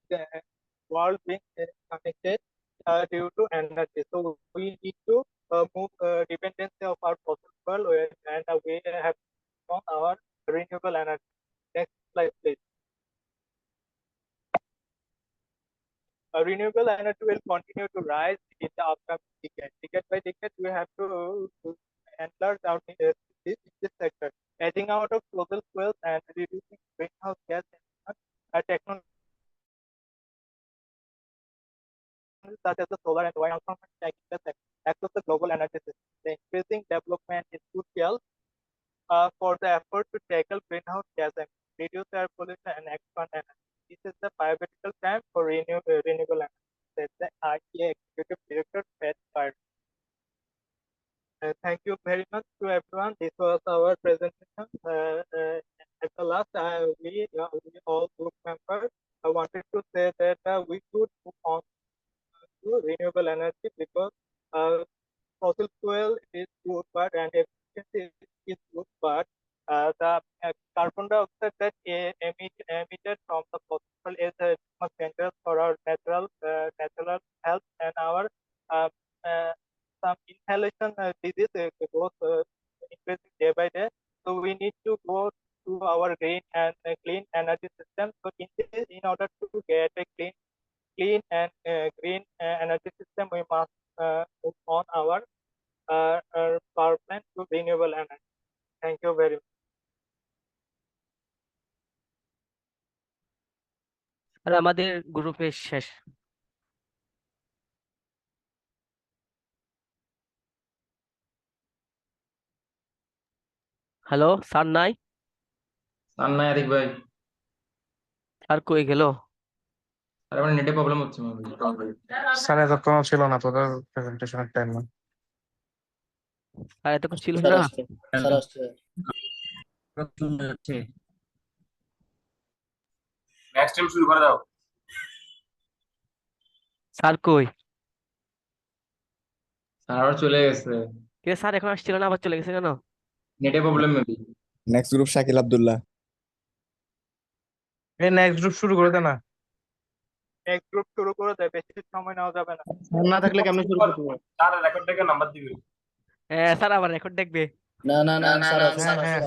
the world being connected due to energy. So we need to move dependency of our fossil fuel and we have on our renewable energy. Next slide, please. Renewable energy will continue to rise in the upcoming decade. Decade by decade, we have to enlarge our this sector, adding out of fossil fuels and reducing greenhouse gas emissions. Technology such as the solar and wind farm across the global energy system. The increasing development is crucial for the effort to tackle greenhouse gas emissions, reduce air pollution, and expand energy. This is the pivotal time for renewable energy, said the IEA Executive Director, Pat Card. Thank you very much to everyone. This was our presentation. At the last, we all group members wanted to say that we should move on to renewable energy because fossil fuel is good, but and efficiency is good, but the carbon dioxide that emitted from the fossil fuel is much dangerous for our natural health and our uh, uh, some inhalation disease goes increasing day by day. So we need to go to our green and clean energy system. So in order to get a clean and green energy system, we must move on our power plant to renewable energy. Thank you very much. আর আমাদের গ্রুপে শেষ। Hello, sir নাই? Sir নাই আরিফ ভাই। Sir কই গেল? আর আমার নেটে প্রবলেম হচ্ছে স্যার এতক্ষণ ছিল না, তোদের প্রেজেন্টেশনের টাইম না। স্যার এতক্ষণ ছিল স্যার না? আসছে, স্যার আসছে। নেক্সট টাইম শুরু করে দাও। স্যার কই? স্যার আবার চলে গেছে। কে স্যার এখন আসছিল না, আবার চলে গেছে কেন? নেটে problem maybe. Next group Shakil Abdullah. এই নেক্সট গ্রুপ শুরু করে দে না। নেক্সট গ্রুপ শুরু করে দেয়, বেশি সময় নেওয়া যাবে না। স্যার না থাকলে কেমনে শুরু করতে হবে? স্যার রেকর্ড থেকে নাম্বার দিবেন। হ্যাঁ স্যার আবার রেকর্ড দেখবে। না না না, স্যার আসছে, হ্যাঁ, হ্যাঁ।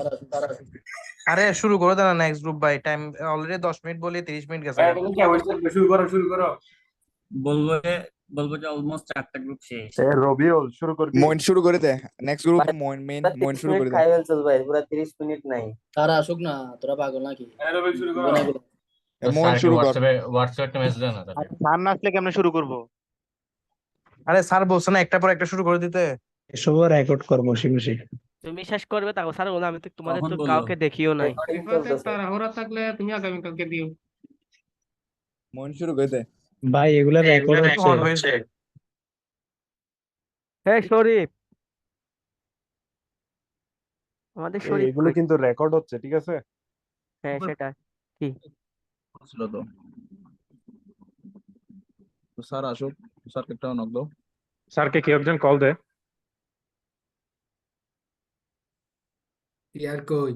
আরে শুরু করে দে না নেক্সট গ্রুপ ভাই, টাইম অলরেডি 10 মিনিট বলে 30 মিনিট গেছে। তুমি কি আবার শুরু করো। বলবো যে অলমোস্ট 4টা গ্রুপ শেষ। রবিউল শুরু করবি? মইন শুরু করে দে, নেক্সট গ্রুপ মইন শুরু করে দে। খাই ফেলছস ভাই, পুরো 30 মিনিট নাই। স্যার আসুক না, তোরা পাগল নাকি? রবিউল শুরু করো। মইন শুরু কর। হোয়াটসঅ্যাপে একটা মেসেজ দেন না তাহলে। স্যার না আসলে কেমনে শুরু করব? আরে স্যার বলছে না একটা পর একটা শুরু করে দিতে। এসব রেকর্ড কর বসে বসে। তুমি শেষ করবে তাও স্যার বলো, আমি তো তোমাদের কখন তো বললো? কাউকে দেখিও নাই। তাড়াহুড়া থাকলে তুমি আগামী কালকে দিও। মইন শুরু করে দে। ভাই এগুলা রেকর্ড হচ্ছে। হ্যাঁ শরীফ, আমাদের শরীফ এগুলো কই? কিন্তু রেকর্ড হচ্ছে, ঠিক আছে? হ্যাঁ সেটা কি? ছিল তো। স্যার আসুক, স্যারকে একটা নক দাও। স্যারকে কেউ একজন কল দে। ইয়ার কই?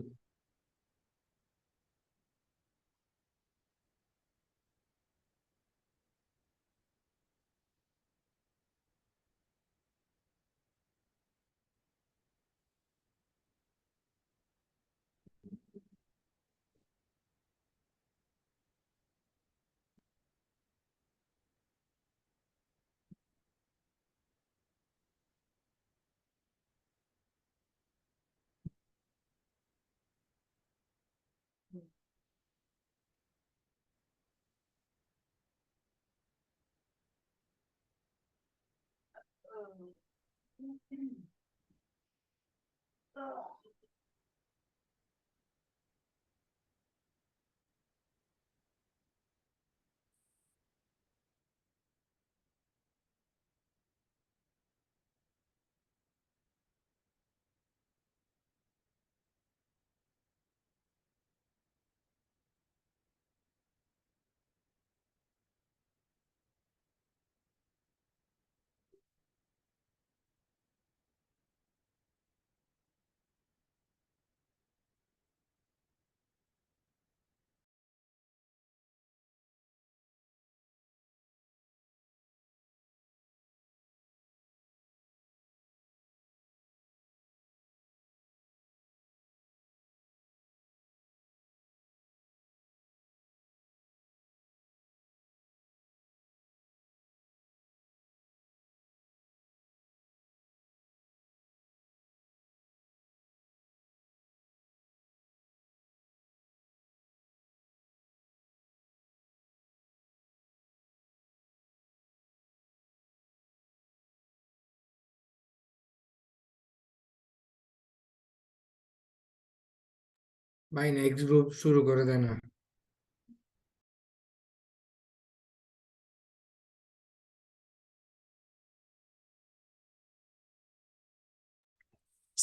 ভাই নেক্সট গ্রুপ শুরু করে দেয় না।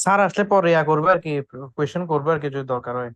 স্যার আসলে পরে করবে আর কি, কোয়েশ্চেন করবে আর কি যদি দরকার হয়।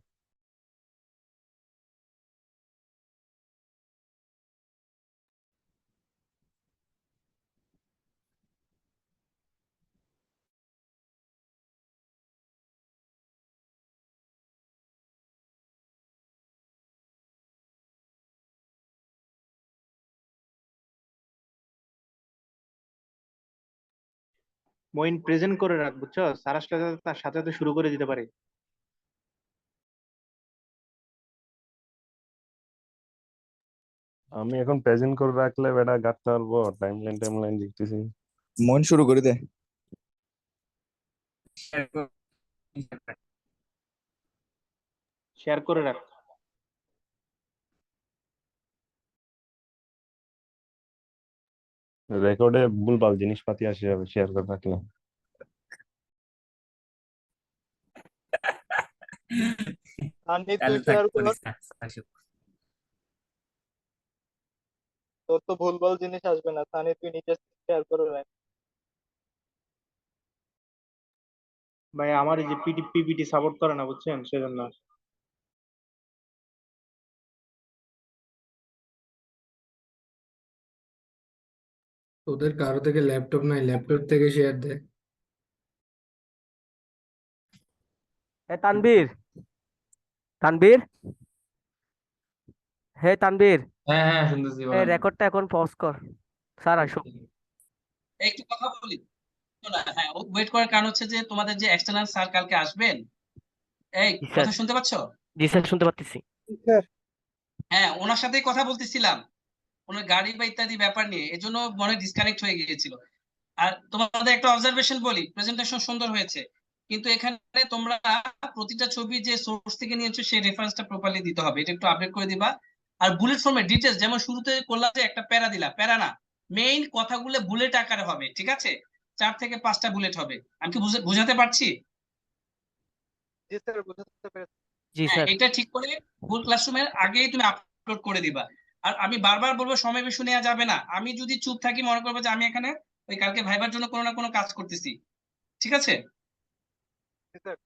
মইন প্রেজেন্ট করে রাখ, বুঝছো? স্যার আসলে তার সাথে সাথে শুরু করে দিতে পারে। আমি এখন প্রেজেন্ট করে রাখলে বেটা গাঁথতে পারবো, টাইমলাইন দেখতেছি। মইন শুরু করে দে। শেয়ার করে রাখ। রেকর্ডে ভুলভাল জিনিসপাতি আসে যাবে শেয়ার করে রাখলে। সানি তুই শেয়ার কর, তোর তো ভুলভাল জিনিস আসবে না। সানি তুই নিজে শেয়ার করে রাখ। ভাই আমার এই যে পিপিটি সাপোর্ট করে না, বুঝছেন, সেজন্য। তোদের কারো থেকে ল্যাপটপ নাই, ল্যাপটপ থেকে শেয়ার দে। তানভীর, তানভীর, হে তানভীর, হ্যাঁ হ্যাঁ শুনতেছি, এই বলেন। রেকর্ডটা এখন পজ কর, স্যার আসুক। একটু কথা বলি না, হ্যাঁ ওয়েট করার কারণ হচ্ছে যে তোমাদের যে এক্সটার্নাল স্যার কালকে আসবেন। এই জি স্যার, কথা শুনতে পাচ্ছ? জি স্যার শুনতে পাচ্ছি। হ্যাঁ, ওনার সাথেই কথা বলতেছিলাম, ওনার গাড়ি বা ইত্যাদি ব্যাপার নিয়ে, এজন্য মনে ডিসকানেক্ট হয়ে গিয়েছিল। আর তোমাদের একটা অবজারভেশন বলি, প্রেজেন্টেশন সুন্দর হয়েছে, কিন্তু এখানে তোমরা প্রতিটা ছবি যে সোর্স থেকে নিয়েছো সেই রেফারেন্সটা প্রপারলি দিতে হবে, এটা একটু আপডেট করে দিবা। আর বুলেট ফর্মে ডিটেলস, যেমন শুরুতে করলাম যে একটা প্যারা দিলা, প্যারা না, মেইন কথাগুলো বুলেট আকারে হবে, ঠিক আছে? 4 থেকে 5টা বুলেট হবে। আমি কি বুঝাতে পারছি? জি স্যার, বুঝতে পেরেছি। জি হ্যাঁ, স্যার। এটা ঠিক করে গুগল ক্লাসরুমের আগেই তুমি আপলোড করে দিবা। আর আমি বারবার বলবো, সময় বেশি নেওয়া যাবে না। আমি যদি চুপ থাকি, মনে করবো যে আমি এখানে ওই কালকে ভাইবার জন্য কোনো না কোনো কাজ করতেছি, ঠিক আছে? জি স্যার।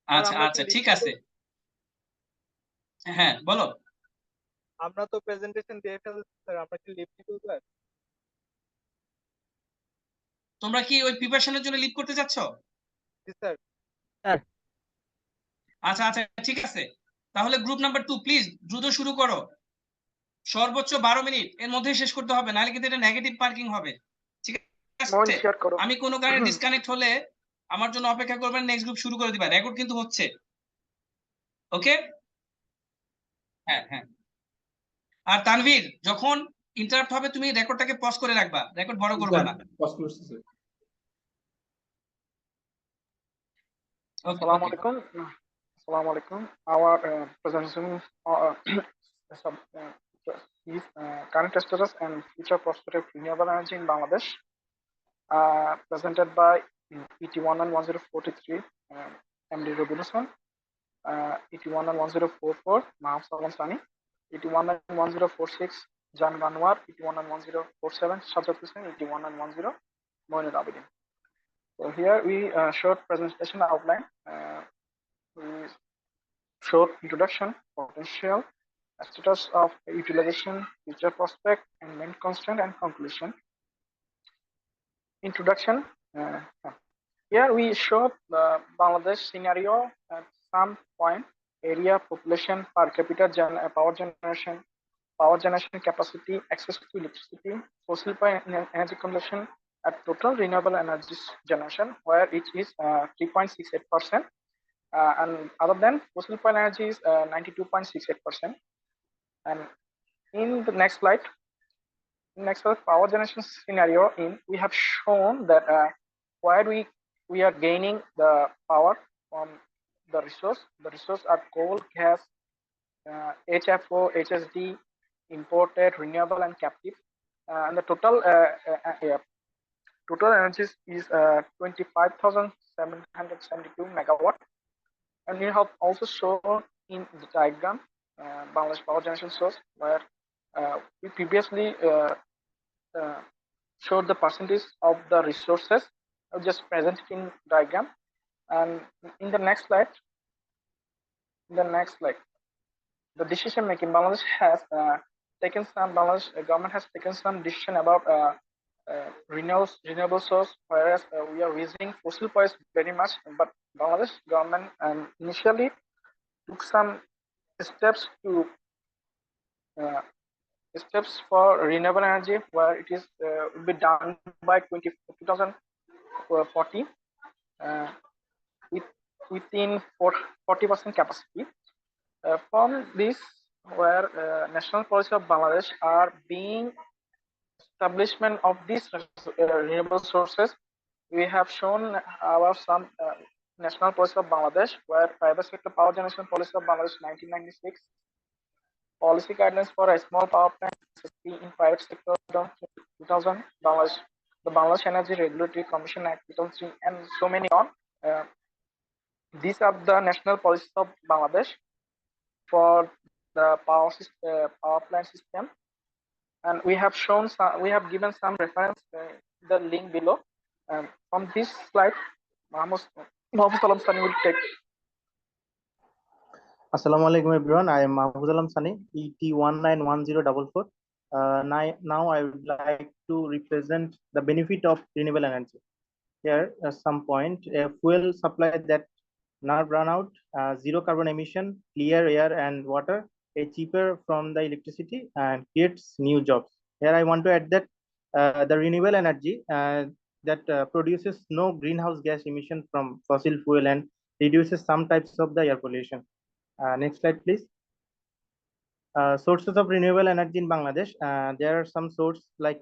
স্যার আচ্ছা আমরা কি আচ্ছা, ঠিক লিখতে আছে। হ্যাঁ বলো। আমরা তো প্রেজেন্টেশন দিয়ে ফেলছি স্যার, আমরা কি লিভ দিব স্যার? তোমরা কি ওই প্রিপারেশনের জন্য লিভ করতে চাচ্ছ? জি স্যার। স্যার আচ্ছা আচ্ছা, ঠিক আছে। তাহলে গ্রুপ নাম্বার 2 প্লিজ দ্রুত শুরু করো। সর্বোচ্চ 12 মিনিট এর মধ্যে শেষ করতে হবে, নাহলে কিন্তু এটা নেগেটিভ পার্কিং হবে, ঠিক আছে? আমি কোনো কারণে ডিসকানেক্ট হলে আমার জন্য অপেক্ষা করবেন, নেক্সট গ্রুপ শুরু করে দিবা, রেকর্ড কিন্তু হচ্ছে। ওকে? হ্যাঁ হ্যাঁ। আর তানভীর, যখন ইন্টারাপ্ট হবে তুমি রেকর্ডটাকে পজ করে রাখবা, রেকর্ড বড় করবা না। পজ করতেছি। ওকে Assalamu okay. alaikum. Assalamu alaikum. Our presentation is current status and future prospect of renewable energy in Bangladesh, presented by ET111043 MD Robin Usman, ET111044 Maham Salman Sani, ET111046 Jan Ganwar, ET111047 Sajjad Hussain, ET1110 Moinul Abidin. So here we showed presentation outline. We short introduction, potential, status of utilization, future prospect, and main constraint and conclusion. Introduction. Here we show the Bangladesh scenario at some point: area, population, per capita, power generation capacity, access to electricity, fossil fuel energy consumption, at total renewable energy generation, where it is 3.68%. And other than fossil fuel energy is 92.68%. And in the next slide, power generation scenario, we have shown that where we are gaining the power from the resource. The resource are coal, gas, HFO, HSD, imported, renewable, and captive. And the total energy is 25,772 megawatt. And we have also shown in the diagram Bangladesh power generation source, where we previously showed the percentage of the resources just presented in diagram. And in the next slide, the decision making, Bangladesh has taken some, Bangladesh government has taken some decision about renewable source, whereas we are using fossil fuels very much. But Bangladesh government initially took some steps to steps for renewable energy, where it is will be done by 2040 within 40% capacity. From this, where national policy of Bangladesh are being establishment of these renewable sources, we have shown our some national policy of Bangladesh, where private sector power generation policy of Bangladesh 1996, policy guidelines for a small power plant in private sector 2000, Bangladesh, the Bangladesh Energy Regulatory Commission Act 2003, and so many on. These are the national policies of Bangladesh for the power plant system, and we have shown some, we have given some reference the link below. From this slide, Mahmoud Alam Sani will take. Assalamu alaikum everyone. I am Mahmoud Alam Sani, ET191044. Now I would like to represent the benefit of renewable energy. Here, at some point, a fuel supply that not run out, zero carbon emission, clear air and water, a cheaper from the electricity, and creates new jobs. Here I want to add that the renewable energy that produces no greenhouse gas emission from fossil fuel and reduces some types of the air pollution. Next slide, please. Sources of renewable energy in Bangladesh. There are some sources like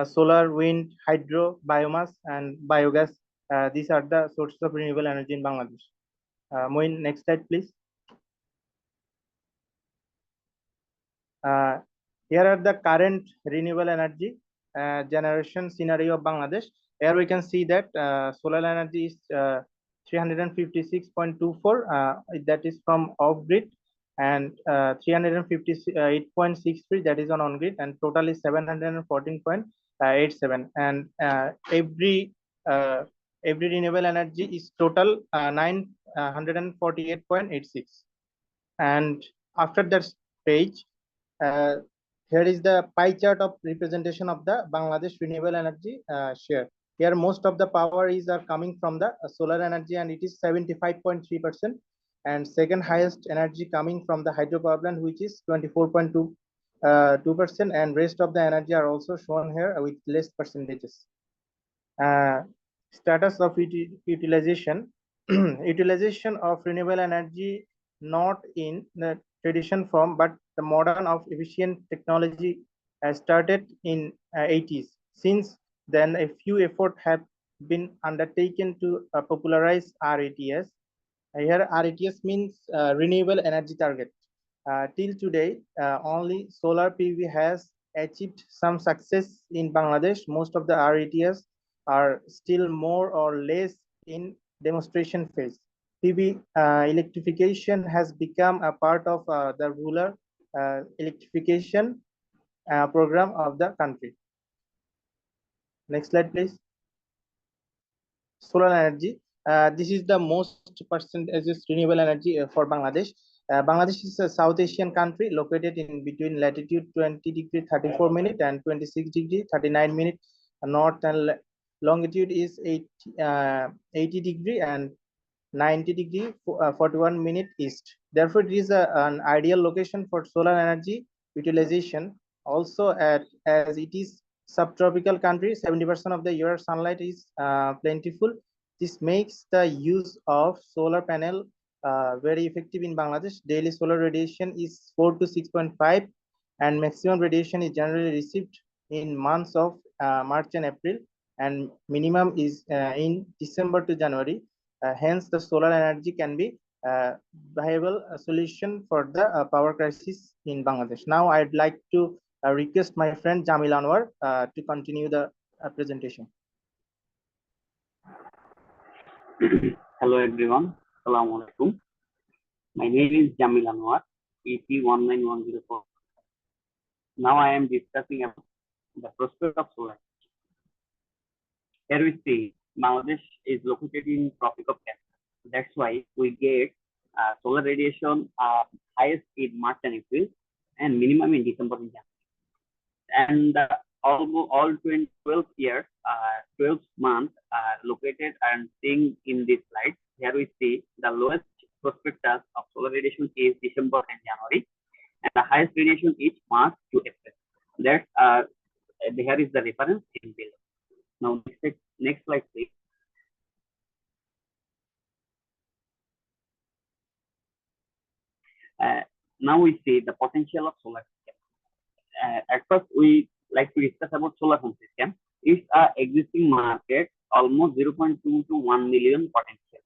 solar, wind, hydro, biomass, and biogas. These are the sources of renewable energy in Bangladesh. Moin, next slide, please. Here are the current renewable energy generation scenario of Bangladesh. Here we can see that solar energy is 356.24, that is from off-grid, and 358.63, that is on grid, and total is 714.87. And every renewable energy is total 948.86. And after that page, here is the pie chart of representation of the Bangladesh renewable energy share. Here most of the power are coming from the solar energy, and it is 75.3%, and second highest energy coming from the hydropower plant, which is 24.2%, and rest of the energy are also shown here with less percentages. Status of utilization. Utilization of renewable energy not in the tradition form, but the modern of efficient technology started in 80s. Since then, a few efforts have been undertaken to popularize RATS. Here, RATS means renewable energy target. Till today, only solar PV has achieved some success in Bangladesh. Most of the RATS are still more or less in demonstration phase. PV electrification has become a part of the rural electrification program of the country. Next slide, please. Solar energy. This is the most percentage renewable energy for Bangladesh. Bangladesh is a South Asian country located in between latitude 20°34' and 26°39' north, and longitude is 80° and 90°41' east. Therefore, it is an ideal location for solar energy utilization. Also, as it is subtropical country, 70% of the year sunlight is plentiful. This makes the use of solar panel very effective in Bangladesh. Daily solar radiation is 4 to 6.5, and maximum radiation is generally received in months of March and April, and minimum is in December to January. Hence, the solar energy can be a viable solution for the power crisis in Bangladesh. Now, I'd like to request my friend Jamil Anwar to continue the presentation. Hello everyone, Assalamu alaikum. My name is Jamil Anwar, ET19104. Now I am discussing about the prospect of solar. Here we see Bangladesh is located in Tropic of Cancer. That's why we get solar radiation highest in March and April and minimum in December and January. And all 12 years, 12 months are located and seen in this slide. Here we see the lowest prospectus of solar radiation is December and January, and the highest radiation is March to April. That's here is the reference in below. Now next slide, please. Now we see the potential of solar system. At first, we like to discuss about solar home system. It's an existing market, almost 0.2 to 1 million potential,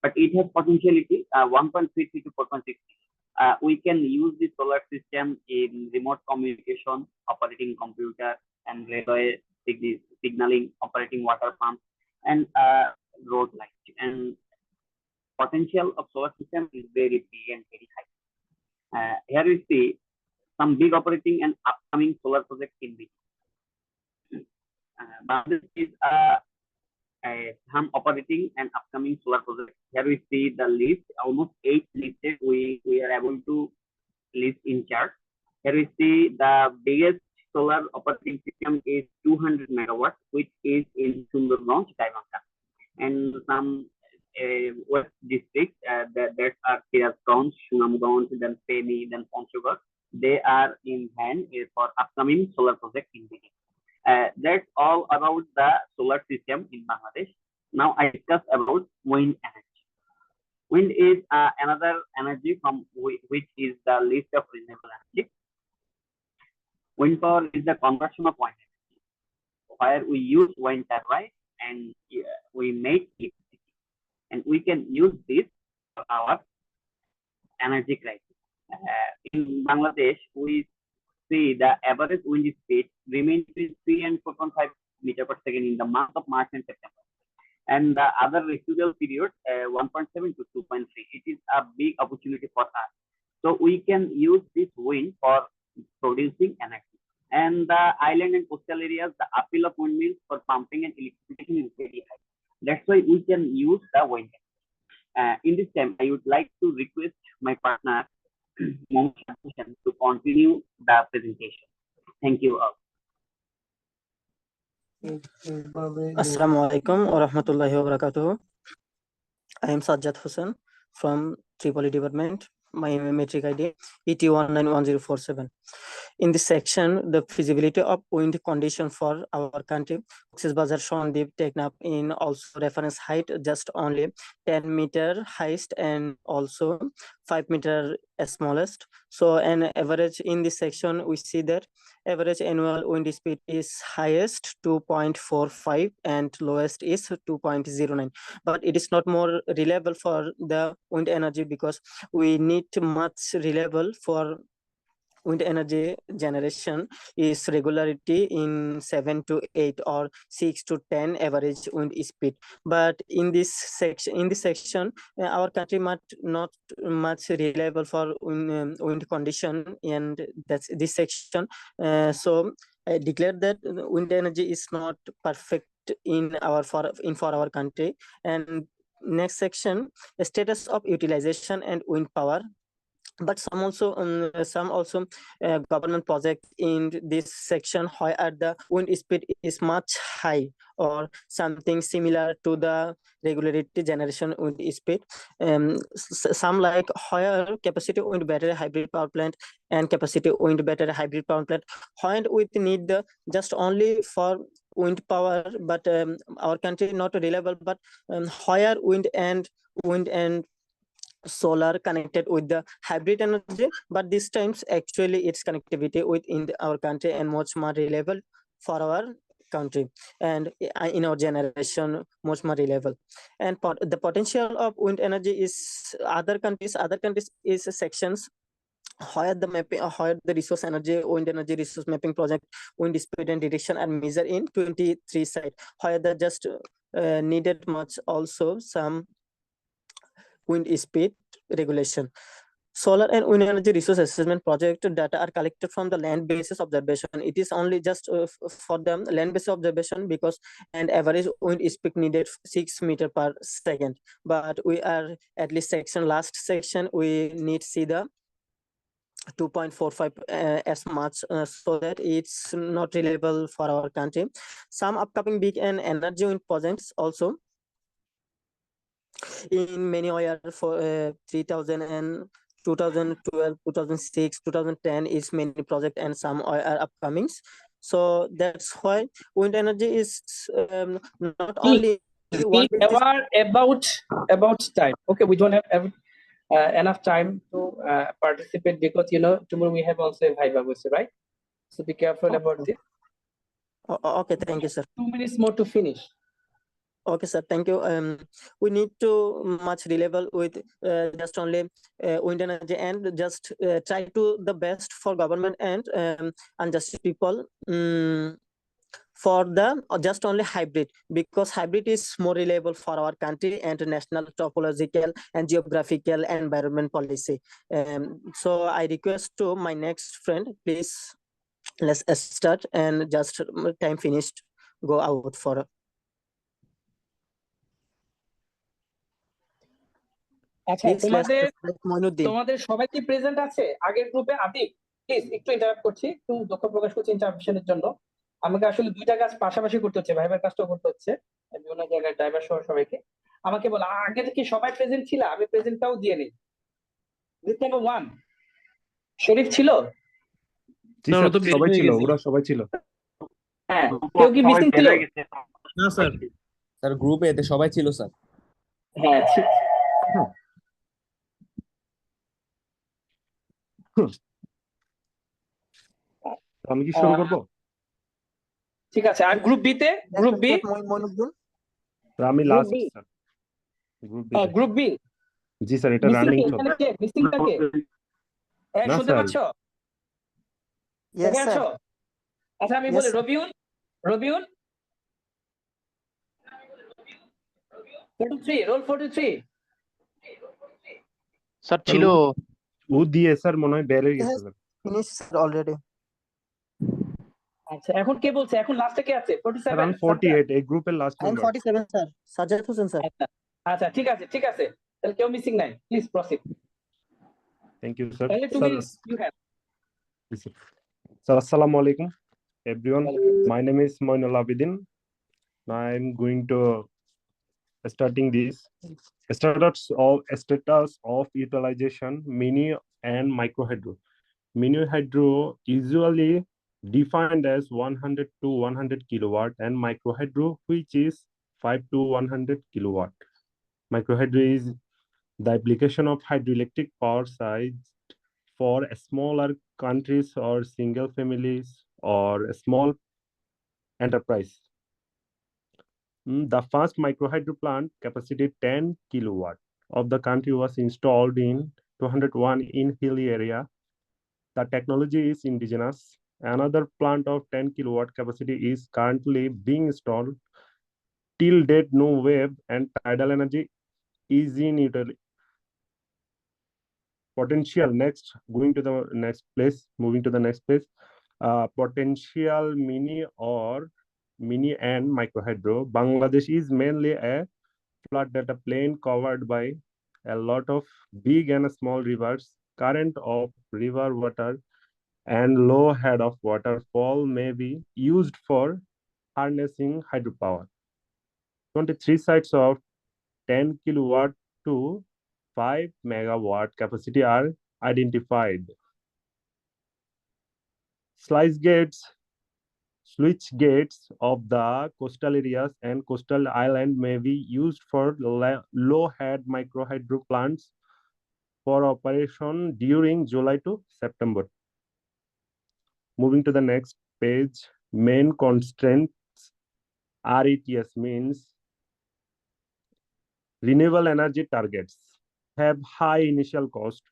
but it has potentiality 1.33 to 4.6. We can use the solar system in remote communication, operating computer and railway signaling, operating water pumps, and road lights. And potential of solar system is very big and very high. Here we see some big operating and upcoming solar projects in between. Bangladesh is some operating and upcoming solar projects. Here we see the list, almost 8 listed. We are able to list in chart. Here we see the biggest solar operating system is 200 megawatts, which is in Sundarganj, Gaibandha, and some west districts that are Sirazganj, Sunamganj, then Feni, then Panchghat. They are in hand for upcoming solar project in Bangladesh. That's all about the solar system in Bangladesh. Now I discuss about wind energy. Wind is another energy from which is the list of renewable energy. Wind power is the conversion of wind energy, where we use wind turbine and we make electricity, and we can use this for our energy crisis. In Bangladesh, we see the average wind speed remains between 3 and 4.5 meters per second in the month of March and September, and the other residual period 1.7 to 2.3. It is a big opportunity for us, so we can use this wind for producing energy. And the island and coastal areas, the appeal of windmills for pumping and electrification is very high. That's why we can use the wind. In this time, I would like to request my partner Mohammed Hussain to continue the presentation. Thank you all. Assalamu alaikum wa rahmatullahi wa barakatuh. I am Sajjad Hussain from Tripoli Department. My metric ID ET1911047. In this section, the feasibility of wind condition for our country, Cox's Bazar, Shondip, Teknaf in also reference height just only 10 meter highest and also 5 meter smallest. So an average in this section, we see that average annual wind speed is highest 2.45 and lowest is 2.09. But it is not more reliable for the wind energy because we need much reliable for wind energy generation is regularity in 7 to 8 or 6 to 10 average wind speed. But in this section, our country might not much reliable for wind condition, and that's this section. So I declare that wind energy is not perfect in for our country. And next section, status of utilization and wind power. But some also government projects in this section where the wind speed is much high or something similar to the regularity generation wind speed. Some like higher capacity wind battery hybrid power plant and capacity wind battery hybrid power plant, when we need the just only for wind power, but our country not reliable, but higher wind and solar connected with the hybrid energy, but this times actually its connectivity within our country and much more reliable for our country and in our generation much more reliable. And the potential of wind energy is other countries is sections where the mapping, where the resource energy, wind energy resource mapping project, wind speed and direction are measured in 23 sites, where the just needed much also some wind speed regulation. Solar and wind energy resource assessment project data are collected from the land basis observation. It is only just for the land basis observation because and average wind speed needed 6 meter per second. But we are at least last section we need see the 2.45 as much so that it's not reliable for our country. Some upcoming big and energy wind projects also in many are for 3000 and 2012 2006 2010 is many project and some are upcoming, so that's why wind energy is not only one Be aware about time. Okay, we don't have enough time to participate because tomorrow we have also a viva, right? So be careful about this. Okay, thank you, sir. 2 minutes more to finish. Okay, sir. Thank you. We need to much reliable with just only wind energy and just try to the best for government and unjust people for the just only hybrid, because hybrid is more reliable for our country and national topological and geographical environment policy. So I request to my next friend, please let's start and just time finished go out for আচ্ছা, তোমাদের সবাই কি present আছে আগের গ্রুপে? Atik please একটু interrupt করছি, একটু দুঃখ প্রকাশ করছি ইন্টারাপশনের জন্য। আমাকে আসলে দুইটা কাজ পাশাপাশি করতে হচ্ছে, ভাইবার কাজটাও করতে হচ্ছে বিভিন্ন জায়গায় ড্রাইভার সহ সবাইকে। আমাকে বলো আগে কি সবাই প্রেজেন্ট ছিল? আমি প্রেজেন্টটাও দিয়ে নিই। গ্রুপ নাম্বার 1 শরীফ ছিল? সবাই ছিল, ওরা সবাই ছিল। হ্যাঁ, কেউ কি মিসিং ছিল? না স্যার, স্যার গ্রুপে এতে সবাই ছিল স্যার। হ্যাঁ, আমি কি শুরু করব? ঠিক আছে। আর গ্রুপ বি তে? গ্রুপ বি আমি লাস্ট স্যার। গ্রুপ বি জি স্যার, এটা রানিং চলছে। মিসিংটা কে? শুনতে পাচ্ছো? Yes sir. আচ্ছা আমি বলি রবিউল 43 রোল 43 স্যার ছিল। ও দিয়ে স্যার মনে হয় বের হয়ে গেছে স্যার। Finish sir already. আচ্ছা এখন কে বলছে? এখন লাস্টে কে আছে? 47 স্যার আমি 48 এই গ্রুপের last member. 47 sir, Sajjad Hossain sir. আচ্ছা ঠিক আছে তাহলে কেউ মিসিং নাই, please proceed. Thank you sir. তাহলে 2 minutes you have. Sir, assalamu alaikum everyone. My name is Moinul Abidin. I'm going to starting this status of utilization mini and micro hydro. Mini hydro usually defined as 100 to 100 kilowatt and micro hydro which is 5 to 100 kilowatt. Micro hydro is the application of hydroelectric power size for smaller countries or single families or small enterprise. The first microhydro plant capacity 10 kilowatt of the country was installed in 201 in hilly area. The technology is indigenous. Another plant of 10 kilowatt capacity is currently being installed. Till date, no wave and tidal energy is in Italy. Potential next, moving to the next place. Potential mini and micro hydro. Bangladesh is mainly a flood data plain covered by a lot of big and small rivers. Current of river water and low head of waterfall may be used for harnessing hydropower. 23 sites of 10 kilowatt to 5 megawatt capacity are identified. Switch gates of the coastal areas and coastal island may be used for low head micro hydro plants for operation during July to September. Moving to the next page, main constraints RETS means renewable energy targets have high initial cost,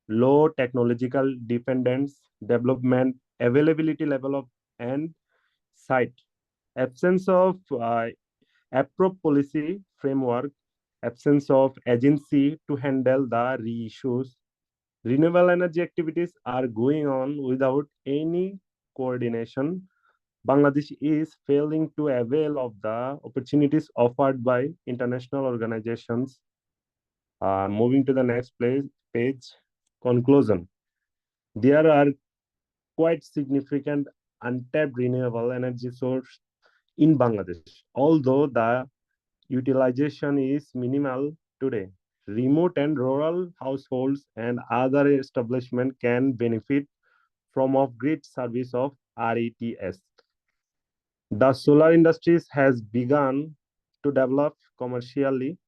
low technological dependence, development availability level of and site absence of approved policy framework, absence of agency to handle the reissues. Renewable energy activities are going on without any coordination. Bangladesh is failing to avail of the opportunities offered by international organizations. Moving to the next page, conclusion. There are quite significant untapped renewable energy source in Bangladesh. Although the utilization is minimal today, remote and rural households and other establishments can benefit from off-grid service of RETS. The solar industries has begun to develop commercially.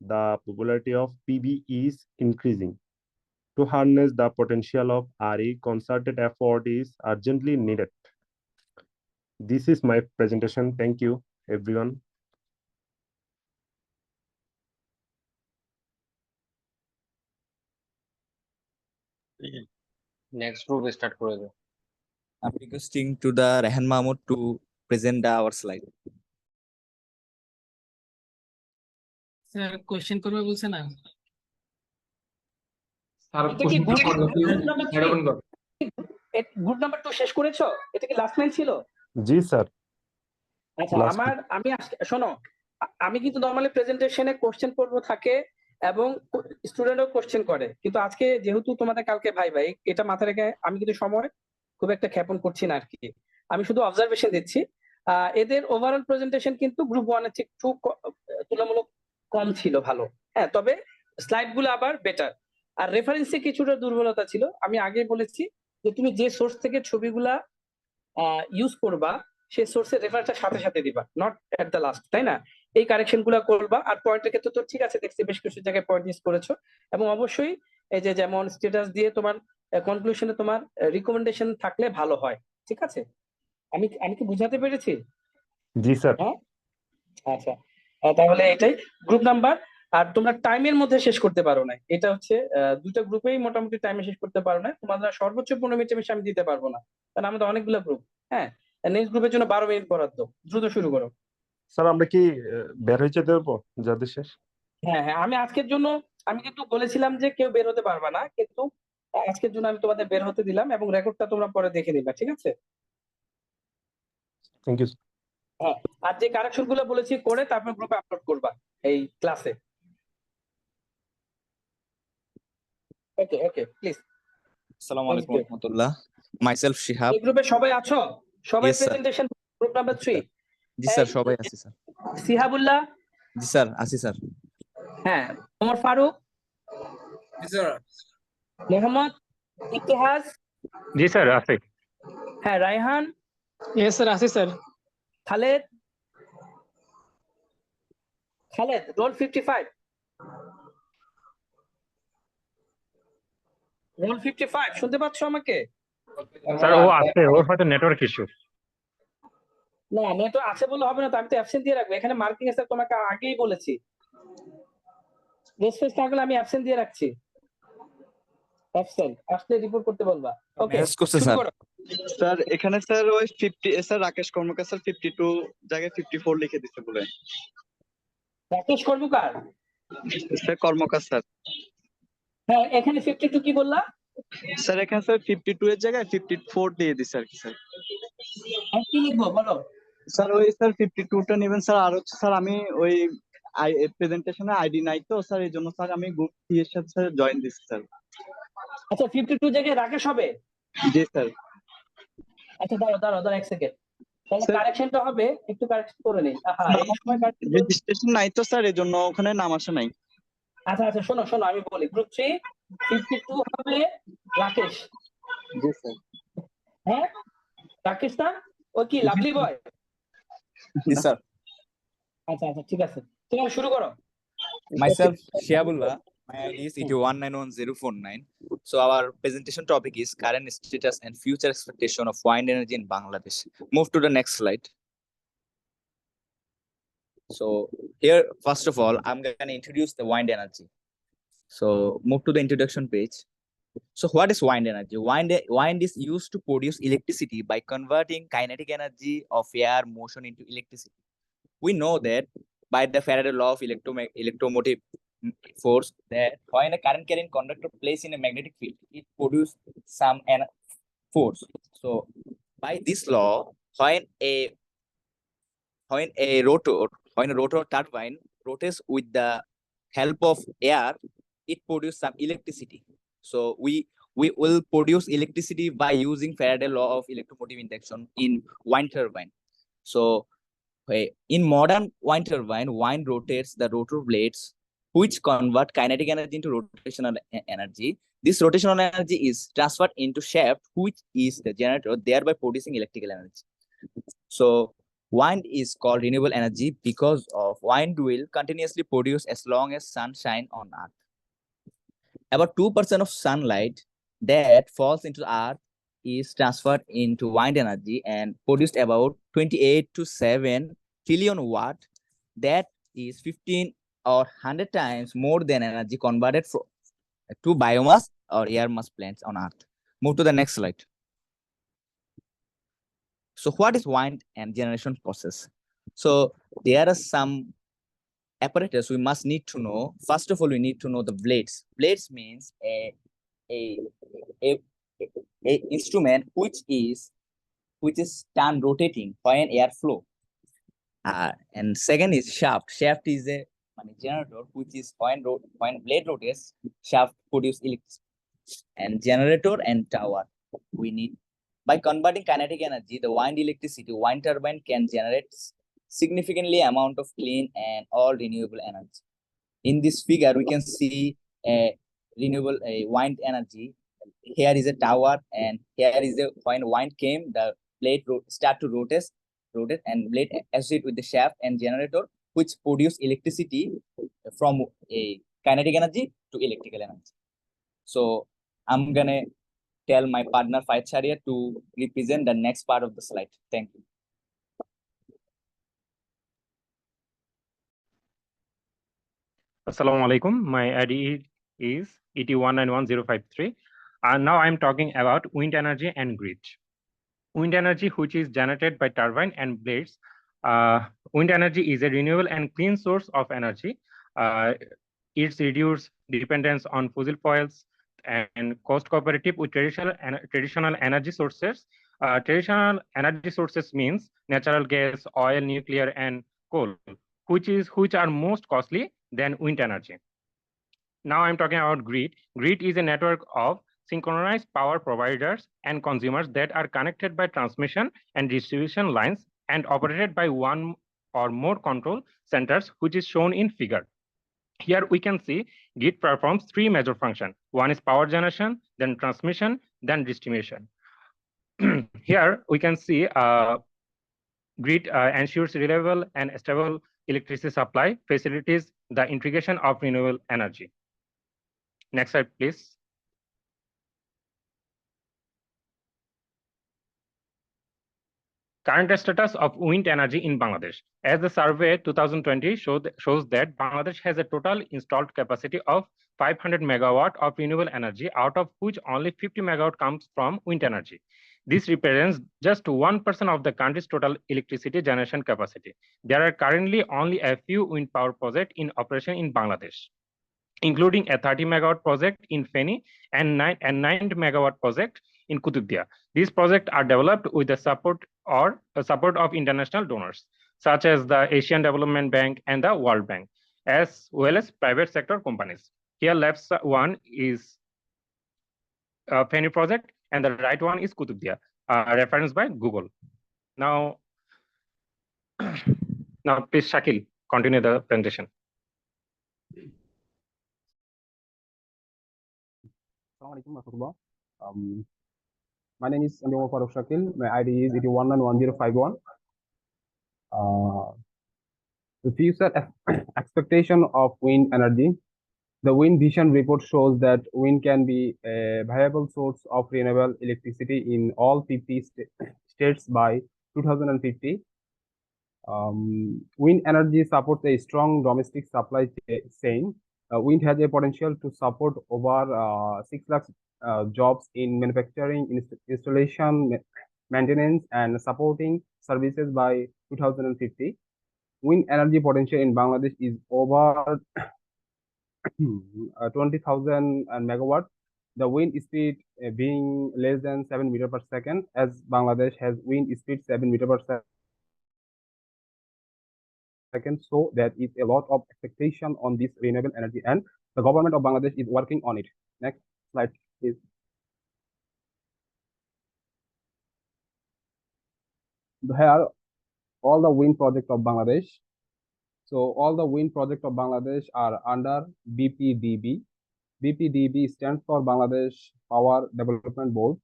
The popularity of PV is increasing. To harness the potential of RE, concerted effort is urgently needed. This is my presentation. Thank you, everyone. Next group start করে দাও. I'm requesting to the Rehan Mahmood to present our slide. Sir question করবে বলছে না sir এটা কি group number 2 শেষ করেছো? এটা কি লাস্ট মেইল ছিল? জি স্যার। আচ্ছা আমি শোনো, আমি কিন্তু নরমালি প্রেজেন্টেশনে কোশ্চেন করব থাকে এবং স্টুডেন্টও কোশ্চেন করে, কিন্তু আজকে যেহেতু তোমাদের কালকে ভাই এটা মাথায় রেখে আমি কিন্তু সময় খুব একটা ক্ষেপণ করছি না আর কি, আমি শুধু অবজারভেশন দিচ্ছি। এদের ওভারঅল প্রেজেন্টেশন কিন্তু গ্রুপ 1 এর চেয়ে একটু তুলনামূলক কম ছিল, ভালো হ্যাঁ, তবে স্লাইড গুলো আবার বেটার। আর রেফারেন্সে কিছুটা দুর্বলতা ছিল, আমি আগে বলেছি যে তুমি যে সোর্স থেকে ছবিগুলা ইউজ করবা সেই সোর্সের রেফারেন্সটা সাথে সাথে দিবা, নট এট দ্য লাস্ট, তাই না? এই কারেকশন গুলো করবা। আর পয়েন্টের ক্ষেত্রে তো ঠিক আছে, দেখছি বেশ কিছু জায়গায় পয়েন্ট মিস করেছো, এবং অবশ্যই এই যে যেমন স্ট্যাটাস দিয়ে তোমার কনক্লুশনে তোমার রিকমেন্ডেশন থাকলে ভালো হয়, ঠিক আছে? আমি কি বুঝাতে পেরেছি? জি স্যার। হ্যাঁ আচ্ছা, তাহলে এটাই গ্রুপ নাম্বার। আর তোমরা টাইমের মধ্যে শেষ করতে পারো না, এটা হচ্ছে দুটো গ্রুপেই মোটামুটি টাইমে শেষ করতে পারো না, তোমরা সর্বোচ্চ 15 মিনিটের বেশি আমি দিতে পারবো না, কারণ আমাদের অনেকগুলো গ্রুপ। হ্যাঁ, নেক্সট গ্রুপের জন্য 12 মিনিট বরাদ্দ, দ্রুত শুরু করো। স্যার আমরা কি বের হয়ে যেতে পারবো যাদের শেষ? হ্যাঁ হ্যাঁ, আমি আজকের জন্য আমি কিন্তু বলেছিলাম যে কেউ বের হতে পারবে না, কিন্তু আজকের জন্য আমি তোমাদের বের হতে দিলাম, এবং রেকর্ডটা তোমরা পরে দেখে নিবা, ঠিক আছে? Thank you. হ্যাঁ, আর যে কারেকশন গুলো বলেছি করে তারপর গ্রুপে আপলোড করবা এই ক্লাসে। ওকে ওকে, প্লিজ। আসসালামু আলাইকুম ওয়া রাহমাতুল্লাহ। মাইসেলফ শিহাব। এই গ্রুপে সবাই আছো? সবাই Yes, sir. Presentation group number 3। জি স্যার, সবাই আছি স্যার। সিহাবুল্লাহ। জি স্যার, আছি স্যার। হ্যাঁ, ওমর ফারুক। জি স্যার। মোহাম্মদ ইতিহাস। জি স্যার আছে। হ্যাঁ, রায়হান। ইয়েস স্যার আছে স্যার। খালেদ রোল 55। রোল 55 শুনতে পাচ্ছ আমাকে? স্যার ও আছে, ওর হয়তো নেটওয়ার্ক ইস্যু। না, নেটওয়ার্ক আছে বলে হবে না তো, আমি তো অ্যাবসেন্ট দিয়ে রাখবো এখানে। মার্কিং এ স্যার তোমাকে আগেই বলেছি, রেসপেক্ট না করলে আমি অ্যাবসেন্ট দিয়ে রাখছি। অ্যাবসেন্ট আসলে রিপোর্ট করতে বলবা। ওকে স্যার এখানে স্যার ওই 50 স্যার রাকেশ কর্মকার স্যার 52 জায়গায় 54 লিখে দিতে বলে। রাকেশ কর্মকার? স্যার কর্মকার স্যার। হ্যাঁ, এখানে 52 কি বললা? স্যার এখানে স্যার 52 এর জায়গায় 54 দিয়ে দিছে আর কি স্যার। আর কি লিখবো বলো? স্যার ওই স্যার 52টা নেবেন স্যার। আর হচ্ছে স্যার আমি ওই প্রেজেন্টেশনে আইডি নাই তো স্যার, এই জন্য স্যার আমি গ্রুপ 3 এর সাথে স্যার জয়েন দিচ্ছি স্যার। আচ্ছা, 52 জায়গায় রাকেশ হবে? জি স্যার। আচ্ছা দাঁড়াও এক সেকেন্ড, তাহলে কারেকশনটা হবে, একটু কারেকশন করে নেই। এই সময় রেজিস্ট্রেশন নাই তো স্যার, এই জন্য ওখানে নাম আসে নাই। আচ্ছা শোনো আমি বলি, গ্রুপ 3 52 হবে রাকেশ। জি স্যার। হ্যাঁ, রাকেশ না? ও কি লাভলি বয়? জি স্যার। আচ্ছা ঠিক আছে, তুমি শুরু করো। Myself Shihabullah. My ID is 81911049. So our presentation topic is current status and future expectation of wind energy in Bangladesh. Move to the next slide. So here, first of all, I'm going to introduce the wind energy. So move to the introduction page. So what is wind energy? Wind is used to produce electricity by converting kinetic energy of air motion into electricity. We know that by the Faraday law of electromotive force, that when a current carrying conductor placed in a magnetic field, it produces some force. So by this law, when a rotor turbine rotates with the help of air, it produces some electricity. So we will produce electricity by using Faraday law of electromotive induction in wind turbine. So in modern wind turbine, wind rotates the rotor blades, which convert kinetic energy into rotational energy. This rotational energy is transferred into shaft, which is the generator, thereby producing electrical energy. So wind is called renewable energy because of wind will continuously produce as long as sun shine on earth. About 2% of sunlight that falls into the earth is transferred into wind energy and produced about 28 to 7 trillion watt. That is 15 or 100 times more than energy converted to biomass or air mass plants on earth. Move to the next slide. So what is wind and generation process? So there are some apparatus we must need to know. First of all, we need to know the blades. Blades means a instrument which is done rotating when air flow. And second is shaft. Shaft is a generator, which is when blade rotates, shaft produce electricity. And generator and tower we need. By converting kinetic energy, the wind electricity, wind turbine can generate significantly amount of clean and all renewable energy. In this figure, we can see a renewable wind energy. Here is a tower, and here is the when wind came, the blade start to rotate, and blade associate with the shaft and generator, which produce electricity from a kinetic energy to electrical energy. So I'm gonna tell my partner Faisal to represent the next part of the slide. Thank you. Assalamu alaikum. My ID is ET191053. And now I'm talking about wind energy and grid. Wind energy, which is generated by turbine and blades. Wind energy is a renewable and clean source of energy. It's reduced dependence on fossil fuels and cost cooperative with traditional energy sources. Traditional energy sources means natural gas, oil, nuclear, and coal, which are most costly than wind energy. Now I'm talking about grid. Grid is a network of synchronized power providers and consumers that are connected by transmission and distribution lines and operated by one or more control centers, which is shown in figure. Here we can see grid performs three major functions. One is power generation, then transmission, then distribution. Here we can see grid ensures reliable and stable electricity supply, facilitates the integration of renewable energy. Next slide, please. Current status of wind energy in Bangladesh. As the survey 2020 shows that Bangladesh has a total installed capacity of 500 megawatt of renewable energy, out of which only 50 megawatt comes from wind energy. This represents just 1% of the country's total electricity generation capacity. There are currently only a few wind power projects in operation in Bangladesh, including a 30 megawatt project in Feni and 9 megawatt project in Kutubdia. These projects are developed with the support of international donors, such as the Asian Development Bank and the World Bank, as well as private sector companies. Here, left one is Feni project, and the right one is Kutubdia, referenced by Google. Now, please, Shakil, continue the presentation. My name is Andiamo Farooq Shakil. My ID is 811051. The future expectation of wind energy. The Wind Vision report shows that wind can be a viable source of renewable electricity in all 50 states by 2050. Wind energy supports a strong domestic supply chain. Wind has a potential to support over 6 lakh jobs in manufacturing, installation, maintenance, and supporting services by 2050. wind energy potential in Bangladesh is over 20,000 megawatt. The wind speed being less than 7 meter per second, as Bangladesh has wind speed 7 meter per second. So there is a lot of expectation on this renewable energy, and the government of Bangladesh is working on it. Next slide, please. Here, all the wind projects of Bangladesh. So all the wind projects of Bangladesh are under BPDB. BPDB stands for Bangladesh Power Development Board.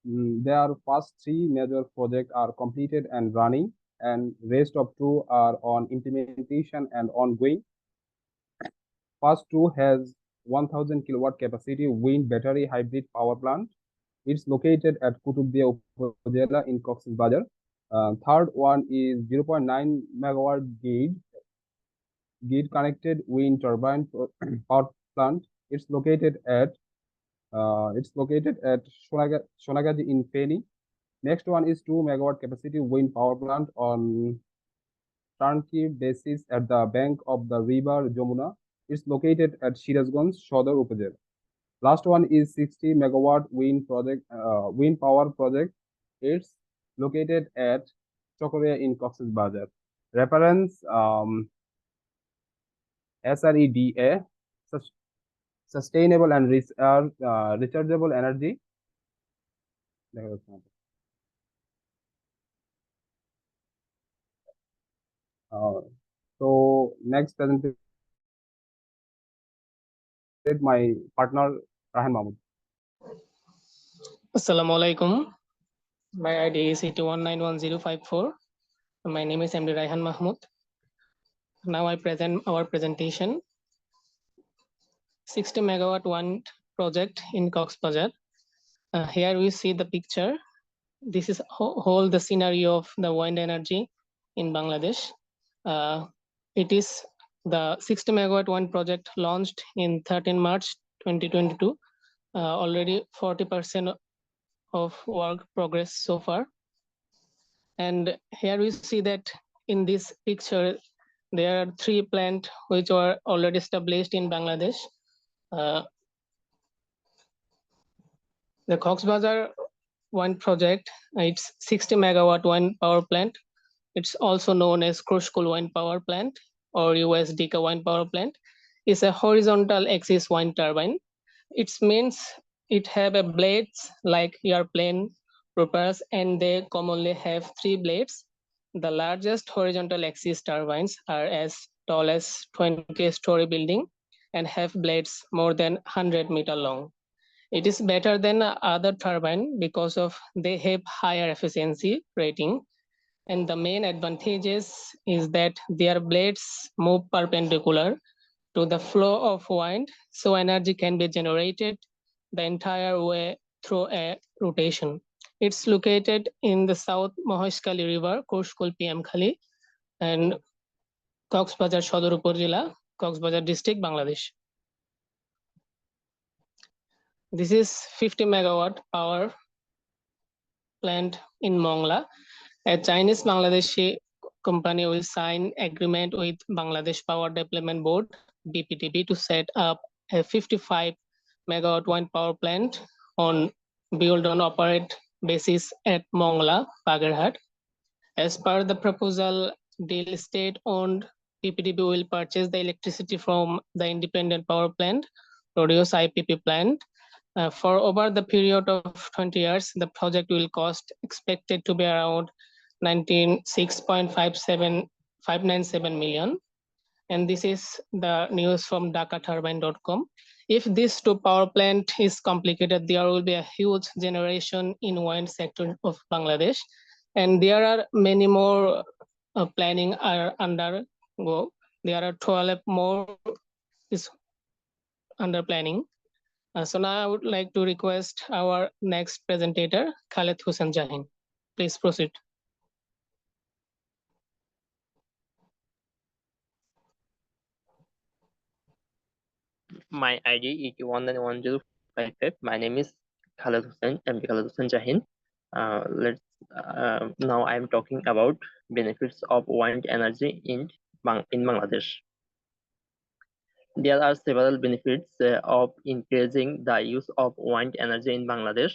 Their first three major projects are completed and running, and rest of two are on implementation and ongoing. First two has 1,000 kilowatt capacity wind battery hybrid power plant. It's located at Kutubdia Upazila in Cox's Bazar. Third one is 0.9 megawatt grid connected wind turbine power plant. It's located at Sonagaji in Feni. Next one is 2 megawatt capacity wind power plant on turnkey basis at the bank of the river Jamuna. It's located at Shirazganj, Shodor Upazila. Last one is 60 megawatt wind power project. It's located at Chokoria in Cox's Bazar. Reference SREDA, Sustainable and Rechargeable Energy. So next presentation, my partner Rahan Mahmood. Assalamu alaikum. My ID is 81911054. My name is MD Raihan Mahmood. Now I present our presentation. 60 megawatt wind project in Cox's Bazar. Here we see the picture. This is whole the scenario of the wind energy in Bangladesh. It is the 60 megawatt wind project launched in 13 March 2022. Already 40% of work progress so far. And here we see that in this picture, there are 3 plants which were already established in Bangladesh. The Cox's Bazar wind project, it's 60 megawatt wind power plant. It's also known as Krushkul wind power plant or USDK wind power plant. It's a horizontal axis wind turbine. It means it have a blades like airplane propellers, and they commonly have 3 blades. The largest horizontal axis turbines are as tall as 20-story building and have blades more than 100 meter long. It is better than other turbine because of they have higher efficiency rating. And the main advantages is that their blades move perpendicular to the flow of wind, so energy can be generated the entire way through a rotation. It's located in the South Maheshkhali River, Krushkul PM Khali, and Cox's Bazar Shodor Upazila, Cox's Bazar district, Bangladesh. This is 50 megawatt power plant in Mongla. A Chinese Bangladeshi company will sign agreement with Bangladesh Power Development Board, BPDB, to set up a 55 megawatt wind power plant on build on operate basis at Mongla, Bagerhat. As per the proposal, deal state-owned BPDB will purchase the electricity from the independent power plant, produce IPP plant. For over the period of 20 years, the project will cost expected to be around 96.597 million. And this is the news from DhakaTurbine.com. If this 2 power plant is completed, there will be a huge generation in wind sector of Bangladesh. And there are many more planning are undergo. There are 12 more is under planning. So now I would like to request our next presenter, Khaled Hussain Jahin. Please proceed. My ID is 1911055. My name is Khaled Hussain, MD Khaled Hussain Jahin. Let's Now I'm talking about benefits of wind energy in Bangladesh. There are several benefits of increasing the use of wind energy in Bangladesh.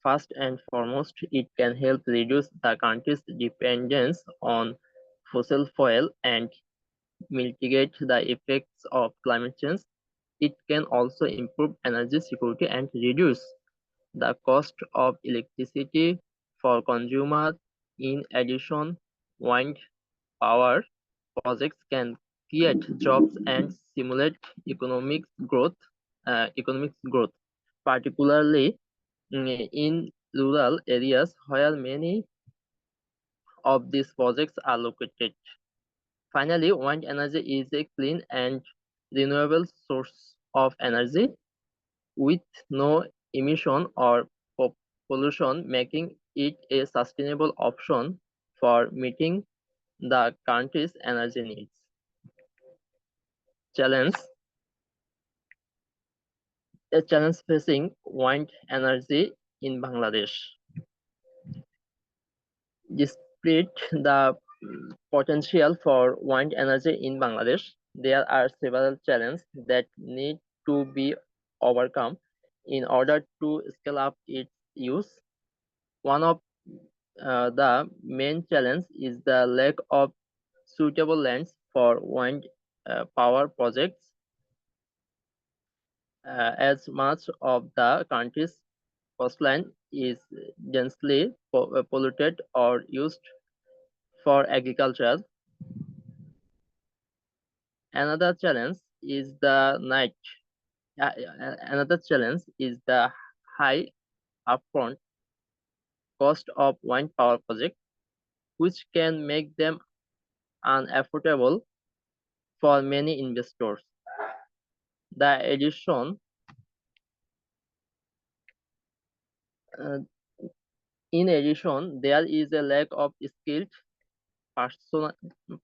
First and foremost, it can help reduce the country's dependence on fossil fuel and mitigate the effects of climate change. It can also improve energy security and reduce the cost of electricity for consumers. In addition, wind power projects can create jobs and stimulate growth, economic growth, particularly in rural areas where many of these projects are located. Finally, wind energy is a clean and renewable source of energy with no emission or pollution, making it a sustainable option for meeting the country's energy needs. A challenge facing wind energy in Bangladesh. Despite the potential for wind energy in Bangladesh, there are several challenges that need to be overcome in order to scale up its use. One of the main challenges is the lack of suitable lands for wind power projects, as much of the country's coastline is densely polluted or used for agriculture. Another challenge is the high upfront cost of wind power projects, which can make them unaffordable for many investors. In addition, there is a lack of skilled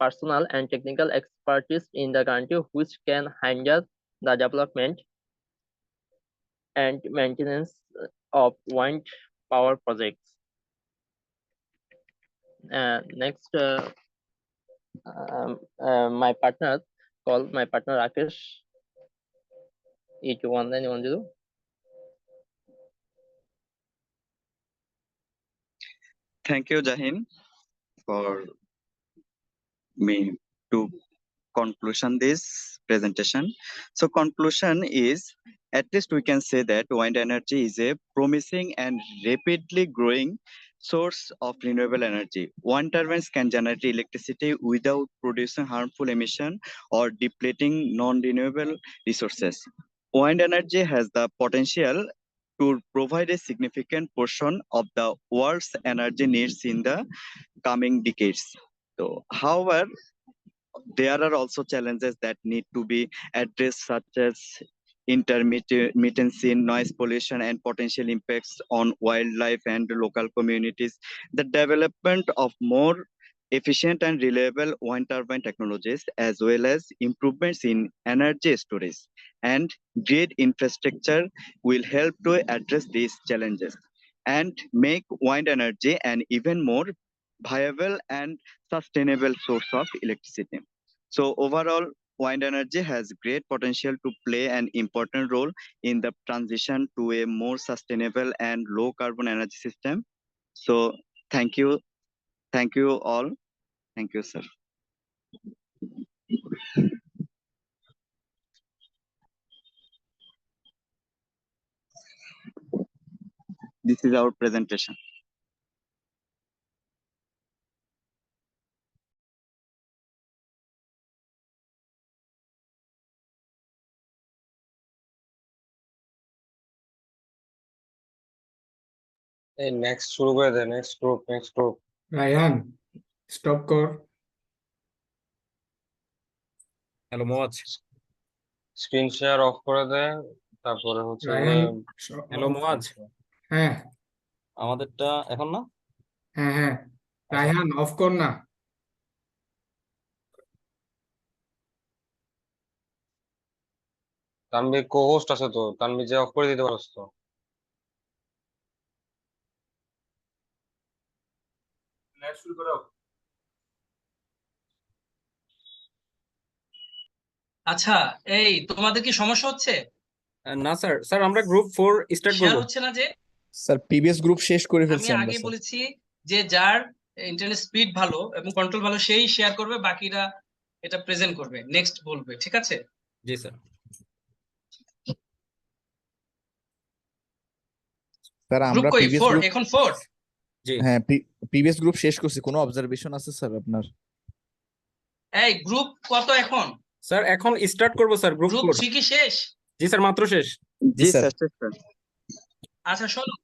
personal and technical expertise in the country, which can hinder the development and maintenance of wind power projects. Next, my partner Rakesh, ET1910. Thank you, Jahin, for me to conclusion this presentation. So conclusion is, at least we can say that wind energy is a promising and rapidly growing source of renewable energy. Wind turbines can generate electricity without producing harmful emission or depleting non-renewable resources. Wind energy has the potential to provide a significant portion of the world's energy needs in the coming decades. So, however, there are also challenges that need to be addressed, such as intermittency, noise pollution, and potential impacts on wildlife and local communities. The development of more efficient and reliable wind turbine technologies, as well as improvements in energy storage and grid infrastructure, will help to address these challenges and make wind energy an even more viable and sustainable source of electricity. So overall, wind energy has great potential to play an important role in the transition to a more sustainable and low carbon energy system. So thank you. Thank you all. Thank you, sir. This is our presentation. Next শুরু করে দে, next group. Raihan stop কর। Hello Muaz, screen share of করে দে, তারপরে হচ্ছে hello Muaz. হ্যাঁ আমাদেরটা এখন না? হ্যাঁ রায়হান অফ কর না। তানভীর কো হোস্ট আছে তো, তানভীর যে অফ করে দিতে পারছ তো। আচ্ছা, এই তোমাদের কি সমস্যা হচ্ছে? না স্যার, স্যার আমরা গ্রুপ 4 স্টার্ট শেয়ার করব। হচ্ছে না যে? স্যার প্রিভিয়াস গ্রুপ শেষ করে আমি ফেলছি আমরা আগে স্যার। বলেছি যে যার ইন্টারনেট স্পিড ভালো এবং কন্ট্রোল ভালো সেই শেয়ার করবে, বাকিরা এটা প্রেজেন্ট করবে, নেক্সট বলবে, ঠিক আছে? জি স্যার। স্যার গ্রুপ আমরা কই? প্রিভিয়াস 4 গ্রুপ, এখন 4। জি হ্যাঁ প্রিভিয়াস গ্রুপ শেষ করছি, কোনো অবজারভেশন আছে স্যার আপনার? এই গ্রুপ কত এখন? স্যার এখন স্টার্ট করব স্যার গ্রুপ গ্রুপ 4। 3 কি শেষ? জি স্যার মাত্র শেষ। জি স্যার, স্যার। আচ্ছা শোনো,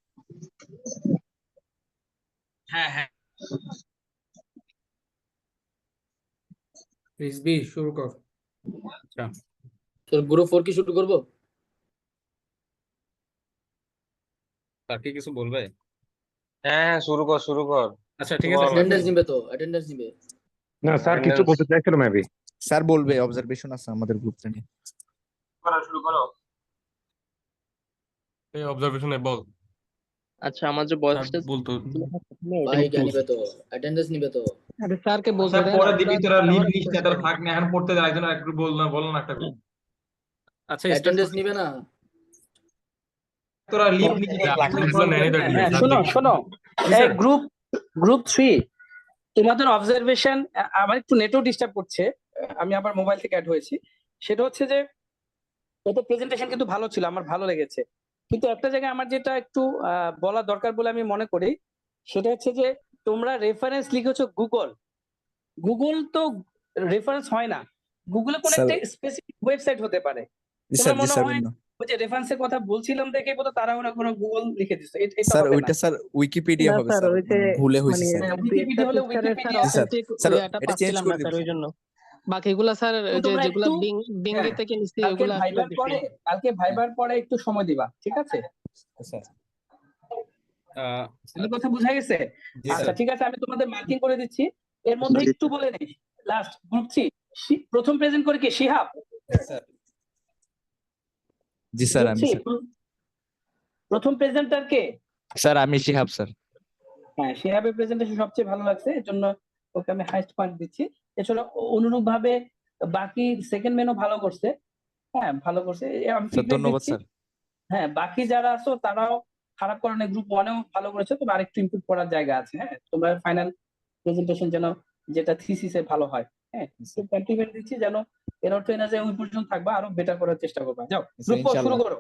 হ্যাঁ হ্যাঁ রিজবি শুরু কর। আচ্ছা তো গ্রুপ 4 কি শুরু করব? স্যার কি কিছু বলবে? হ্যাঁ শুরু কর শুরু কর। আচ্ছা ঠিক আছে। অ্যাটেন্ডেন্স নিবে তো, অ্যাটেন্ডেন্স নিবে। না স্যার কিছু বলতে চাইছিল মেবি। স্যার বলবে, অবজারভেশন আছে আমাদের গ্রুপটা নিয়ে। শুরু করো। এই অবজারভেশনে বল। আচ্ছা আমার যে বয়সটা বলতো ভাই কে নিবে তো, অ্যাটেন্ডেন্স নিবে তো। আরে স্যারকে বলতে স্যার দেন, পরে দিবি, তোরা লিভ আমরা নিস না, তাহলে থাক না, এখন পড়তে দেয় একজন একটু বল না একটা করে। আচ্ছা অ্যাটেন্ডেন্স নিবে না। তোরা লিভ নিস না, এগুলো নেয় না হ্যাঁ শোনো শোনো, এই গ্রুপ 3 তোমাদের অবজারভেশন, আমার একটু নেটও ডিস্টার্ব করছে, আমি আবার মোবাইল থেকে অ্যাড হয়েছি। সেটা হচ্ছে যে এটা প্রেজেন্টেশন কিন্তু ভালো ছিল, আমার ভালো লেগেছে, কিন্তু একটা জায়গায় আমার যেটা একটু বলা দরকার বলে আমি মনে করি, সেটা হচ্ছে যে তোমরা রেফারেন্স লিখেছো গুগল তো রেফারেন্স হয় না, গুগলে কোন স্যার একটা স্পেসিফিক ওয়েবসাইট হতে পারে। জি তোমার স্যার, জি মনে স্যার হয় ওই যে রেফারেন্সের কথা বলছিলাম দেখে বোধহয় তারা মনে কোনো গুগল লিখে দিচ্ছে, এটা স্যার হবে না। ওইটা স্যার উইকিপিডিয়া না হবে স্যার, স্যার, ওই যে মানে ভুলে হয়েছে মানে স্যার। উইকিপিডিয়া হলে পিকচারের স্যার উইকিপিডিয়া জি স্যার, অথেন্টিক স্যার ওইটা এটা চেঞ্জ পাচ্ছিলাম করে না দিব স্যার, ওই স্যার। জন্য বাকিগুলা স্যার তো ওই যে তোমরা যেগুলা একটু বিঙ্গি থেকে নিচ্ছি কালকে ওগুলা করে দিচ্ছি। ভাইবার পরে একটু সময় দিবা, ঠিক আছে? স্যার আমার কথা বোঝা গেছে? জি আচ্ছা স্যার। ঠিক আছে, আমি তোমাদের মার্কিং করে দিচ্ছি। এর মধ্যে জি একটু বলে নেই, লাস্ট গ্রুপ 3 প্রথম প্রেজেন্ট করে কি শিহাব? জি স্যার গ্রুপ আমি 3 স্যার। প্রথম প্রেজেন্টার কে? স্যার আমি শিহাব স্যার। হ্যাঁ, শিহাবের প্রেজেন্টেশন সবচেয়ে ভালো লাগছে, এর জন্য ওকে আমি হাইস্ট পয়েন্ট দিচ্ছি। এছাড়া অনুরূপ ভাবে বাকি সেকেন্ড মেনও ভালো করছে, হ্যাঁ ভালো করছে, আমি স্যার ফিডব্যাক ধন্যবাদ দিচ্ছি। স্যার। হ্যাঁ, বাকি যারা আছো তারাও খারাপ করে না, গ্রুপ 1এও ভালো করেছে, তবে আরেকটু ইমপ্রুভ করার জায়গা আছে। হ্যাঁ, তোমরা ফাইনাল প্রেজেন্টেশন যেন যেটা থিসিসে ভালো হয়, হ্যাঁ কমপ্লিমেন্ট দিচ্ছি, যেন এর অর্থ না যে ওই পর্যন্ত থাকবা, আরো বেটার করার চেষ্টা করবা। যাও গ্রুপ 4 শুরু করো।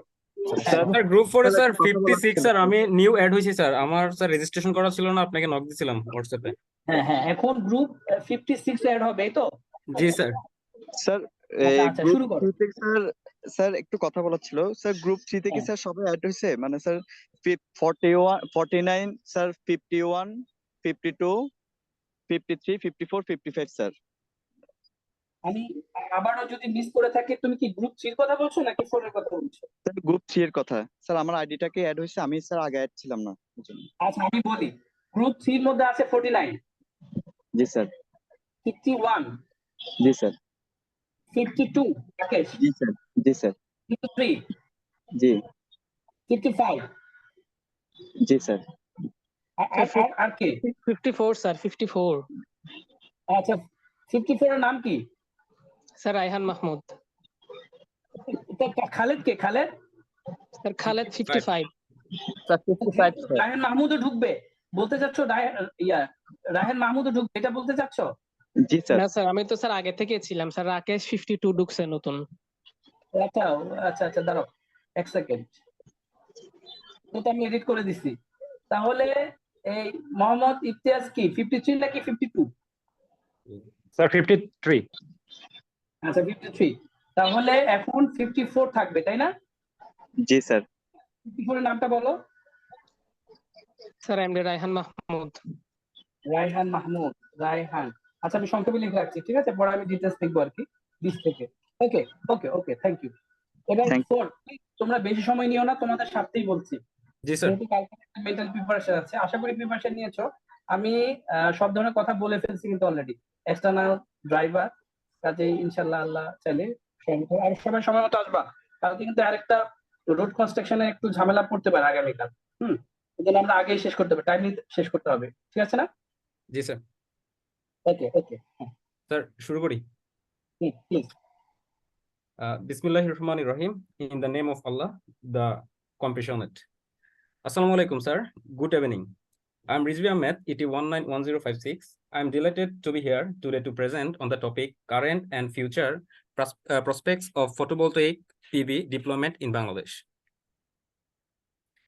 স্যার গ্রুপ 4 এ স্যার 56 স্যার, আমি নিউ অ্যাড হইছি স্যার, আমার স্যার রেজিস্ট্রেশন করা ছিল না, আপনাকে নক দিছিলাম হোয়াটসঅ্যাপে। হ্যাঁ হ্যাঁ, এখন গ্রুপ 56 অ্যাড হবে, এই তো? জি স্যার। স্যার আচ্ছা গ্রুপ শুরু করো। 3 থেকে স্যার একটু কথা বলার ছিল স্যার। গ্রুপ 3 থেকে স্যার সবাই অ্যাড হয়েছে, মানে স্যার 41 49 স্যার 51 52 53 54 55 স্যার। আমি আবারও যদি মিস করে থাকি, তুমি কি গ্রুপ 3 এর কথা বলছো নাকি 4 এর কথা বলছো? স্যার গ্রুপ 3 এর কথা স্যার, আমার আইডিটাকে অ্যাড হয়েছে, আমি স্যার আগে অ্যাড ছিলাম না এজন্য। আচ্ছা আমি বলি, গ্রুপ 3 এর মধ্যে আছে 49, জি স্যার। 51, জি স্যার। 52 রাকেশ, জি স্যার। জি স্যার। 53, জি 55, জি স্যার। আর কে? 54 স্যার, 54 আচ্ছা 54 এর নাম কি? স্যার রায়হান মাহমুদ। খালেদ কে? Khaled sir Khaled 55 sir 55 sir. Raihan মাহমুদও ঢুকবে বলতে চাচ্ছ? রায়হান মাহমুদও ঢুকবে এটা বলতে চাচ্ছ? জি স্যার। না স্যার, আমি তো স্যার আগে থেকে ছিলাম স্যার, রাকেশ 52 ঢুকছে নতুন। আচ্ছা আচ্ছা আচ্ছা, দাঁড়াও এক সেকেন্ড, এটা আমি এডিট করে দিছি। তাহলে এই মোহাম্মদ ইমতিয়াজ কি 53 নাকি 52? স্যার 53। আচ্ছা 53, তাহলে এখন 54 থাকবে তাই না? জি স্যার। 54 এর নামটা বলো। Sir MD Raihan Mahmud. রায়হান মাহমুদ, রায়হান। আচ্ছা আমি সংক্ষেপে লিখে রাখছি, ঠিক আছে, পরে আমি ডিটেইলস লিখবো আর কি 20 থেকে। ওকে ওকে ওকে, থ্যাংক ইউ। এবার 4, তোমরা বেশি সময় নিও না, তোমাদের সাথেই বলছি। জি স্যার। যেহেতু কালকে মেন্টাল প্রিপারেশন আছে, আশা করি প্রিপারেশন নিয়েছো। আমি সব ধরনের কথা বলে ফেলছি কিন্তু অলরেডি, এক্সটার্নাল ড্রাইভার, কাজে ইনশাআল্লাহ আল্লাহ চাইলে আর সবাই সময় মতো আসবা। কালকে কিন্তু আরেকটা রোড কনস্ট্রাকশনে একটু ঝামেলা পড়তে পারে আগামীকাল, এজন্য আমরা আগেই শেষ করতে হবে, টাইমলি শেষ করতে হবে, ঠিক আছে না? জি স্যার। ওকে ওকে স্যার শুরু করি। Please. Bismillahir Rahmanir Rahim. In the name of Allah, the compassionate. Assalamu alaikum, sir. Good evening. I'm Rizvi Ahmed, ET 191056. I'm delighted to be here today to present on the topic current and future prospects of photovoltaic PV deployment in Bangladesh.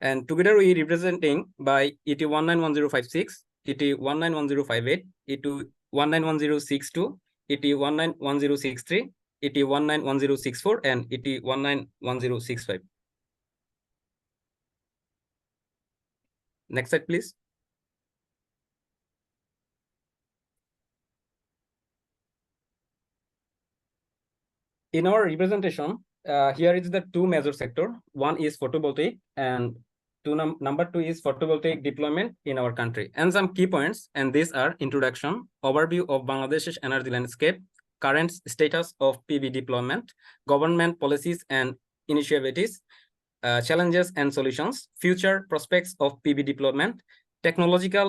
And together we representing by ET 191056, ET 191058, ET 191062, ET 191063, ET 191064, and ET 191065. Next slide, please. In our representation, here is the two major sector. One is photovoltaic and number two is photovoltaic deployment in our country. And some key points, and these are introduction, overview of Bangladesh's energy landscape, current status of PV deployment, government policies and initiatives, challenges and solutions, future prospects of PV deployment, technological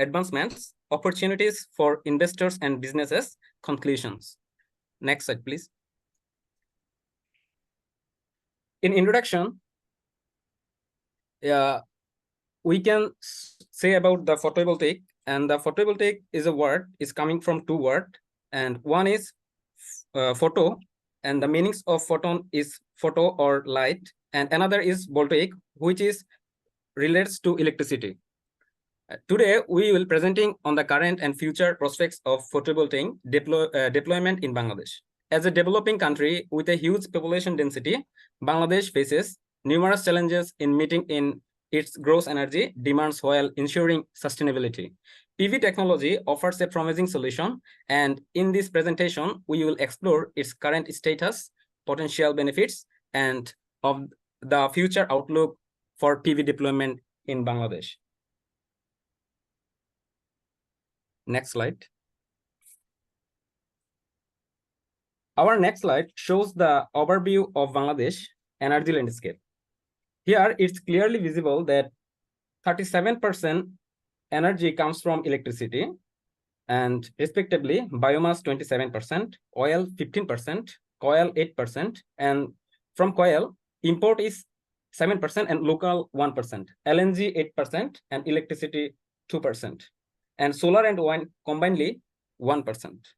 advancements, opportunities for investors and businesses, conclusions. Next slide, please. In introduction, we can say about the photovoltaic, and the photovoltaic is a word is coming from two words, and one is photo, and the meanings of photon is photo or light, and another is voltaic, which is relates to electricity. Today we will presenting on the current and future prospects of photovoltaic deployment in Bangladesh. As a developing country with a huge population density, Bangladesh faces numerous challenges in meeting in its gross energy demands while ensuring sustainability. PV technology offers a promising solution, and in this presentation, we will explore its current status, potential benefits, and of the future outlook for PV deployment in Bangladesh. Next slide. Our next slide shows the overview of Bangladesh energy landscape. Here, it's clearly visible that 37% energy comes from electricity, and respectively, biomass 27%, oil 15%, coal 8%, and from coal, import is 7% and local 1%, LNG 8%, and electricity 2%, and solar and wind combinedly 1%.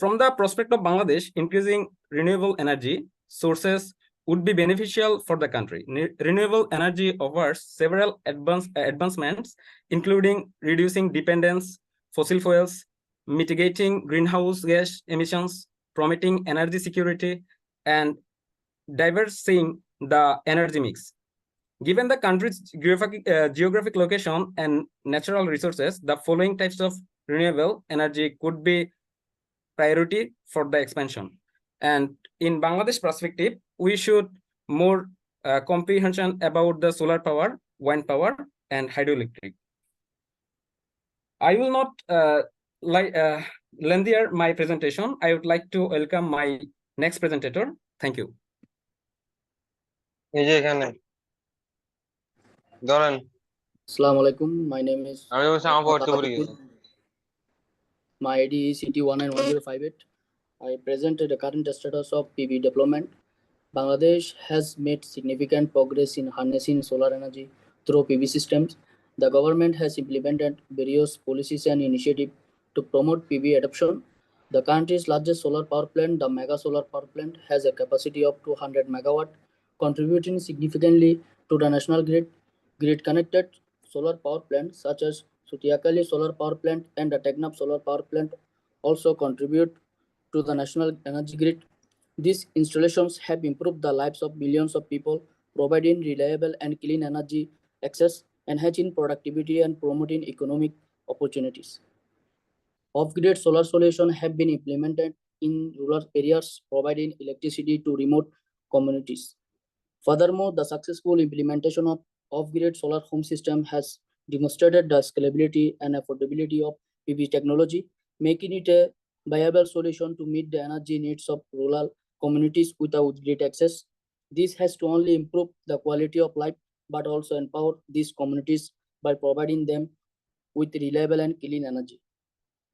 From the prospect of Bangladesh, increasing renewable energy sources would be beneficial for the country. Renewable energy offers several advancements, including reducing dependence fossil fuels, mitigating greenhouse gas emissions, promoting energy security, and diversifying the energy mix. Given the country's geographic location and natural resources, the following types of renewable energy could be priority for the expansion. And in Bangladesh perspective, we should more comprehension about the solar power, wind power, and hydroelectric. I will not lengthier my presentation. I would like to welcome my next presenter. Thank you. Assalamu alaikum. My name is my ID is CT191058. I presented the current status of PV deployment. Bangladesh has made significant progress in harnessing solar energy through PV systems. The government has implemented various policies and initiatives to promote PV adoption. The country's largest solar power plant, the Mega Solar Power Plant, has a capacity of 200 megawatt, contributing significantly to the national grid. Grid-connected solar power plants such as Sutiakali Solar Power Plant and the Tegnap Solar Power Plant also contribute to the national energy grid. These installations have improved the lives of millions of people, providing reliable and clean energy access, enhancing productivity and promoting economic opportunities. Off-grid solar solutions have been implemented in rural areas, providing electricity to remote communities. Furthermore, the successful implementation of off-grid solar home system has demonstrated the scalability and affordability of PV technology, making it a viable solution to meet the energy needs of rural communities without grid access. This has to only improve the quality of life, but also empower these communities by providing them with reliable and clean energy.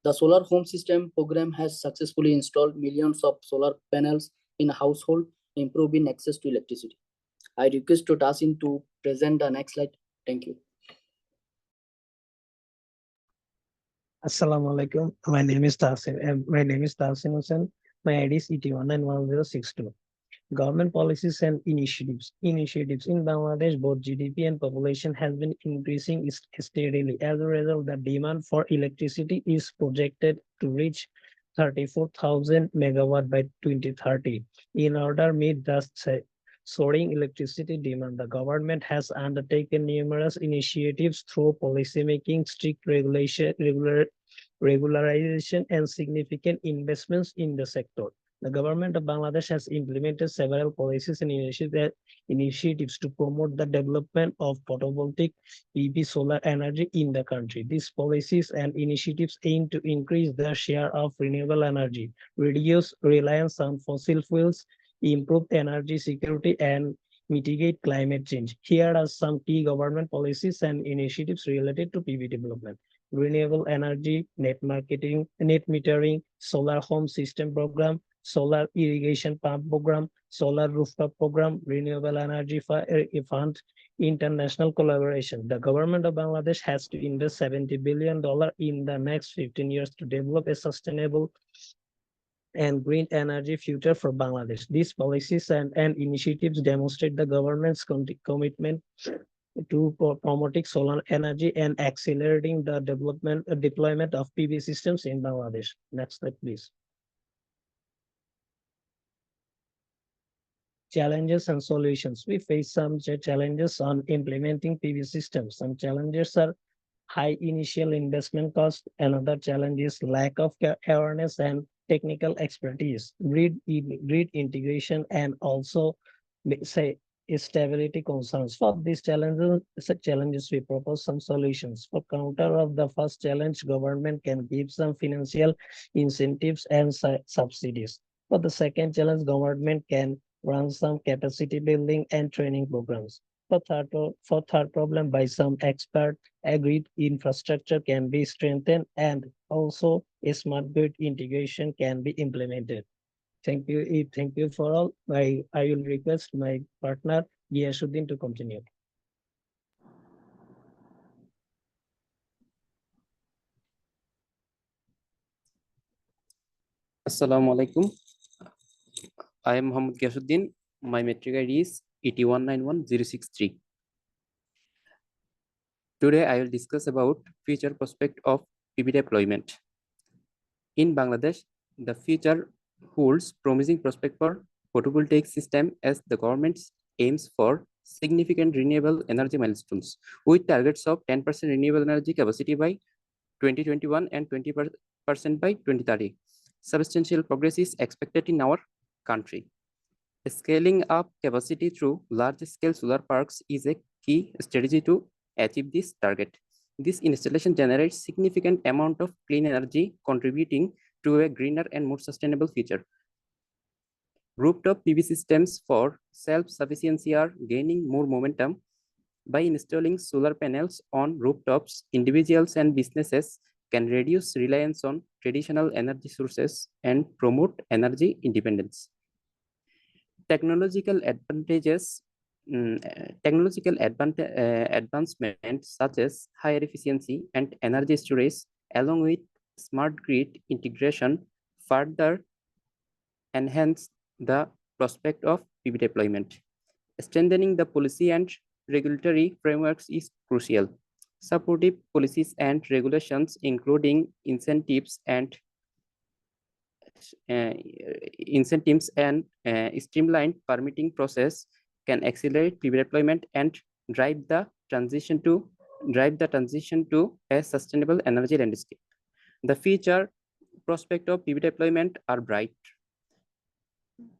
The Solar Home System program has successfully installed millions of solar panels in households, improving access to electricity. I request to Tasin to present the next slide. Thank you. Assalamu alaikum. My name is Tasin Hussain. My ID is ET191062. Government policies and initiatives. In Bangladesh, both GDP and population has been increasing steadily. As a result, the demand for electricity is projected to reach 34,000 megawatt by 2030. In order to meet the soaring electricity demand, the government has undertaken numerous initiatives through policymaking, strict regularization, and significant investments in the sector. The government of Bangladesh has implemented several policies and initiatives to promote the development of photovoltaic PV solar energy in the country. These policies and initiatives aim to increase the share of renewable energy, reduce reliance on fossil fuels, improve energy security, and mitigate climate change. Here are some key government policies and initiatives related to PV development. Renewable energy, net metering, solar home system program, solar irrigation pump program, solar rooftop program, renewable energy fund, international collaboration. The government of Bangladesh has to invest $70 billion in the next 15 years to develop a sustainable and green energy future for Bangladesh. These policies and initiatives demonstrate the government's commitment to promoting solar energy and accelerating the deployment of PV systems in Bangladesh. Next slide, please. Challenges and solutions. We face some challenges on implementing PV systems. Some challenges are high initial investment cost. Another challenge is lack of awareness and technical expertise, grid integration, and also stability concerns. For these challenges, we propose some solutions. For counter of the first challenge, government can give some financial incentives and subsidies. For the second challenge, government can run some capacity building and training programs. For third problem, by some expert, agreed infrastructure can be strengthened and also a smart grid integration can be implemented. Thank you. Thank you for all. I will request my partner Giyasuddin to continue. Assalamu alaikum. I am Mohammad Giyasuddin. My metric ID is ET191063. Today I will discuss about future prospect of PV deployment. In Bangladesh, the future holds promising prospect for photovoltaic system as the government aims for significant renewable energy milestones with targets of 10% renewable energy capacity by 2021 and 20% by 2030. Substantial progress is expected in our country. Scaling up capacity through large-scale solar parks is a key strategy to achieve this target. This installation generates significant amount of clean energy, contributing to a greener and more sustainable future. Rooftop PV systems for self-sufficiency are gaining more momentum. By installing solar panels on rooftops, individuals and businesses can reduce reliance on traditional energy sources and promote energy independence. Technological advancements such as higher efficiency and energy storage, along with smart grid integration, further enhance the prospect of PV deployment. Strengthening the policy and regulatory frameworks is crucial. Supportive policies and regulations, including incentives and streamlined permitting process, can accelerate PV deployment and drive the transition to a sustainable energy landscape. The future prospect of PV deployment are bright.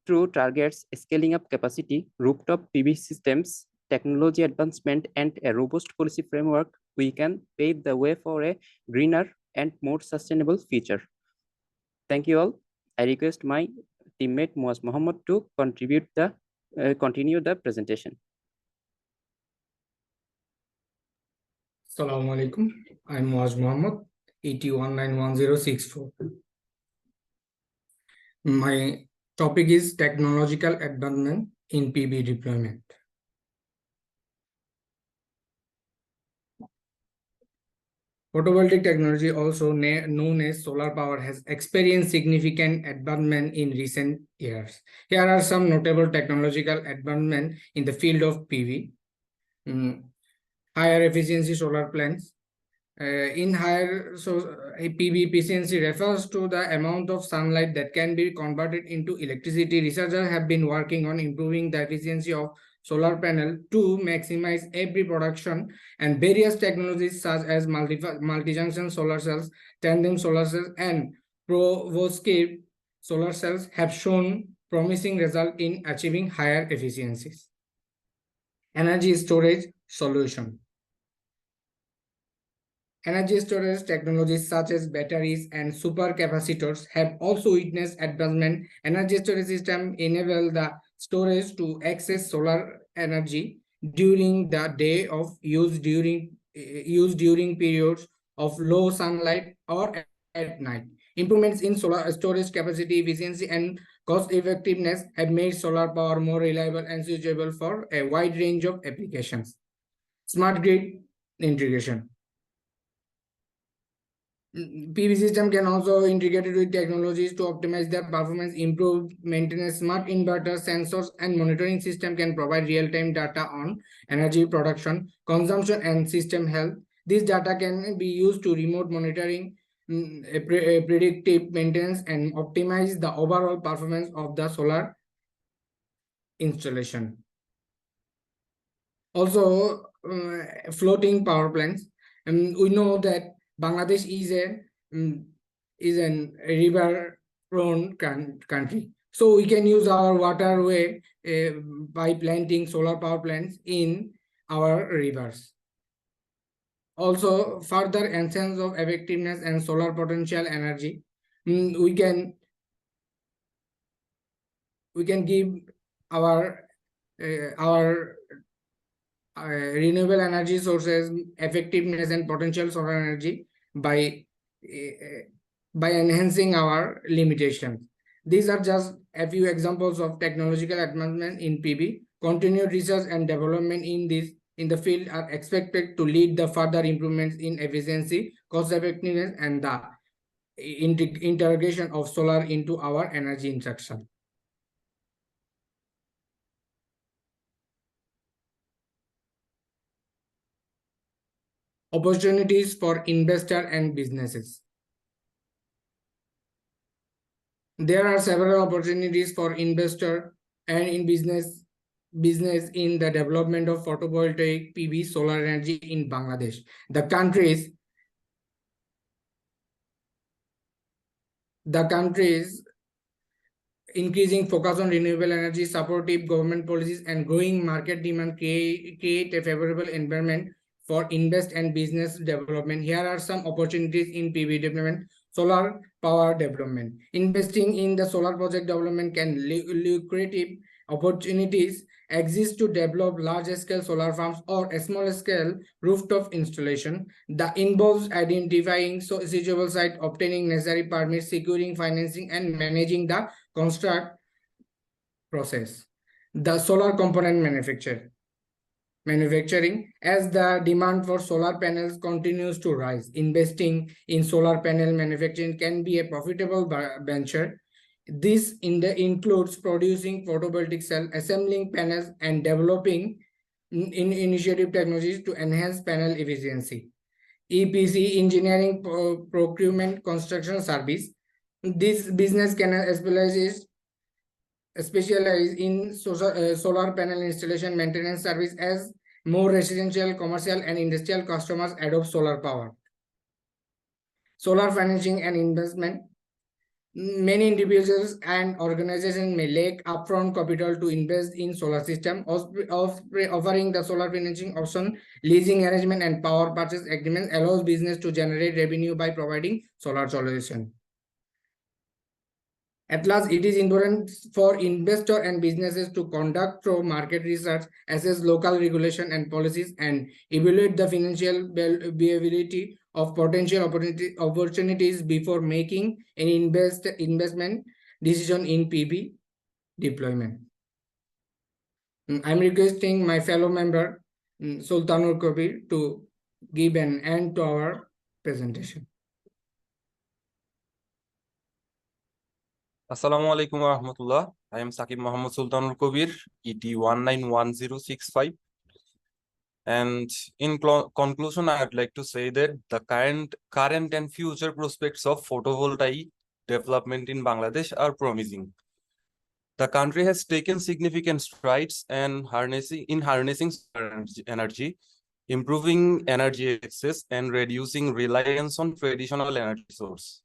Through targets, scaling up capacity, rooftop PV systems, technology advancement, and a robust policy framework, we can pave the way for a greener and more sustainable future. Thank you all. I request my teammate Muaz Mohammed to continue the presentation. Assalamu alaikum. I'm Muaz Mohammed, ET191064. My topic is technological advancement in PV deployment. Photovoltaic technology, also known as solar power, has experienced significant advancement in recent years. Here are some notable technological advancements in the field of PV. Higher efficiency solar plants. In higher PV efficiency refers to the amount of sunlight that can be converted into electricity. Researchers have been working on improving the efficiency of solar panel to maximize every production, and various technologies such as multi-junction solar cells, tandem solar cells, and perovskite solar cells have shown promising results in achieving higher efficiencies. Energy storage solution. Energy storage technologies such as batteries and supercapacitors have also witnessed advancement. Energy storage system enable the storage to access solar energy during the day of use during periods of low sunlight or at night. Improvements in solar storage capacity, efficiency, and cost effectiveness have made solar power more reliable and suitable for a wide range of applications. Smart grid integration. PV system can also integrate with technologies to optimize their performance, improve maintenance. Smart inverters, sensors, and monitoring system can provide real-time data on energy production, consumption, and system health. This data can be used to remote monitoring, predictive maintenance, and optimize the overall performance of the solar installation. Also, floating power plants. We know that Bangladesh is a river-prone country, so we can use our waterway by planting solar power plants in our rivers. Also, further enhance of effectiveness and solar potential energy. We can give our renewable energy sources effectiveness and potential solar energy by enhancing our limitations. These are just a few examples of technological advancement in PV. Continued research and development in the field are expected to lead the further improvements in efficiency, cost effectiveness, and the integration of solar into our energy infrastructure. Opportunities for investor and businesses. There are several opportunities for investor and in business in the development of photovoltaic PV solar energy in Bangladesh. The country's increasing focus on renewable energy, supportive government policies, and growing market demand create a favorable environment for invest and business development. Here are some opportunities in PV development. Solar power development. Investing in the solar project development can lucrative opportunities exist to develop large-scale solar farms or a small-scale rooftop installation that involves identifying suitable site, obtaining necessary permits, securing financing, and managing the construct process. The solar component manufacturing. As the demand for solar panels continues to rise, investing in solar panel manufacturing can be a profitable venture. This includes producing photovoltaic cell, assembling panels, and developing innovative technologies to enhance panel efficiency. EPC, engineering, procurement, construction service. This business can specialize in solar panel installation, maintenance service as more residential, commercial, and industrial customers adopt solar power. Solar financing and investment. Many individuals and organizations may lack upfront capital to invest in solar system. Offering the solar financing option, leasing arrangement, and power purchase agreements allows business to generate revenue by providing solar solution. At last, it is important for investor and businesses to conduct thorough market research, assess local regulation and policies, and evaluate the financial viability of potential opportunities before making any investment decision in PV deployment. I'm requesting my fellow member, Sultanul Kabir, to give an end to our presentation. Assalamu alaikum wa rahmatullah. I am Sakib Mohammed Sultanul Kabir, ET 191065. And in conclusion, I would like to say that the current and future prospects of photovoltaic development in Bangladesh are promising. The country has taken significant strides in harnessing solar energy, improving energy access, and reducing reliance on traditional energy sources.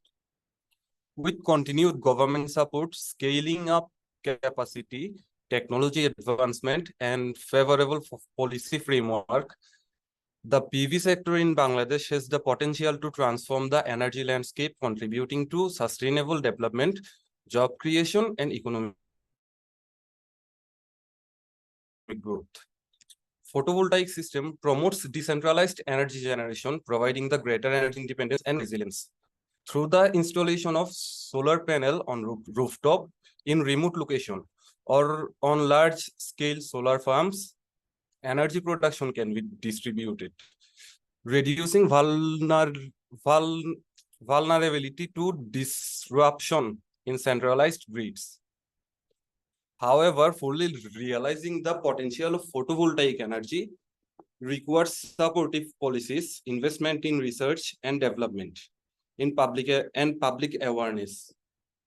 With continued government support, scaling up capacity, technology advancement, and favorable policy framework, the PV sector in Bangladesh has the potential to transform the energy landscape, contributing to sustainable development, job creation, and economic growth. Photovoltaic system promotes decentralized energy generation, providing the greater energy independence and resilience. Through the installation of solar panel on rooftop in remote location or on large-scale solar farms, energy production can be distributed, reducing vulnerability to disruption in centralized grids. However, fully realizing the potential of photovoltaic energy requires supportive policies, investment in research and development, in public awareness.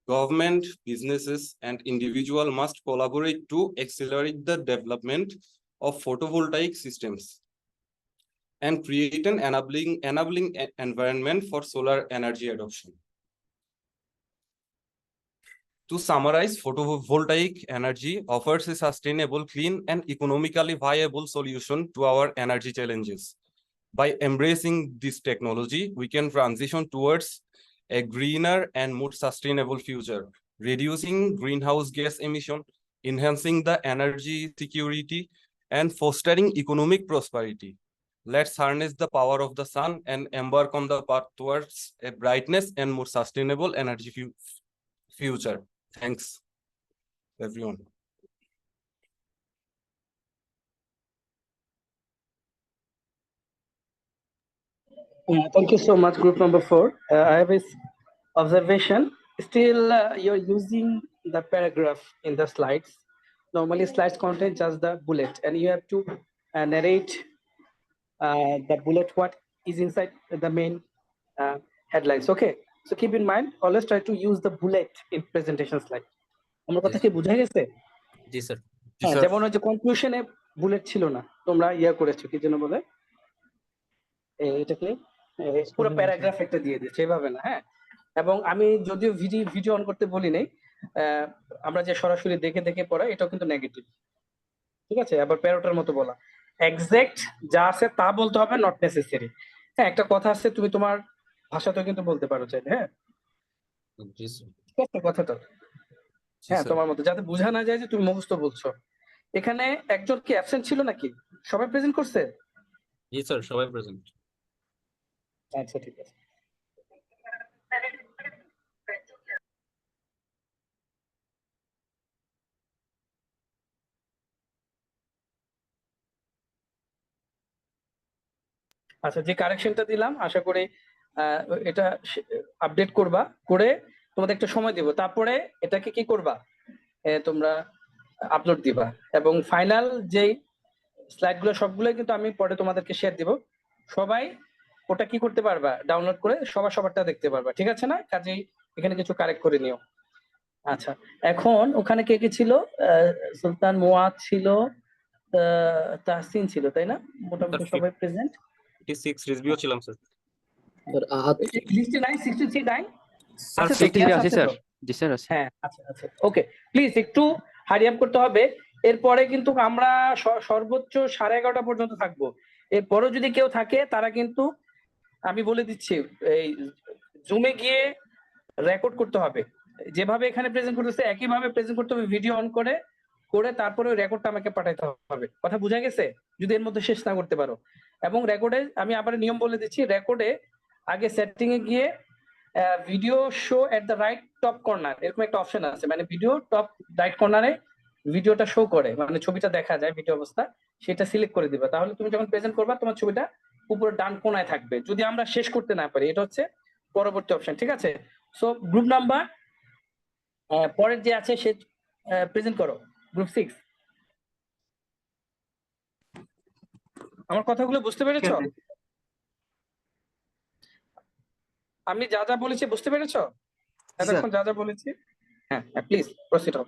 Government, businesses, and individuals must collaborate to accelerate the development of photovoltaic systems and create an enabling environment for solar energy adoption. To summarize, photovoltaic energy offers a sustainable, clean, and economically viable solution to our energy challenges. By embracing this technology, we can transition towards a greener and more sustainable future, reducing greenhouse gas emission, enhancing the energy security, and fostering economic prosperity. Let's harness the power of the sun and embark on the path towards a brightness and more sustainable energy future. Thanks, everyone. Thank you so much, group number 4. I have this observation. Still, you're using the paragraph in the slides. Normally, slides contain just the bullet, and you have to narrate the bullet what is inside the main headlines. Okay, so keep in mind, always try to use the bullet in presentation slide. আমার কথা কি বুঝা গেছে? জি sir. হ্যাঁ, যেমন ওই যে কনক্লুশনে bullet ছিল না, তোমরা ইয়া করেছো কি যেন বলে, এটাকে পুরো প্যারাগ্রাফ একটা দিয়ে দিয়েছে, এভাবে না। হ্যাঁ, এবং আমি যদিও ভিডিও অন করতে বলি নাই, আমরা যে সরাসরি দেখে দেখে পড়া, এটাও কিন্তু নেগেটিভ। ঠিক আছে, আবার প্যারোটার মতো বলা, এক্সাক্ট যা আছে তা বলতে হবে, নট নেসেসারি। হ্যাঁ, একটা কথা আছে, তুমি তোমার ভাষাতেও কিন্তু বলতে পারো চাইলে। হ্যাঁ, কথাটা হ্যাঁ তোমার মতো, যাতে বোঝা না যায় যে তুমি মুখস্থ বলছো। এখানে একজন কি অ্যাবসেন্ট ছিল নাকি? সবাই প্রেজেন্ট করছে? জি স্যার, সবাই প্রেজেন্ট। আচ্ছা, ঠিক আছে। আচ্ছা, যে কারেকশনটা দিলাম, আশা করি এটা আপডেট করবা, করে তোমাদের একটা সময় দিব, তারপরে এটাকে কি করবা, তোমরা আপলোড দিবা, এবং ফাইনাল যেই স্লাইডগুলো সবগুলো কিন্তু আমি পরে তোমাদেরকে শেয়ার দিব। সবাই ওটা কি করতে পারবা, ডাউনলোড করে সবারটা দেখতে পারবা, ঠিক আছে না? কাজেই এখানে কিছু কারেক্ট করে নিও। আচ্ছা, এখন ওখানে কে কে ছিল? সুলতান, মুয়াদ ছিল, তাহসিন ছিল, তাই না? মোটামুটি সবাই প্রেজেন্ট। 56 রিজভিও ছিলাম স্যার। স্যার আহাত 69 63 নাই স্যার, আছে তো? 63 আছে স্যার। জি স্যার আছে। হ্যাঁ, আচ্ছা আচ্ছা, ওকে, প্লিজ একটু হারি আপ করতে হবে। এরপরে কিন্তু আমরা সর্বোচ্চ 11:30 পর্যন্ত থাকবো। এরপরে যদি কেউ থাকে, তারা কিন্তু আমি বলে দিচ্ছি, এই জুমে গিয়ে রেকর্ড করতে হবে। যেভাবে এখানে প্রেজেন্ট করতেছে একইভাবে প্রেজেন্ট করতে হবে, ভিডিও অন করে করে তারপরে ওই রেকর্ডটা আমাকে পাঠাইতে হবে। কথা বোঝা গেছে? যদি এর মধ্যে শেষ না করতে পারো। এবং রেকর্ডে আমি আবার নিয়ম বলে দিচ্ছি, রেকর্ডে আগে সেটিং এ গিয়ে video show at the right top corner এরকম একটা অপশন আছে, মানে ভিডিও টপ রাইট কর্নারে ভিডিওটা শো করে, মানে ছবিটা দেখা যায় ভিডিও অবস্থা, সেটা সিলেক্ট করে দিবা। তাহলে তুমি যখন প্রেজেন্ট করবা তোমার ছবিটা উপরে ডান কোনায় থাকবে, যদি আমরা শেষ করতে না পারি। এটা হচ্ছে পরবর্তী অপশন, ঠিক আছে? সো গ্রুপ নাম্বার পরের যে আছে সে প্রেজেন্ট করো, গ্রুপ 6। আমার কথাগুলো বুঝতে পেরেছো? আমি যা যা বলেছি বুঝতে পেরেছো? এতক্ষণ যা যা বলেছি? হ্যাঁ, প্লিজ প্রসিড হও।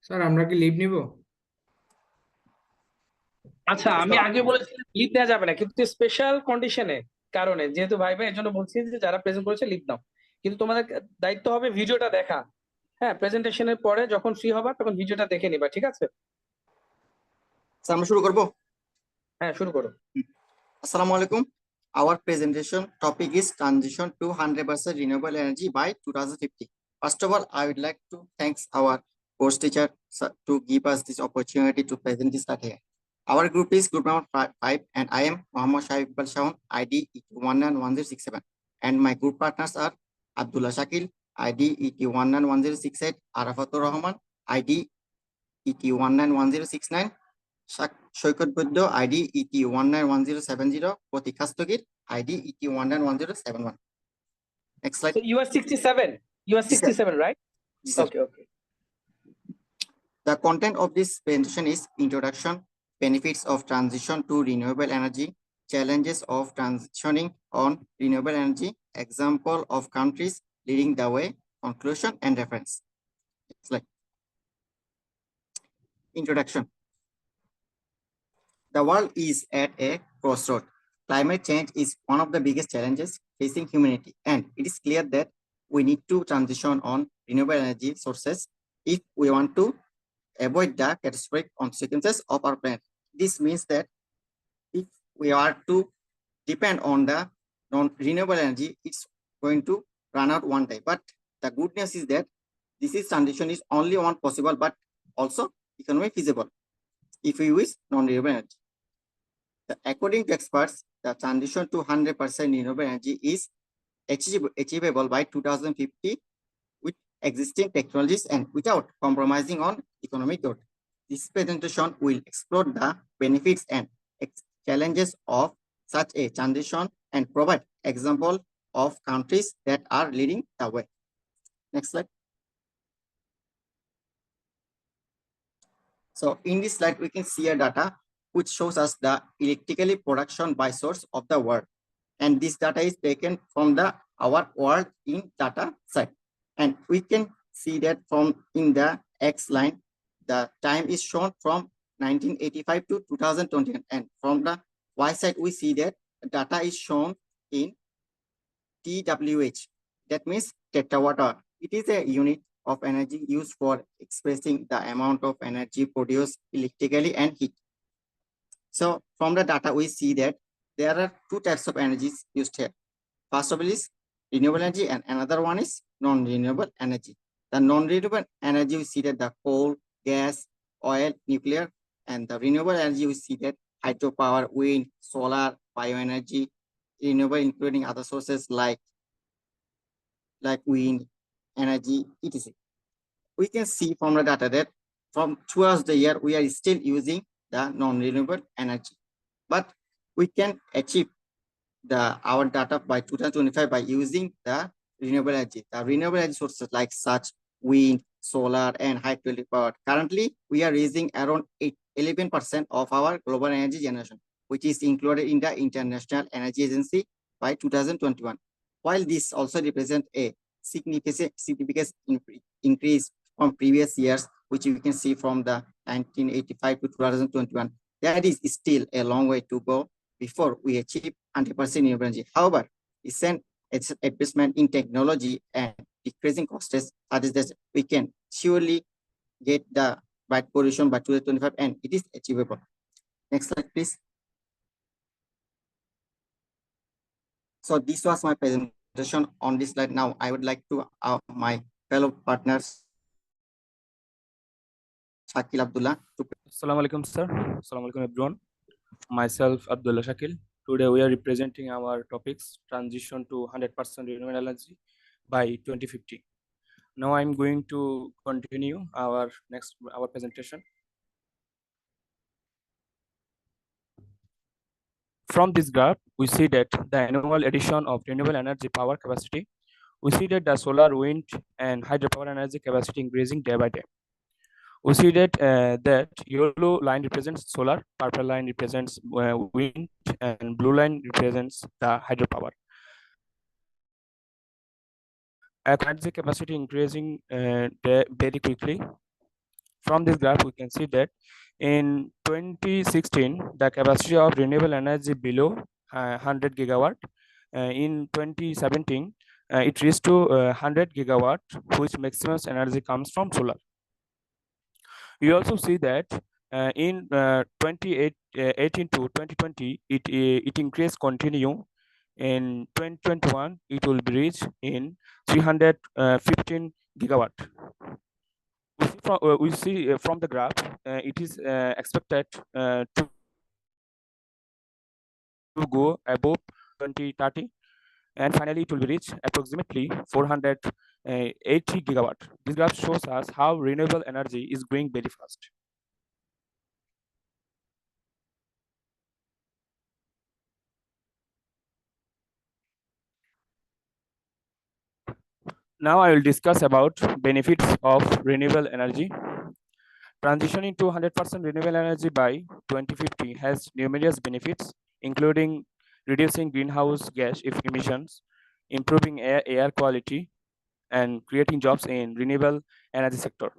স্যার আমরা কি লিভ নিব? আচ্ছা, আমি আগে বলেছিলাম লিভ নেওয়া যাবে না, কিন্তু স্পেশাল কন্ডিশনে কারণে, যেহেতু ভাই এর জন্য বলছি যে যারা প্রেজেন্ট করেছে লিভ নাও, কিন্তু তোমাদের দায়িত্ব হবে ভিডিওটা দেখা। হ্যাঁ, প্রেজেন্টেশনের পরে যখন ফ্রি হবা তখন ভিডিওটা দেখে নিবা, ঠিক আছে? আমরা শুরু করব? হ্যাঁ, শুরু করো। আসসালামু আলাইকুম। Our presentation topic is transition to 100% renewable energy by 2050. First of all, I would like to thank our course teacher to give us this opportunity to present this slide here. Our group is group number 5 and I am Muhammad Shahib Iqbal Shahun, ID 1911067, and my group partners are Abdullah Shakil, ID 1911068, Arafatur Rahman, ID 1911069, Shoykot Buddo, ID ET 191070, Pratik Hastogir, ID ET 191071. Next slide. So you are 67. You are 67, right? Okay, okay. The content of this presentation is introduction, benefits of transition to renewable energy, challenges of transitioning on renewable energy, example of countries leading the way, conclusion and reference. Next slide. Introduction. The world is at a crossroad. Climate change is one of the biggest challenges facing humanity, and it is clear that we need to transition on renewable energy sources if we want to avoid the catastrophic consequences of our planet. This means that if we are to depend on the non-renewable energy, it's going to run out one day. But the good news is that this transition is only one possible, but also economically feasible if we use non-renewable energy. According to experts, the transition to 100% renewable energy is achievable by 2050 with existing technologies and without compromising on economic growth. This presentation will explore the benefits and challenges of such a transition and provide example of countries that are leading the way. Next slide. So in this slide, we can see a data which shows us the electrically production by source of the world. And this data is taken from our world in data set. And we can see that from in the X line, the time is shown from 1985 to 2020. And from the Y side, we see that the data is shown in TWH. That means terawatt hour. It is a unit of energy used for expressing the amount of energy produced electrically and heat. So from the data, we see that there are two types of energies used here. First of all is renewable energy and another one is non-renewable energy. The non-renewable energy, we see that the coal, gas, oil, nuclear, and the renewable energy, we see that hydropower, wind, solar, bioenergy, renewable including other sources like wind, energy, etc. We can see from the data that from towards the year, we are still using the non-renewable energy, but we can achieve our data by 2025 by using the renewable energy. The renewable energy sources like such wind, solar, and hydroelectric power. Currently, we are using around 11% of our global energy generation, which is included in the International Energy Agency by 2021. While this also represents a significant increase from previous years, which you can see from the 1985 to 2021, there is still a long way to go before we achieve 100% renewable energy. However, it's an investment in technology and decreasing costs such that we can surely get the right position by 2025, and it is achievable. Next slide, please. So this was my presentation on this slide. Now I would like to my fellow partners, Shakil Abdullah. Assalamu alaikum, sir. Assalamu alaikum, everyone. Myself, Abdullah Shakil. Today we are representing our topics, transition to 100% renewable energy by 2050. Now I'm going to continue our presentation. From this graph, we see that the annual addition of renewable energy power capacity, we see that the solar, wind, and hydropower energy capacity increasing day by day. We see that that yellow line represents solar, purple line represents wind, and blue line represents the hydropower. Energy capacity increasing very quickly. From this graph, we can see that in 2016, the capacity of renewable energy below 100 gigawatt. In 2017, it reached to 100 gigawatt, which maximum energy comes from solar. You also see that in 2018 to 2020, it increased continue. In 2021, it will be reached in 315 gigawatt. We see from the graph, it is expected to go above 2030, and finally it will reach approximately 480 gigawatt. This graph shows us how renewable energy is growing very fast. Now I will discuss about benefits of renewable energy. Transitioning to 100% renewable energy by 2050 has numerous benefits, including reducing greenhouse gas emissions, improving air quality, and creating jobs in renewable energy sector.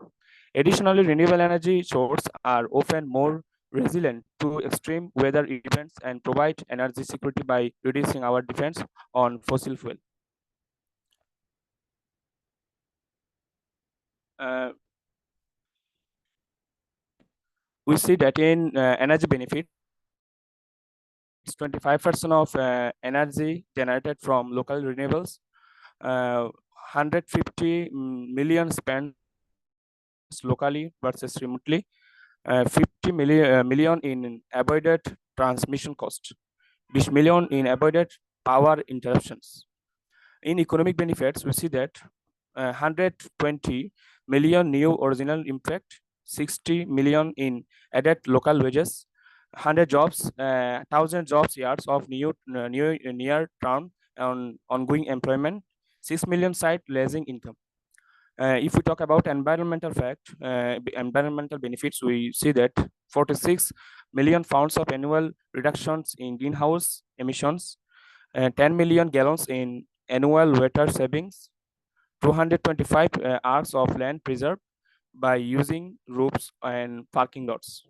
Additionally, renewable energy sources are often more resilient to extreme weather events and provide energy security by reducing our dependence on fossil fuel. We see that in energy benefit, 25% of energy generated from local renewables, 150 million spent locally versus remotely, 50 million in avoided transmission cost, 20 million in avoided power interruptions. In economic benefits, we see that 120 million new original impact, 60 million in added local wages, 100 jobs, 1,000 jobs years of near term on ongoing employment, 6 million site leasing income. If we talk about environmental environmental benefits, we see that 46 million pounds of annual reductions in greenhouse emissions, 10 million gallons in annual water savings, 225 hours of land preserved by using roofs and parking lots.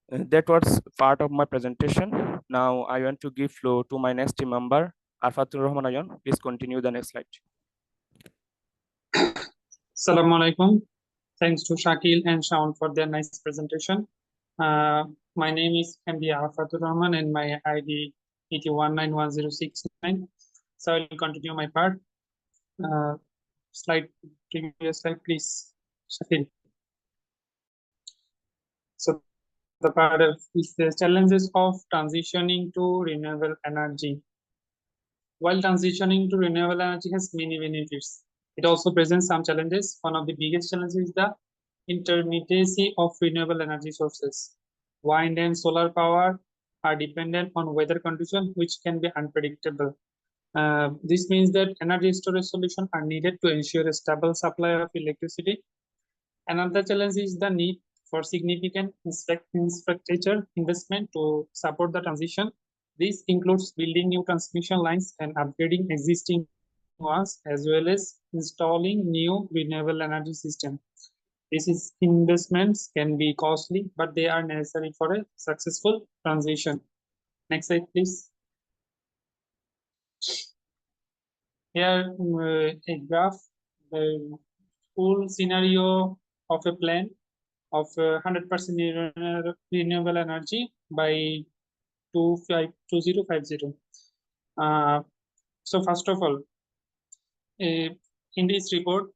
That was part of my presentation. Now I want to give floor to my next team member, Arfatur Rahman Ayan. Please continue the next slide. Assalamu alaikum. Thanks to Shakil and Shaun for their nice presentation. My name is MD Arfatur Rahman and my ID ET191069. So I will continue my part. Previous slide, please, Shakil. So the part of is the challenges of transitioning to renewable energy. While transitioning to renewable energy has many benefits, it also presents some challenges. One of the biggest challenges is the intermittency of renewable energy sources. Wind and solar power are dependent on weather conditions, which can be unpredictable. This means that energy storage solutions are needed to ensure a stable supply of electricity. Another challenge is the need for significant infrastructure investment to support the transition. This includes building new transmission lines and upgrading existing ones, as well as installing new renewable energy systems. These investments can be costly, but they are necessary for a successful transition. Next slide, please. Here, a graph, the full scenario of a plan of 100% renewable energy by 2050. So first of all, in this report,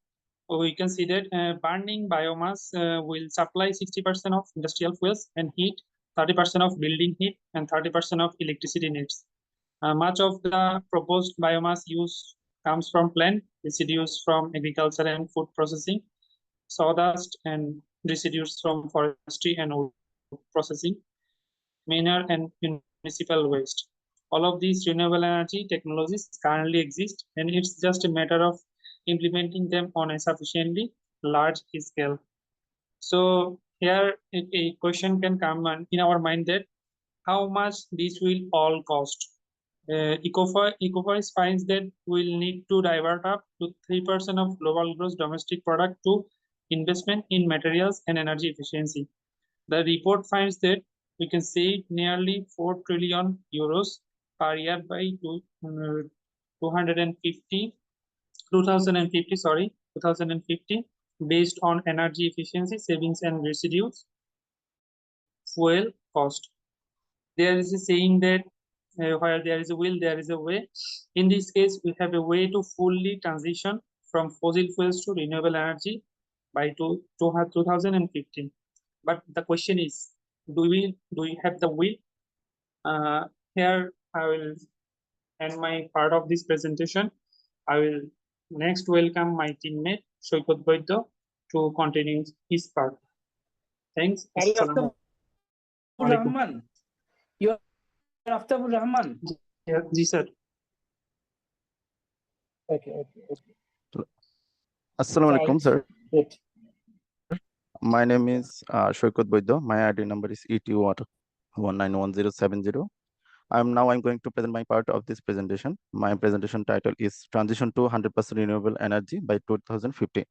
we can see that burning biomass will supply 60% of industrial fuels and heat, 30% of building heat, and 30% of electricity needs. Much of the proposed biomass use comes from plant residues from agriculture and food processing, sawdust and residues from forestry and wood processing, manure and municipal waste. All of these renewable energy technologies currently exist, and it's just a matter of implementing them on a sufficiently large scale. So here a question can come in our mind that how much this will all cost. Ecovoice finds that we'll need to divert up to 3% of global gross domestic product to investment in materials and energy efficiency. The report finds that we can save nearly 4 trillion euros per year by 2050, based on energy efficiency, savings, and residues fuel cost. There is a saying that where there is a will, there is a way. In this case, we have a way to fully transition from fossil fuels to renewable energy by 2015. But the question is, do we have the will? Here I will end my part of this presentation. I will next welcome my teammate Shoykot Boyddo to continue his part. Thanks. Assalamu alaikum. Rahman, you are Aftabur Rahman. Yeah, ji sir. Okay. Assalamu alaikum, sir. Good. My name is Shoykot Boyddo. My ID number is ET191070. I'm going to present my part of this presentation. My presentation title is Transition to 100% Renewable Energy by 2050.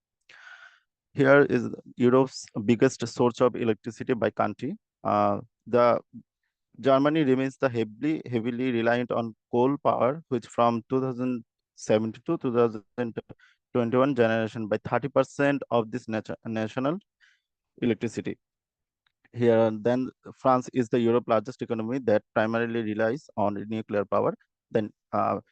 Here is Europe's biggest source of electricity by country. The Germany remains the heavily reliant on coal power, which from 2007 to 2021 generation by 30% of this national electricity. Here, then France is the Europe's largest economy that primarily relies on nuclear power. Then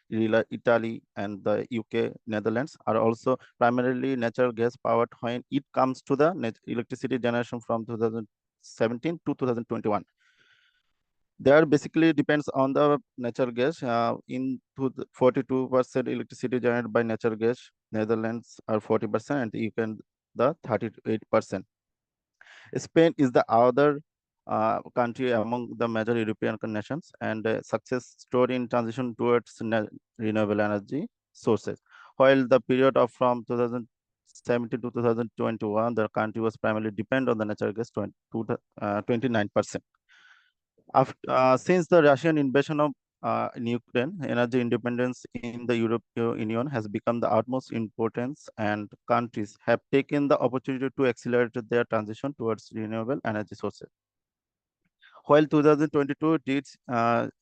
Italy and the UK, Netherlands are also primarily natural gas powered when it comes to the electricity generation from 2017 to 2021. There basically depends on the natural gas. In 42% electricity generated by natural gas, Netherlands are 40% and UK the 38%. Spain is the other country among the major European nations and a success story in transition towards renewable energy sources. While the period of from 2017 to 2021, the country was primarily dependent on the natural gas 29%. Since the Russian invasion of in Ukraine, energy independence in the European Union has become the utmost importance, and countries have taken the opportunity to accelerate their transition towards renewable energy sources. While 2022 did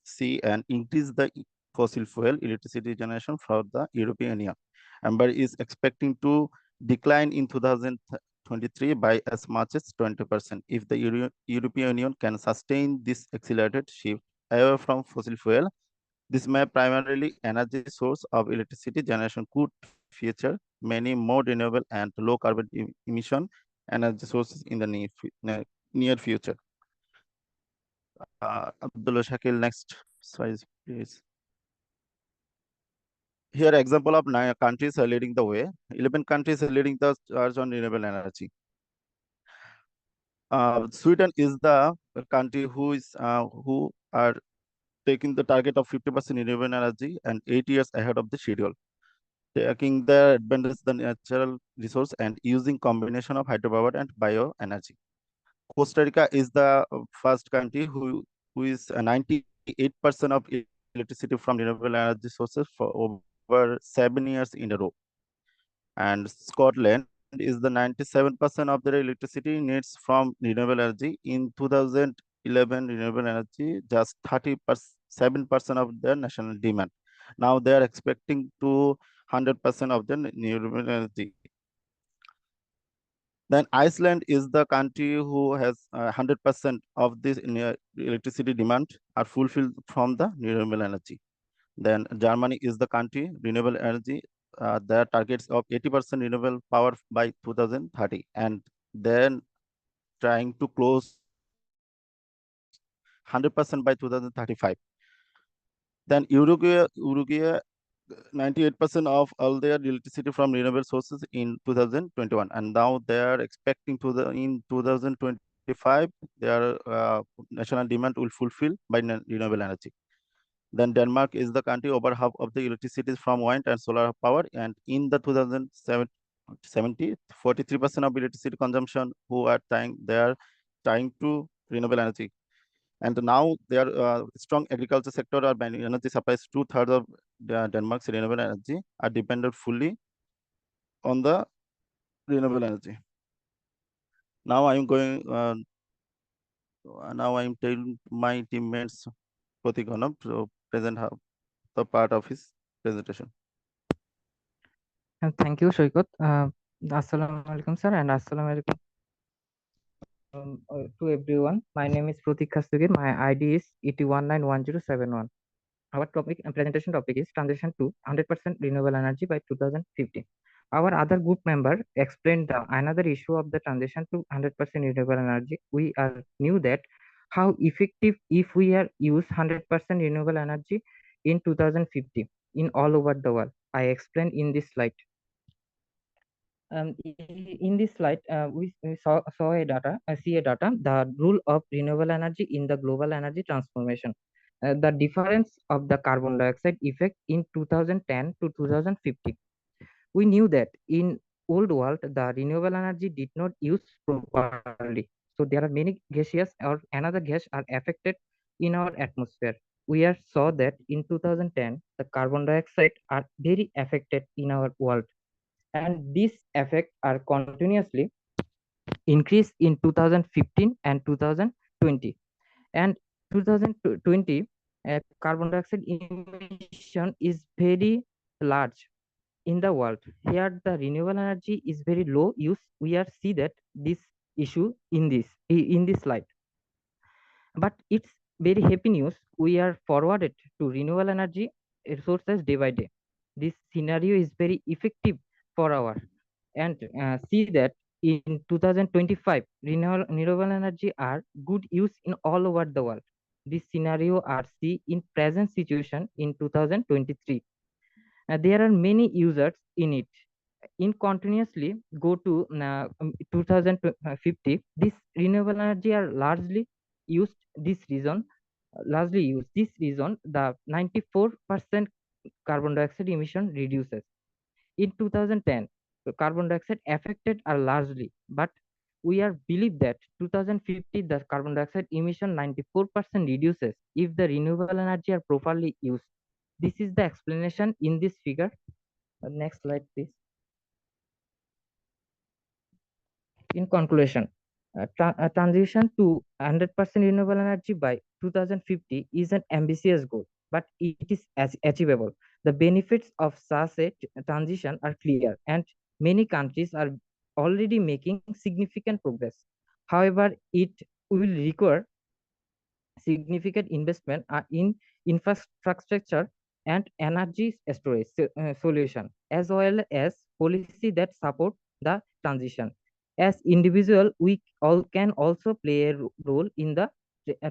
see an increase the fossil fuel electricity generation from the European Union, Amber is expecting to decline in 2023 by as much as 20%. If the European Union can sustain this accelerated shift away from fossil fuel, this may primarily energy source of electricity generation could feature many more renewable and low carbon emission energy sources in the near future. Abdullah Shakil, next slide, please. Here, example of 9 countries are leading the way. 11 countries are leading the charge on renewable energy. Sweden is the country who are taking the target of 50% renewable energy and 8 years ahead of the schedule, taking the advantage of the natural resource and using combination of hydropower and bioenergy. Costa Rica is the first country who is 98% of electricity from renewable energy sources for over 7 years in a row. And Scotland is the 97% of their electricity needs from renewable energy. In 2011, renewable energy just 37% of their national demand. Now they are expecting to 100% of the renewable energy. Then Iceland is the country who has 100% of this electricity demand are fulfilled from the renewable energy. Then Germany is the country, renewable energy, their targets of 80% renewable power by 2030, and then trying to close 100% by 2035. Then Uruguay 98% of all their electricity from renewable sources in 2021, and now they are expecting in 2025 their national demand will fulfill by renewable energy. Then Denmark is the country, over half of the electricity is from wind and solar power, and in the 2070, 43% of electricity consumption they are trying to renewable energy. And now their strong agriculture sector or energy supplies 2/3 of Denmark's renewable energy are dependent fully on the renewable energy. Now I am going. Now I am telling my teammates Pratik Ghanam to present the part of his presentation. Thank you, Shoykot. Assalamu alaikum, sir, and assalamu alaikum to everyone. My name is Pratik Kastugir. My ID is ET191071. Our topic and presentation topic is transition to 100% renewable energy by 2050. Our other group member explained another issue of the transition to 100% renewable energy. We knew that how effective if we use 100% renewable energy in 2050 in all over the world. I explained in this slide. In this slide, we see a data, the role of renewable energy in the global energy transformation. The difference of the carbon dioxide effect in 2010 to 2050. We knew that in old world, the renewable energy did not use properly. So there are many gaseous or another gas are affected in our atmosphere. We saw that in 2010, the carbon dioxide are very affected in our world. And these effects are continuously increased in 2015 and 2020. And 2020, carbon dioxide emission is very large in the world. Here the renewable energy is very low use. We see that this issue in this slide. But it's very happy news. We are forwarded to renewable energy resources day by day. This scenario is very effective for our, and see that in 2025 renewable energy are good use in all over the world. This scenario are seen in present situation in 2023. There are many users in it. In continuously go to 2050, this renewable energy are largely used. The 94% carbon dioxide emission reduces. In 2010, the carbon dioxide affected are largely, but we believe that 2050 the carbon dioxide emission 94% reduces if the renewable energy are properly used. This is the explanation in this figure. Next slide, please. In conclusion, a transition to 100% renewable energy by 2050 is an ambitious goal, but it is achievable. The benefits of such a transition are clear, and many countries are already making significant progress. However, it will require significant investment in infrastructure and energy storage solution, as well as policy that support the transition. As individual, we all can also play a role in the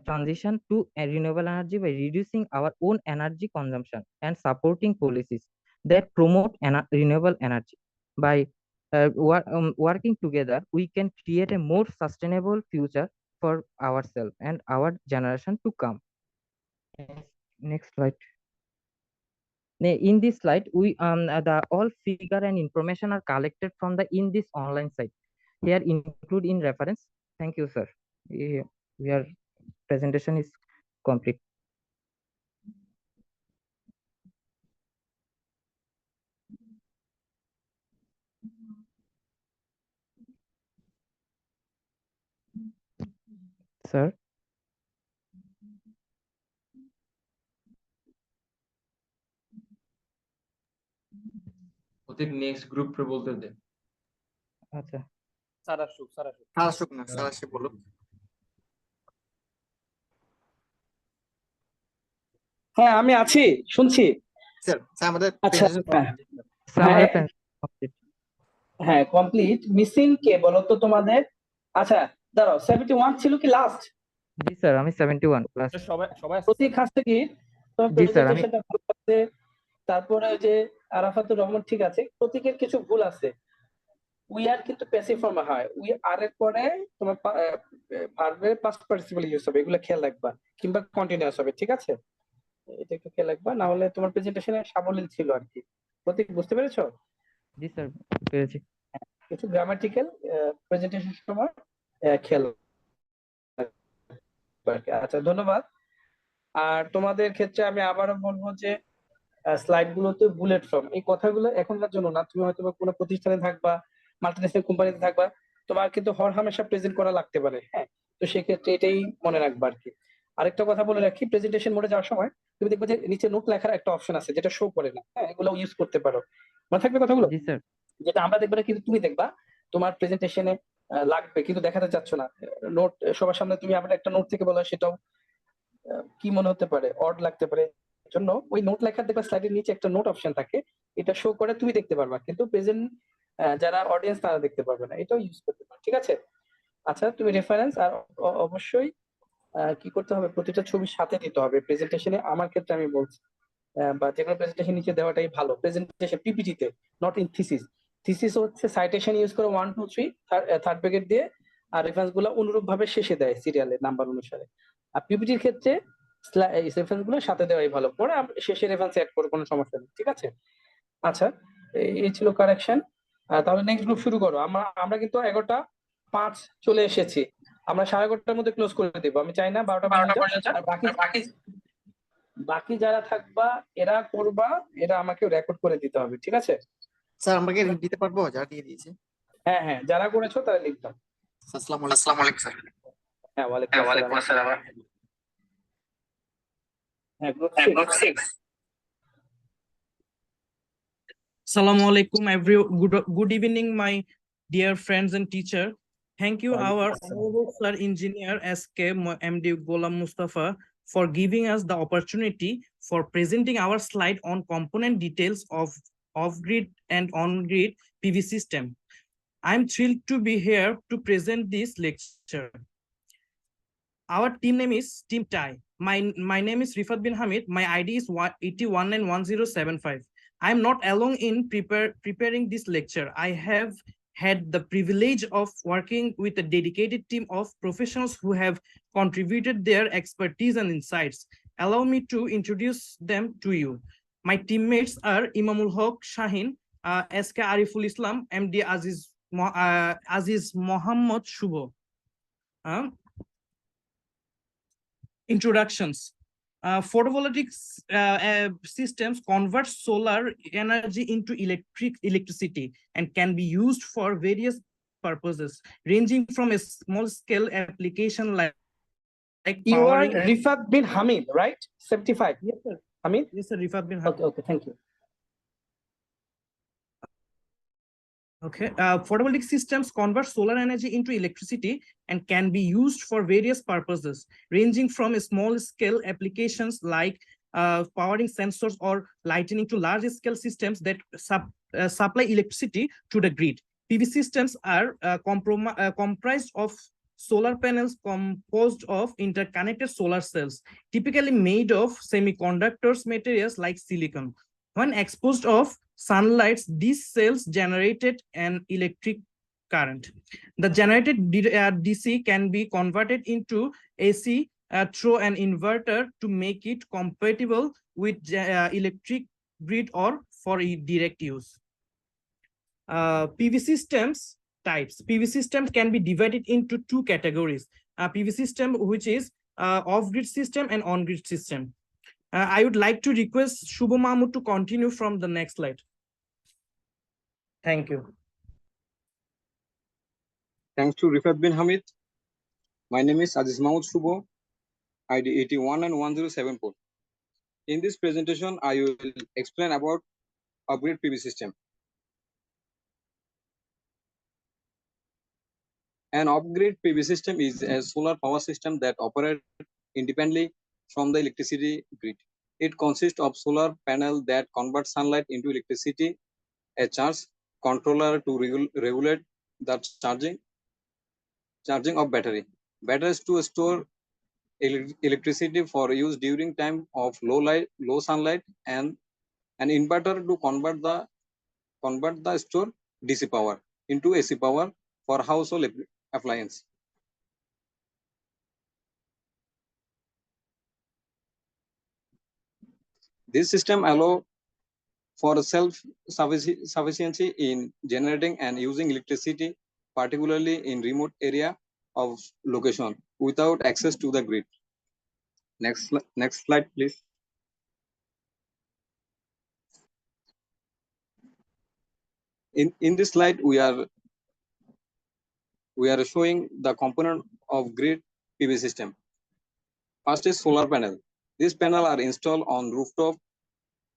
transition to renewable energy by reducing our own energy consumption and supporting policies that promote renewable energy. By working together, we can create a more sustainable future for ourselves and our generation to come. Next slide. In this slide, we the all figure and information are collected from in this online site. Here include in reference. Thank you, sir. Your presentation is complete. Sir. ওদের next group রে বলতে দে। আচ্ছা, সারাশুক বলুন। হ্যাঁ আমি আছি, শুনছি। Sir আমাদের আচ্ছা presentation স্যার আমাদের হ্যাঁ হ্যাঁ কমপ্লিট। মিসিং কে বলো তো তোমাদের? আচ্ছা দাঁড়াও, 71 ছিল কি লাস্ট? জি স্যার, আমি 71 প্লাস। সবাই সবাই আছে প্রতীক হাসতে কি তোমার জি স্যার, আমি প্রেজেন্টেশনটা ভালো আছে, তারপরে ওই যে আরাফাতুর রহমান ঠিক আছে, প্রতীকের কিছু ভুল আছে। উই আর কিন্তু প্যাসিভ ফর্মে হয়, উই আর এর পরে তোমার ভার্বের পাস্ট পার্টিসিপল ইউজ হবে, এগুলো খেয়াল রাখবা, কিংবা কন্টিনিউয়াস হবে, ঠিক আছে? এটা একটু খেয়াল রাখবা, না হলে তোমার প্রেজেন্টেশনে সাবলীল ছিল আর কি। প্রতীক বুঝতে পেরেছো? জি স্যার পেরেছি। কিছু গ্রামাটিক্যাল প্রেজেন্টেশন সময় খেয়াল রাখবা আর কি। আচ্ছা ধন্যবাদ। আর তোমাদের ক্ষেত্রে আমি আবারও বলবো যে স্লাইড গুলোতে বুলেট ফর্ম, এই কথাগুলো এখনকার জন্য না। তুমি হয়তো বা কোনো প্রতিষ্ঠানে থাকবা, মাল্টিনেশনাল কোম্পানিতে থাকবা, তোমার কিন্তু হর হামেশা প্রেজেন্ট করা লাগতে পারে, হ্যাঁ? তো সেক্ষেত্রে এটাই মনে রাখবা আর কি। আরেকটা কথা বলে রাখি, প্রেজেন্টেশন মোডে যাওয়ার সময় তুমি দেখবে যে নিচে নোট লেখার একটা অপশন আছে যেটা শো করে না, হ্যাঁ? এগুলো ইউজ করতে পারো, মনে থাকবে কথাগুলো। জি স্যার। যেটা আমরা দেখবো না কিন্তু তুমি দেখবা তোমার প্রেজেন্টেশনে লাগবে কিন্তু দেখাতে চাচ্ছ না। নোট সবার সামনে তুমি আবার একটা নোট থেকে বলো, সেটাও কি মনে হতে পারে, অড লাগতে পারে। জন্য ওই নোট লেখার দেখবা স্লাইডের নিচে একটা নোট অপশন থাকে, এটা শো করে তুমি দেখতে পারবা, কিন্তু প্রেজেন্ট যারা অডিয়েন্স তারা দেখতে পারবে না, এটাও ইউজ করতে পারো, ঠিক আছে? আচ্ছা তুমি রেফারেন্স আর অবশ্যই কি করতে হবে, প্রতিটা ছবির সাথে দিতে হবে প্রেজেন্টেশনে। আমার ক্ষেত্রে আমি বলছি বা যে কোনো প্রেজেন্টেশন নিচে দেওয়াটাই ভালো প্রেজেন্টেশন পিপিটিতে, নট ইন থিসিস। থিসিস হচ্ছে সাইটেশন ইউজ করে 1 2 3 থার্ড ব্র্যাকেট দিয়ে, আর রেফারেন্স গুলো অনুরূপ ভাবে শেষে দেয় সিরিয়ালের নাম্বার অনুসারে। আর পিপিটির ক্ষেত্রে রেফারেন্স গুলো সাথে দেওয়াই ভালো, পরে শেষে রেফারেন্স অ্যাড করে কোনো সমস্যা নেই, ঠিক আছে? আচ্ছা এই ছিল কারেকশন। তাহলে নেক্সট গ্রুপ শুরু করো। আমরা কিন্তু 11:05 চলে এসেছি, আমরা 11:30টার মধ্যে ক্লোজ করে দেবো। আমি চাই না 12টা পর্যন্ত। আর বাকি যারা থাকবা এরা করবা, এরা আমাকে রেকর্ড করে দিতে হবে, ঠিক আছে? স্যার আমাকে রিড দিতে পারবো যারা দিয়ে দিয়েছে? হ্যাঁ হ্যাঁ যারা করেছো তারা লিখবা। আসসালামু আলাইকুম স্যার। হ্যাঁ ওয়ালাইকুম আসসালাম। হ্যাঁ group 6। Assalamu alaikum, good evening, my dear friends and teacher. Thank you, our honorable sir engineer SK MD Golam Mustafa, for giving us the opportunity for presenting our slide on component details of off-grid and on-grid PV system. I'm thrilled to be here to present this lecture. Our team name is Team TAI. My name is Rifat bin Hamid. My ID is 80191075. I'm not alone in preparing this lecture. I have had the privilege of working with a dedicated team of professionals who have contributed their expertise and insights. Allow me to introduce them to you. My teammates are Imamul Haq Shahin, SK Ariful Islam, MD Aziz Mohammad Shubho. Introductions. Photovoltaic systems convert solar energy into electricity and can be used for various purposes, ranging from a small scale application like You are Rifat bin Hamid, right? 75. Yes, sir. Hamid? Yes, sir. Rifat bin Hamid. Okay, thank you. Okay, photovoltaic systems convert solar energy into electricity and can be used for various purposes, ranging from small scale applications like powering sensors or lighting to large scale systems that supply electricity to the grid. PV systems are comprised of solar panels composed of interconnected solar cells, typically made of semiconductors materials like silicon. When exposed of sunlight, these cells generated an electric current. The generated DC can be converted into AC through an inverter to make it compatible with electric grid or for direct use. PV systems types. PV systems can be divided into two categories. PV system, which is off-grid system and on-grid system. I would like to request Shubho Mahmood to continue from the next slide. Thank you. Thanks to Rifat bin Hamid. My name is Aziz Mahmoud Shubho, ID 81911074. In this presentation, I will explain about off-grid PV system. An off-grid PV system is a solar power system that operates independently from the electricity grid. It consists of solar panel that convert sunlight into electricity, a charge controller to regulate the charging of battery, batteries to store electricity for use during time of low sunlight, and an inverter to convert the stored DC power into AC power for household appliance. This system allow for self-sufficiency in generating and using electricity, particularly in remote area of location without access to the grid. Next slide, please. In this slide, we are showing the component of grid PV system. First is solar panel. These panels are installed on rooftop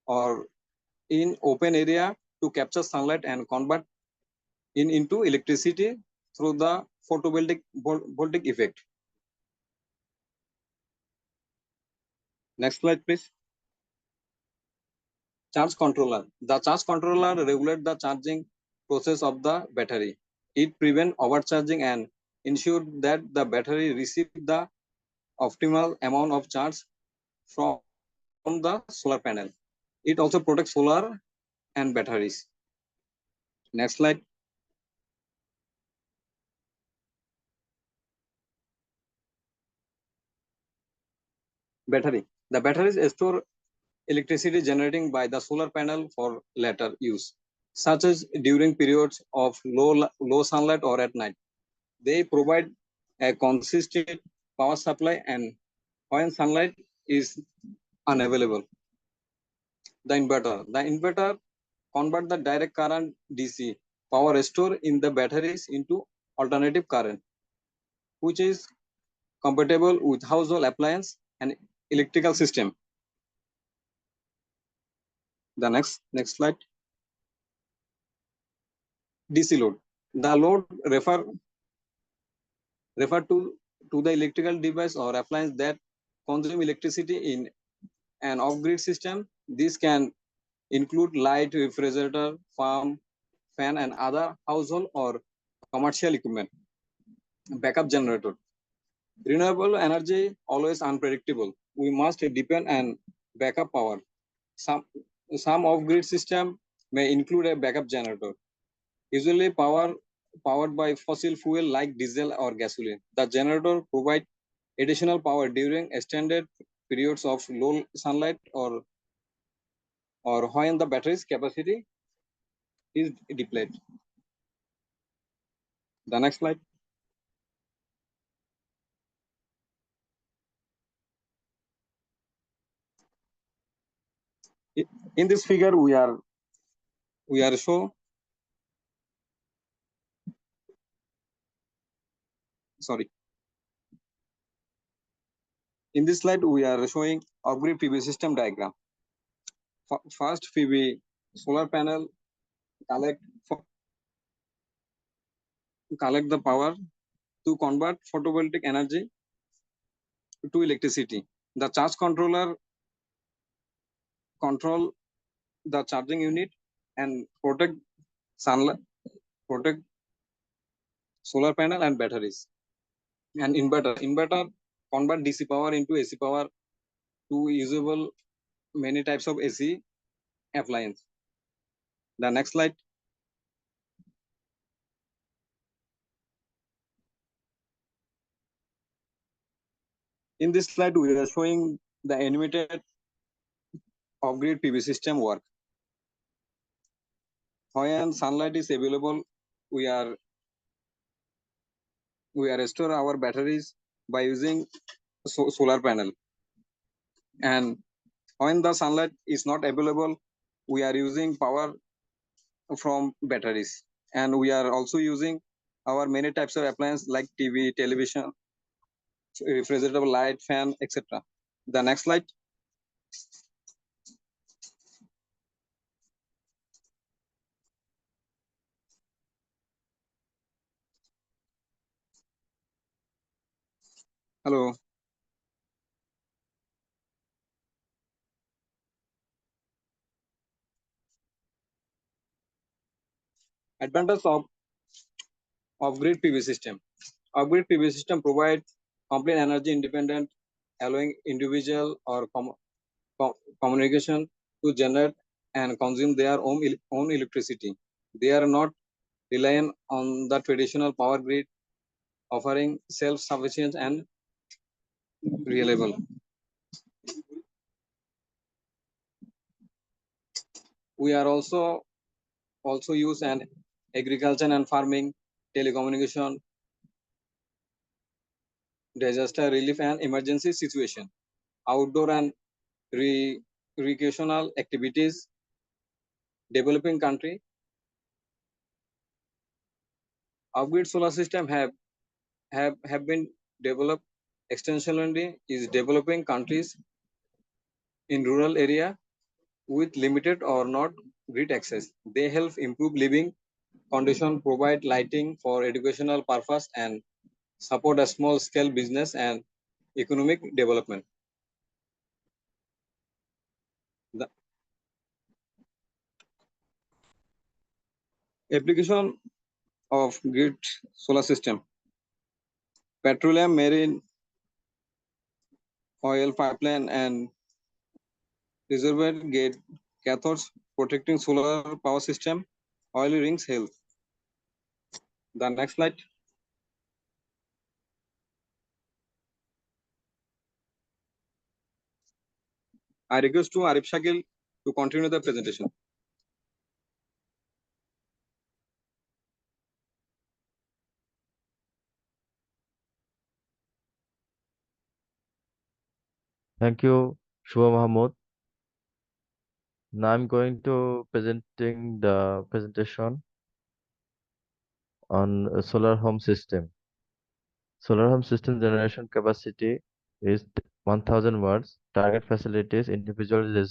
or in open area to capture sunlight and convert into electricity through the photovoltaic effect. Next slide, please. Charge controller. The charge controller regulates the charging process of the battery. It prevents overcharging and ensures that the battery receives the optimal amount of charge from the solar panel. It also protects solar and batteries. Next slide. Battery. The batteries store electricity generating by the solar panel for later use, such as during periods of low sunlight or at night. They provide a consistent power supply and when sunlight is unavailable. The inverter convert the direct current DC power stored in the batteries into alternative current, which is compatible with household appliance and electrical system. The next slide. DC load. The load refer to the electrical device or appliance that consume electricity in an off-grid system. This can include light, refrigerator, farm, fan, and other household or commercial equipment. Backup generator. Renewable energy always unpredictable. We must depend on backup power. Some off-grid system may include a backup generator, usually powered by fossil fuel like diesel or gasoline. The generator provides additional power during extended periods of low sunlight or when the battery's capacity is depleted. The next slide. In this figure, we are show. Sorry. In this slide, we are showing off-grid PV system diagram. First, PV solar panel collect the power to convert photovoltaic energy to electricity. The charge controller control the charging unit and protect sunlight, protect solar panel and batteries. And inverter convert DC power into AC power to usable many types of AC appliance. The next slide. In this slide, we are showing the animated off-grid PV system work. When sunlight is available, we are store our batteries by using solar panel. And when the sunlight is not available, we are using power from batteries. And we are also using our many types of appliances like TV, television, refrigerator, light, fan, etc. The next slide. Hello. Advantage of grid PV system. Off-grid PV system provides complete energy independent, allowing individual or communication to generate and consume their own electricity. They are not reliant on the traditional power grid, offering self-sufficient and reliable. We are also use an agriculture and farming, telecommunication, disaster relief and emergency situation, outdoor and recreational activities, developing country. Off-grid solar system have been developed extensively in developing countries in rural area with limited or not grid access. They help improve living condition, provide lighting for educational purpose, and support a small scale business and economic development. The application of grid solar system. Petroleum, marine, oil pipeline, and reservoir gate cathodes protecting solar power system, oil rings health. The next slide. I request to Arif Shakil to continue the presentation. Thank you, Shubha Mahmood. Now I'm going to presenting the presentation on a solar home system. Solar home system generation capacity is 1000 watts. Target facilities, individual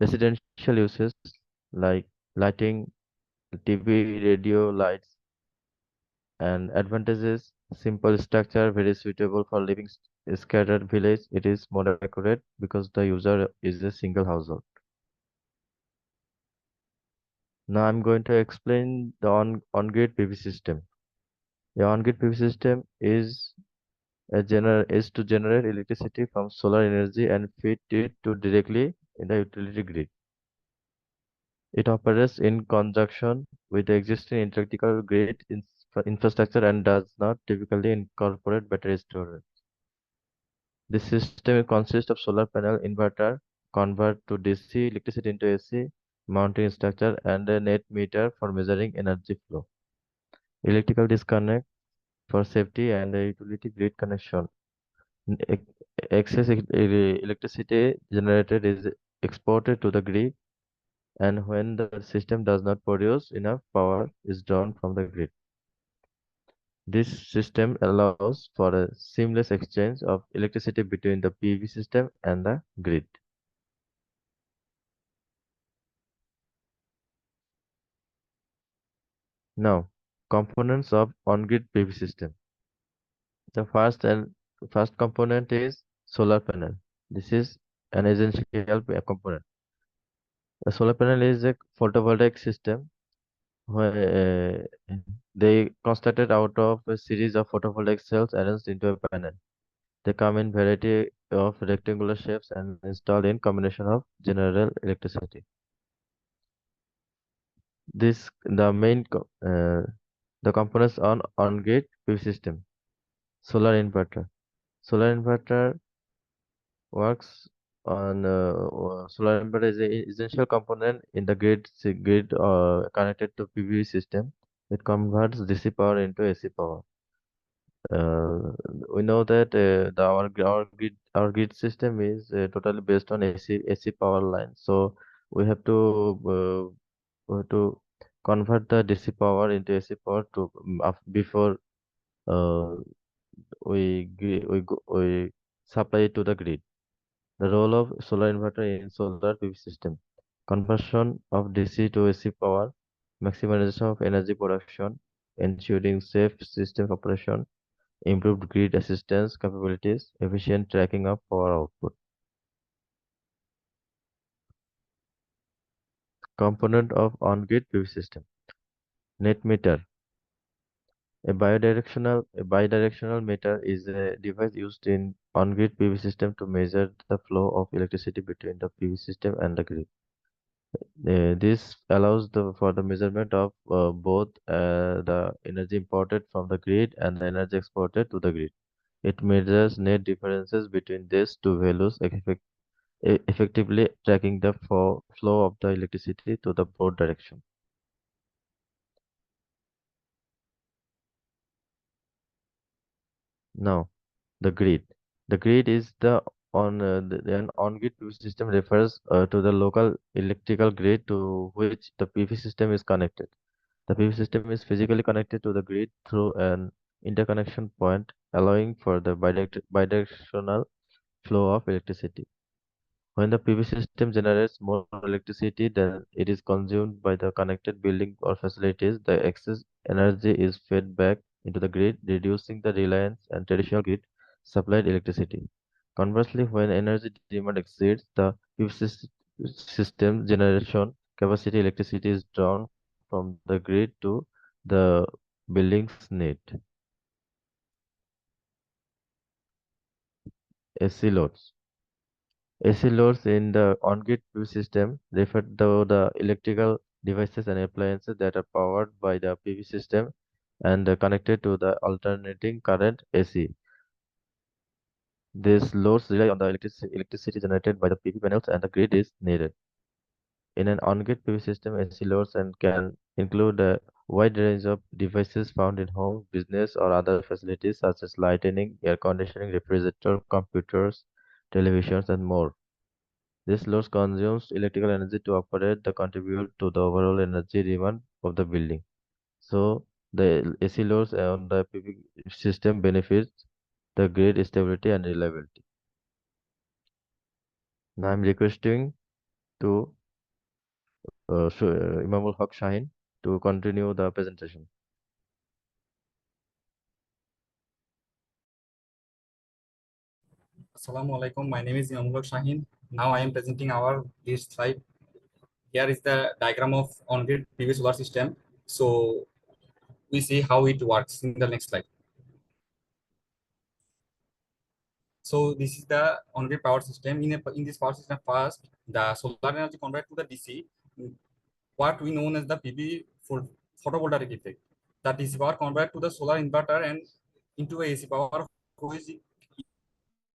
residential uses like lighting, TV, radio, lights, and advantages. Simple structure, very suitable for living scattered village. It is more accurate because the user is a single household. Now I'm going to explain the on-grid PV system. The on-grid PV system is to generate electricity from solar energy and feed it to directly in the utility grid. It operates in conjunction with the existing electrical grid infrastructure and does not typically incorporate battery storage. This system consists of solar panel, inverter, convert to DC electricity into AC, mounting structure, and a net meter for measuring energy flow. Electrical disconnect for safety and a utility grid connection. Excess electricity generated is exported to the grid, and when the system does not produce enough power, is drawn from the grid. This system allows for a seamless exchange of electricity between the PV system and the grid. Now, components of on-grid PV system. The first component is solar panel. This is an essential component. A solar panel is a photovoltaic system where they constructed out of a series of photovoltaic cells arranged into a panel. They come in variety of rectangular shapes and installed in combination of general electricity. The components on-grid PV system. Solar inverter. Solar inverter works on solar inverter is an essential component in the grid connected to PV system. It converts DC power into AC power. We know that our grid system is totally based on AC power line. So we have to convert the DC power into AC power to before we supply it to the grid. The role of solar inverter in solar PV system: conversion of DC to AC power, maximization of energy production, ensuring safe system operation, improved grid assistance capabilities, efficient tracking of power output. Component of on-grid PV system. Net meter. A bidirectional meter is a device used in on-grid PV system to measure the flow of electricity between the PV system and the grid. This allows for the measurement of both the energy imported from the grid and the energy exported to the grid. It measures net differences between these two values, effectively tracking the flow of the electricity to the both direction. Now, the grid. The grid is an on-grid PV system refers to the local electrical grid to which the PV system is connected. The PV system is physically connected to the grid through an interconnection point, allowing for the bidirectional flow of electricity. When the PV system generates more electricity than it is consumed by the connected building or facilities, the excess energy is fed back into the grid, reducing the reliance on traditional grid supplied electricity. Conversely, when energy demand exceeds the PV system generation capacity, electricity is drawn from the grid to the building's need. AC loads. AC loads in the on-grid PV system refer to the electrical devices and appliances that are powered by the PV system and connected to the alternating current AC. These loads rely on the electricity generated by the PV panels and the grid is needed. In an on-grid PV system, AC loads can include a wide range of devices found in homes, business, or other facilities such as lighting, air conditioning, refrigerator, computers, televisions, and more. This load consumes electrical energy to operate the contribute to the overall energy demand of the building. So the AC loads on the PV system benefits the grid stability and reliability. Now I'm requesting to Imamul Haq Shaheen to continue the presentation. Assalamu alaikum. My name is Imamul Haq Shaheen. Now I am presenting our list slide. Here is the diagram of on-grid PV solar system. So we see how it works in the next slide. So this is the on-grid power system. In this power system, first the solar energy converted to the DC, what we know as the PV photovoltaic effect. That DC power converted to the solar inverter and into a AC power, which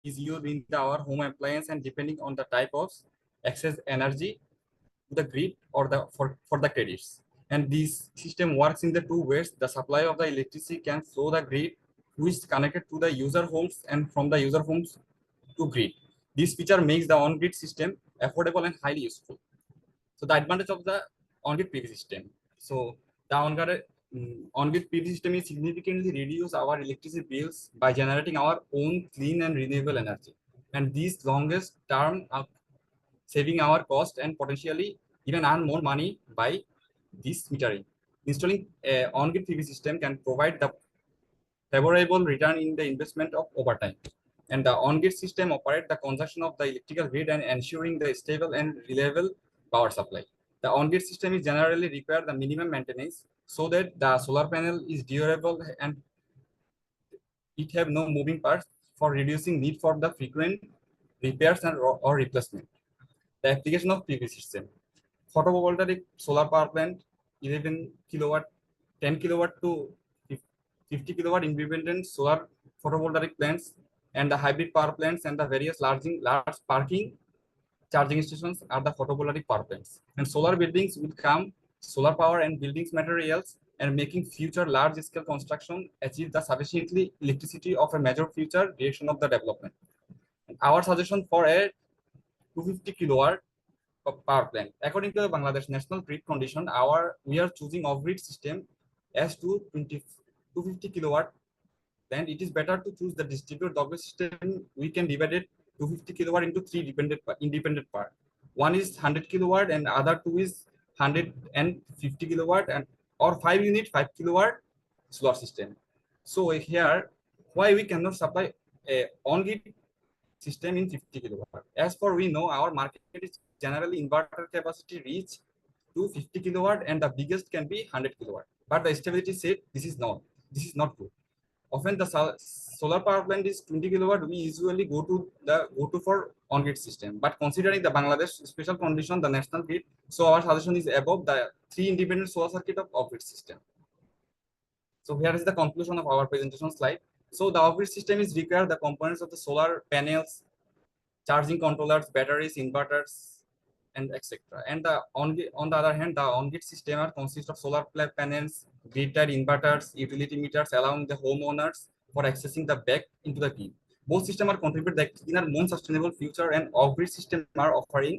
is used in our home appliance, and depending on the type of excess energy to the grid or for the credits. And this system works in the two ways. The supply of the electricity can flow the grid, which is connected to the user homes, and from the user homes to grid. This feature makes the on-grid system affordable and highly useful. So the advantage of the on-grid PV system. So the on-grid PV system is significantly reduce our electricity bills by generating our own clean and renewable energy. And this longest term of saving our cost and potentially even earn more money by this metering. Installing a on-grid PV system can provide the favorable return in the investment of over time. And the on-grid system operates the consumption of the electrical grid and ensuring the stable and reliable power supply. The on-grid system is generally require the minimum maintenance so that the solar panel is durable and it have no moving parts, for reducing need for the frequent repairs or replacement. The application of PV system. Photovoltaic solar power plant, 11 kilowatt, 10 kilowatt to 50 kilowatt independent solar photovoltaic plants, and the hybrid power plants and the various large parking charging stations are the photovoltaic power plants. And solar buildings will come solar power and buildings materials, and making future large scale construction achieve the sufficiently electricity of a major future direction of the development. And our suggestion for a 250 kilowatt power plant. According to the Bangladesh National Grid Condition, we are choosing off-grid system as 250 kilowatt plant. It is better to choose the distributed off-grid system. We can divide it 250 kilowatt into three independent part. One is 100 kilowatt and other two is 150 kilowatt, and or 5 unit 5 kilowatt solar system. So here, why we cannot supply a on-grid system in 50 kilowatt? As for we know, our market is generally inverter capacity reach to 50 kilowatt, and the biggest can be 100 kilowatt. but the stability said this is not true. Often the solar power plant is 20 kilowatt. We usually go to for on-grid system. But considering the Bangladesh special condition, the national grid, so our suggestion is above the 3 independent solar circuit of off-grid system. So here is the conclusion of our presentation slide. So the off-grid system is require the components of the solar panels, charging controllers, batteries, inverters, and etc. And on the other hand, the on-grid system consists of solar panels, grid-tied inverters, utility meters, allowing the homeowners for accessing the back into the grid. Both systems are contribute the cleaner, more sustainable future, and off-grid system are offering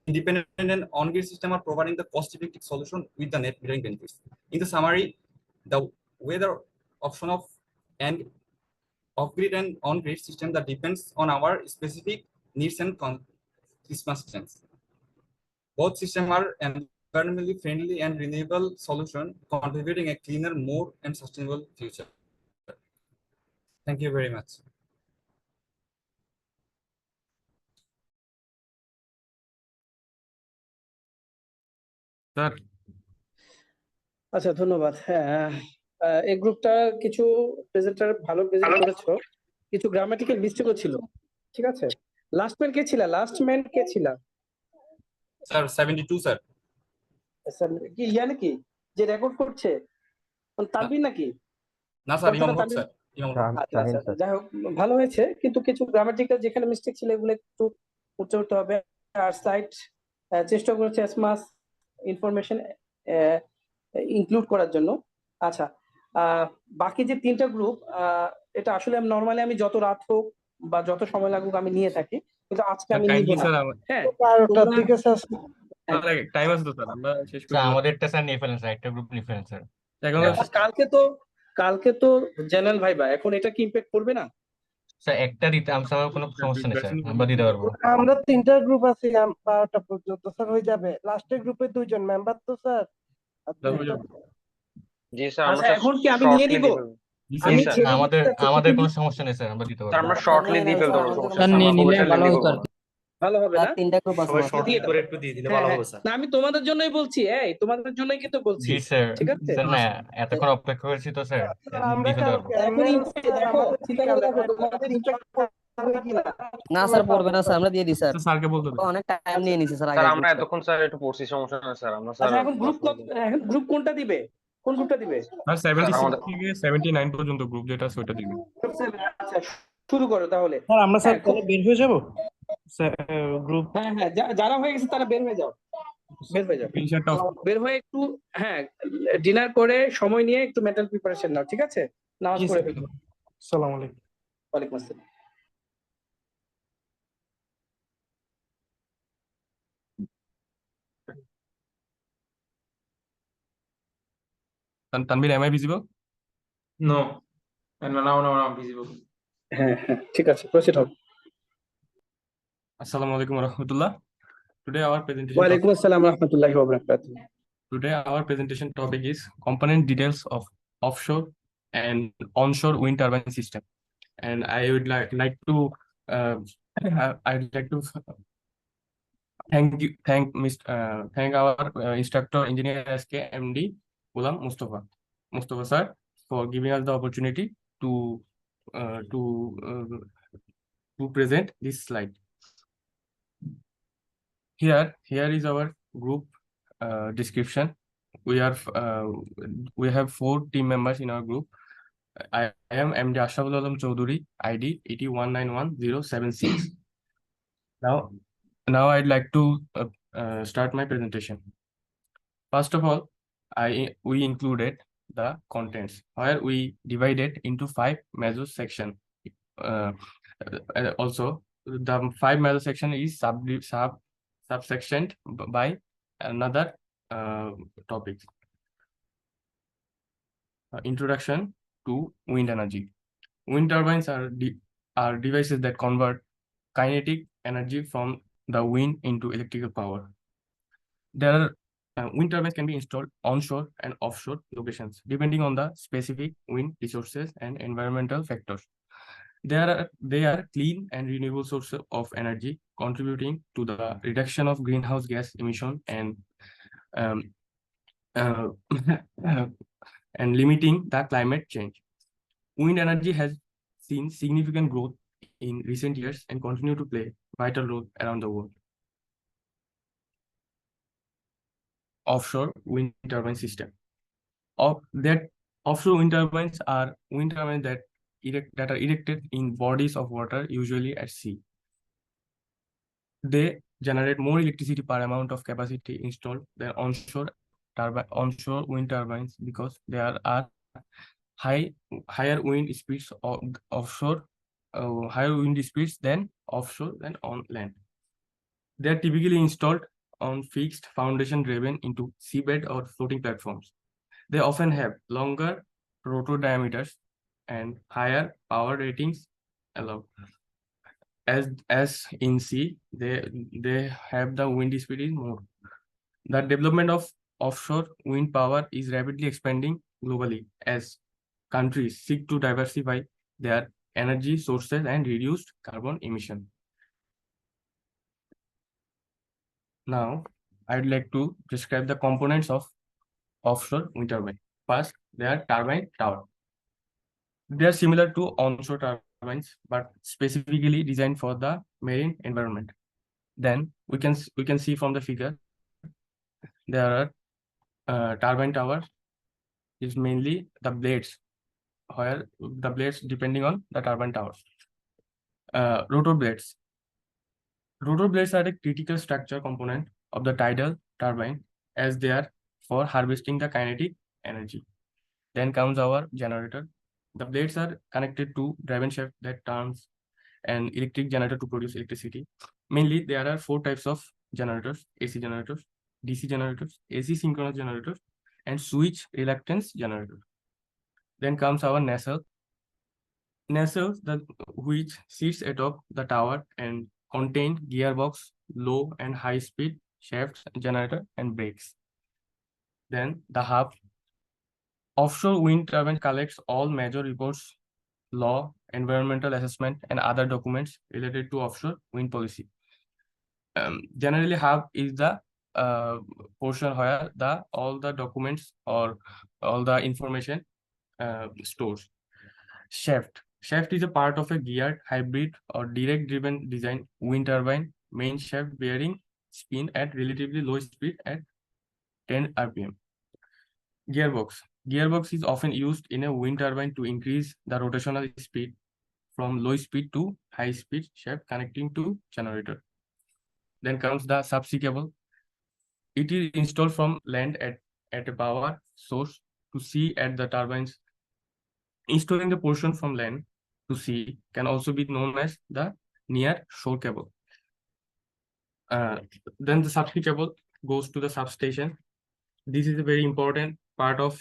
independent and on-grid system are providing the cost-effective solution with the net metering benefits. In the summary, the weather option of and off-grid and on-grid system that depends on our specific needs and circumstances. Both systems are environmentally friendly and renewable solution, contributing a cleaner, more and sustainable future. Thank you very much. Sir. আচ্ছা, ধন্যবাদ। হ্যাঁ, এই গ্রুপটা কিছু presenter ভালো present করেছো, কিছু grammatical মিস্টেকও ছিল। ঠিক আছে, লাস্ট ম্যান কে ছিল? Sir 72 sir. কি নাকি যে রেকর্ড করছে তানভীর নাকি? না স্যার, ইমাম হক স্যার। আচ্ছা, যাই হোক, ভালো হয়েছে, কিন্তু কিছু গ্রামাটিক্যাল যেখানে মিস্টেক ছিল এগুলো একটু উঠতে হতে হবে। আর স্লাইড চেষ্টা করেছে অ্যাজ মাচ ইনফরমেশন ইনক্লুড করার জন্য। আচ্ছা, বাকি যে 3টা গ্রুপ, এটা আসলে নরমালি আমি যত রাত হোক বা যত সময় লাগুক আমি নিয়ে থাকি, কিন্তু আজকে আমি নিব না। হ্যাঁ, 12টার দিকে টাইম আছে তো স্যার, আমরা শেষ করি। আমাদেরটা স্যার নিয়ে ফেলেন স্যার, একটা গ্রুপ নিয়ে ফেলেন স্যার। কালকে তো জেনারেল ভাইবা, এখন এটা কি ইমপ্যাক্ট করবে না? স্যার একটা দিতে আমার কোনো সমস্যা নেই স্যার, আমরা দিতে পারবো। আমরা 3টা গ্রুপ আছি 12টা পর্যন্ত স্যার, হয়ে যাবে। লাস্টের গ্রুপে 2 জন মেম্বার তো স্যার। জি স্যার, আমরা এখন কি আমি নিয়ে নিব? আমাদের কোনো সমস্যা নেই স্যার, আমরা দিতে পারবো। আমরা শর্টলি দিয়ে ফেলতে পারবো, সমস্যা নেই। ভালো হবে না? 3টা গ্রুপ আছে, শর্টলি করে একটু দিয়ে দিলে ভালো হবে স্যার। না, আমি তোমাদের জন্যই বলছি, তোমাদের জন্যই কিন্তু বলছি। জি স্যার, ঠিক আছে স্যার। না, এতক্ষণ অপেক্ষা করেছি তো স্যার, দিয়ে ফেলতে পারবো। না স্যার, পড়বে না স্যার, আমরা দিয়ে দিই স্যার। স্যারকে বলতে অনেক টাইম নিয়ে নিছি স্যার। স্যার আমরা এতক্ষণ স্যার একটু পড়ছি, সমস্যা না স্যার। আমরা স্যার এখন গ্রুপ কোনটা দিবে? কোন গ্রুপটা দিবে? স্যার 76 থেকে 79 পর্যন্ত গ্রুপ যেটা আছে ওটা দিবে। আচ্ছা, শুরু করো তাহলে। স্যার আমরা স্যার তাহলে বের হয়ে যাব গ্রুপ। হ্যাঁ, যারা হয়ে গেছে তারা বের হয়ে যাও। বের হয়ে একটু ডিনার করে সময় নিয়ে একটু মেন্টাল প্রিপারেশন নাও। ঠিক আছে, নামাজ পড়ে ফেলো। আসসালামু আলাইকুম। ওয়ালাইকুম আসসালাম। Tanvir, am I visible? No, now visible. হ্যাঁ, ঠিক আছে, প্রসিড হোক। Assalamu alaikum warahmatullah. Today our presentation. ওয়ালাইকুম আসসালাম রাহমাতুল্লাহি ওয়া বারাকাতুহু. Today our presentation topic is component details of offshore and onshore wind turbine system, and I would like to thank our instructor engineer SK MD Ghulam Mustafa sir for giving us the opportunity to present this slide. Here is our group description. We have 4 team members in our group. I am MD Ashraful Alam Choudhury, ID 8191076. Now I'd like to start my presentation. First of all, we included the contents, where we divided into 5 major sections. Also, the 5 major section is subsectioned by another topic. Introduction to wind energy. Wind turbines are devices that convert kinetic energy from the wind into electrical power. Wind turbines can be installed onshore and offshore locations, depending on the specific wind resources and environmental factors. They are clean and renewable sources of energy, contributing to the reduction of greenhouse gas emission and uh, and limiting the climate change. Wind energy has seen significant growth in recent years and continue to play a vital role around the world. Offshore wind turbine system. Offshore wind turbines are wind turbines that are erected in bodies of water, usually at sea. They generate more electricity per amount of capacity installed than onshore wind turbines because there are higher wind speeds offshore, higher wind speeds than offshore than on land. They are typically installed on fixed foundation driven into seabed or floating platforms. They often have longer rotor diameters and higher power ratings allowed. As in sea, they have the wind speed is more. The development of offshore wind power is rapidly expanding globally as countries seek to diversify their energy sources and reduce carbon emission. Now, I'd like to describe the components of offshore wind turbine. First, they are turbine tower. They are similar to onshore turbines, but specifically designed for the marine environment. Then we can see from the figure there are turbine tower is mainly the blades, where the blades depending on the turbine tower. Rotor blades. Rotor blades are a critical structure component of the tidal turbine as they are for harvesting the kinetic energy. Then comes our generator. The blades are connected to driven shaft that turns an electric generator to produce electricity. Mainly, there are 4 types of generators: AC generators, DC generators, AC synchronous generators, and switch reluctance generators. Then comes our nacelle. Nacelles, which sits atop the tower and contain gearbox, low and high speed shafts, generator, and brakes. Then the hub. Offshore wind turbine collects all major reports, law, environmental assessment, and other documents related to offshore wind policy. Generally, hub is the portion where all the documents or all the information stores. Shaft is a part of a geared, hybrid, or direct-driven design wind turbine main shaft bearing spin at relatively low speed at 10 RPM. Gearbox is often used in a wind turbine to increase the rotational speed from low speed to high speed shaft connecting to generator. Then comes the subsea cable. It is installed from land at a power source to sea at the turbines. Installing the portion from land to sea can also be known as the near shore cable. Then the subsea cable goes to the substation. This is a very important part of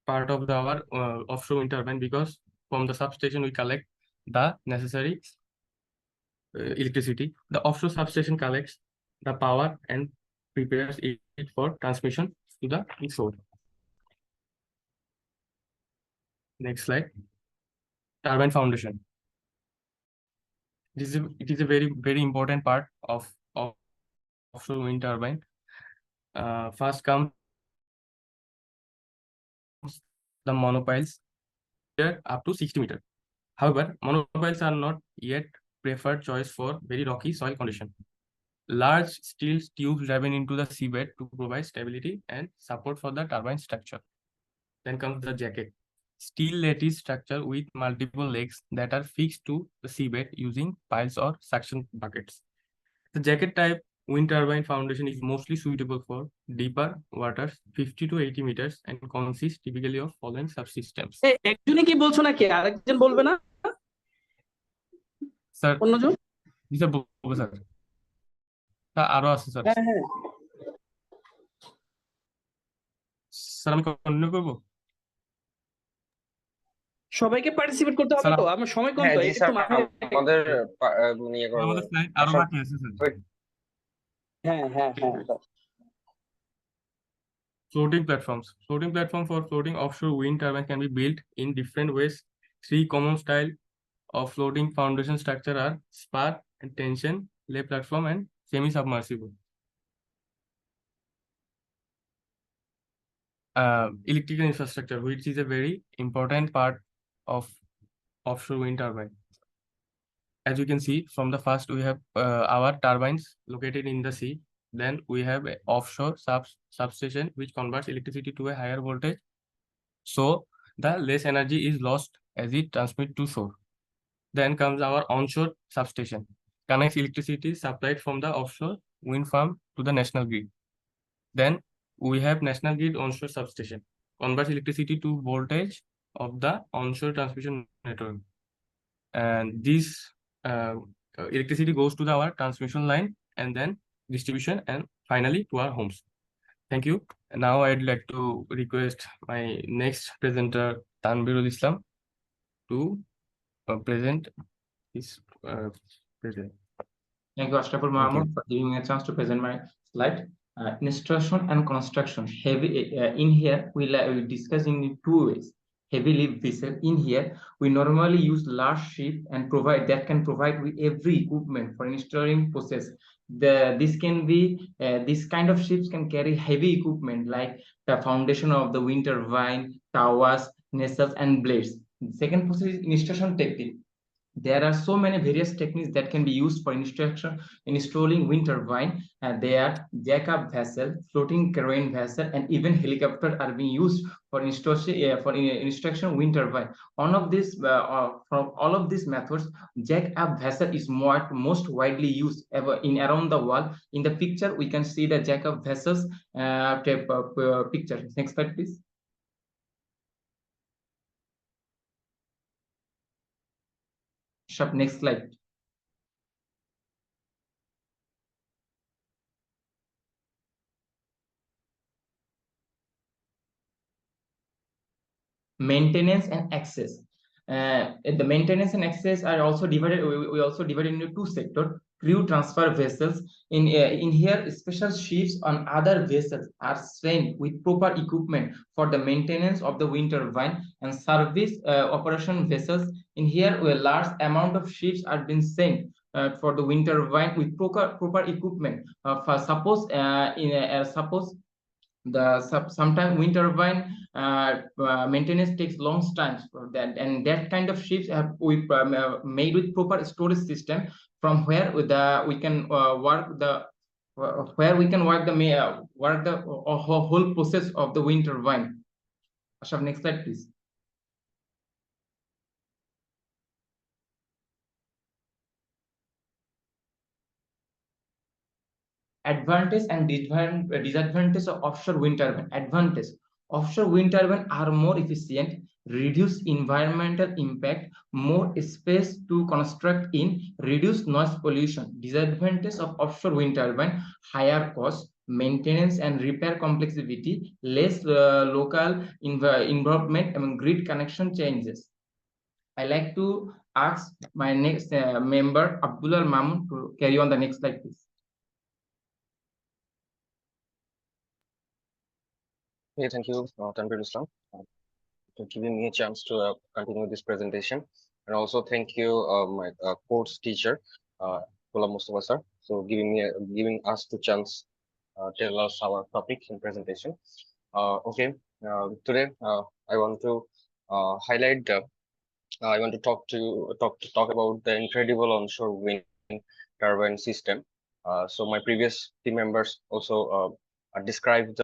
our offshore wind turbine because from the substation we collect the necessary electricity. The offshore substation collects the power and prepares it for transmission to the shore. Next slide. Turbine foundation. It is a very important part of offshore wind turbine. First comes the monopiles, here up to 60 meters. However, monopiles are not yet preferred choice for very rocky soil condition. Large steel tubes driven into the seabed to provide stability and support for the turbine structure. Then comes the jacket. Steel lattice structure with multiple legs that are fixed to the seabed using piles or suction buckets. The jacket type wind turbine foundation is mostly suitable for deeper waters, 50 to 80 meters, and consists typically of following subsystems. একজনই কি বলছো নাকি আরেকজন বলবে না sir অন্যজন জি sir বলবো sir আরো আছে স্যার হ্যাঁ স্যার আমি কন্টিনিউ করব সবাইকে পার্টিসিপেট করতে হবে তো আমার সময় কম তো একটু মাথায় আমাদের ইয়ে করব আমাদের স্লাইড আরো বাকি আছে স্যার হ্যাঁ Floating platforms. Floating platform for floating offshore wind turbine can be built in different ways. 3 common style of floating foundation structure are spar and tension, lay platform, and semi-submersible. electrical infrastructure, which is a very important part of offshore wind turbine. As you can see from the first, we have our turbines located in the sea. Then we have a offshore substation which converts electricity to a higher voltage. So the less energy is lost as it transmits to shore. Then comes our onshore substation, connects electricity supplied from the offshore wind farm to the national grid. Then we have national grid onshore substation, converts electricity to voltage of the onshore transmission network. And this electricity goes to our transmission line and then distribution and finally to our homes. Thank you. And now I'd like to request my next presenter, Tanbirul Islam, to present his present. Thank you, Ashraful Mahmood, for giving me a chance to present my slide. Installation and construction. In here, we'll discuss in two ways. Heavy lift vessel. In here, we normally use large ship and can provide with every equipment for installing process. This kind of ships can carry heavy equipment like the foundation of the wind turbine, towers, nacelles, and blades. The second process is installation technique. There are so many various techniques that can be used for installing wind turbine. They are jack-up vessel, floating crane vessel, and even helicopter are being used for installing wind turbine. From all of these methods, jack-up vessel is most widely used around the world. In the picture, we can see the jack-up vessels picture. Next slide, please. Next slide. Maintenance and access. The maintenance and access are also divided. We also divided into two sectors. Crew transfer vessels. In here, special ships on other vessels are trained with proper equipment for the maintenance of the wind turbine and service operation vessels. In here, a large amount of ships are being sent for the wind turbine with proper equipment. Sometimes wind turbine maintenance takes long time for that, and that kind of ships have made with proper storage system from where we can work the whole process of the wind turbine. Ashraf, next slide, please. Advantage and disadvantage of offshore wind turbine. Advantage: offshore wind turbine are more efficient, reduce environmental impact, more space to construct in, reduce noise pollution. Disadvantage of offshore wind turbine: higher cost, maintenance and repair complexity, less local involvement and grid connection changes. I like to ask my next member, Abdullah Mamun, to carry on the next slide, please. Okay, thank you, Tanbirul Islam, for giving me a chance to continue this presentation. And also thank you, my course teacher, Ghulam Mustafa sir, so giving us the chance tell us our topic in presentation. Okay, today I want to highlight. I want to talk about the incredible onshore wind turbine system. So my previous team members also described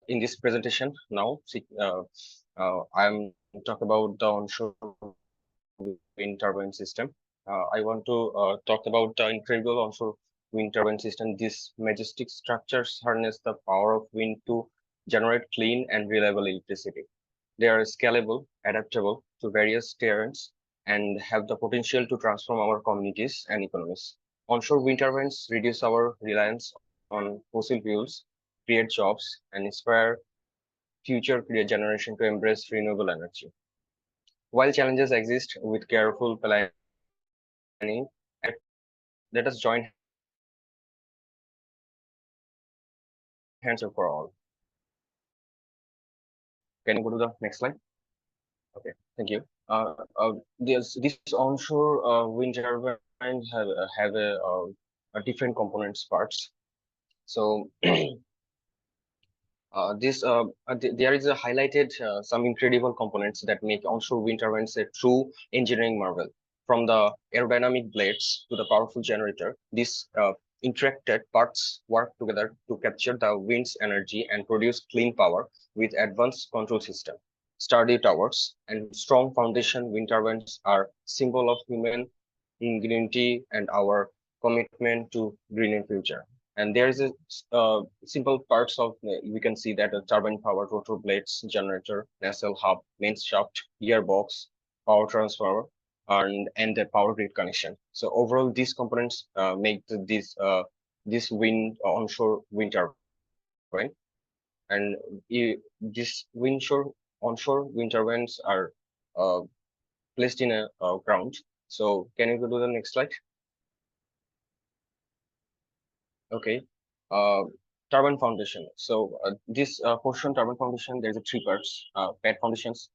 in this presentation. Now I'm talk about the onshore wind turbine system. I want to talk about the incredible onshore wind turbine system. These majestic structures harness the power of wind to generate clean and reliable electricity. They are scalable, adaptable to various terrains, and have the potential to transform our communities and economies. Onshore wind turbines reduce our reliance on fossil fuels, create jobs, and inspire future generation to embrace renewable energy. While challenges exist with careful planning, let us join hands for all. Can you go to the next slide? Okay, thank you. This onshore wind turbines have a different components parts. So There is a highlighted some incredible components that make onshore wind turbines a true engineering marvel. From the aerodynamic blades to the powerful generator, these interacted parts work together to capture the wind's energy and produce clean power with advanced control system. Sturdy towers and strong foundation wind turbines are symbol of human ingenuity and our commitment to greener future. And there is a simple parts of we can see that a turbine power, rotor blades, generator, nacelle hub, main shaft, gearbox, power transformer, and the power grid connection. So overall, these components make this onshore wind turbine, and this onshore wind turbines are placed in a ground. So can you go to the next slide? Okay. Turbine foundation. So this portion turbine foundation, there's a three parts: pad foundations,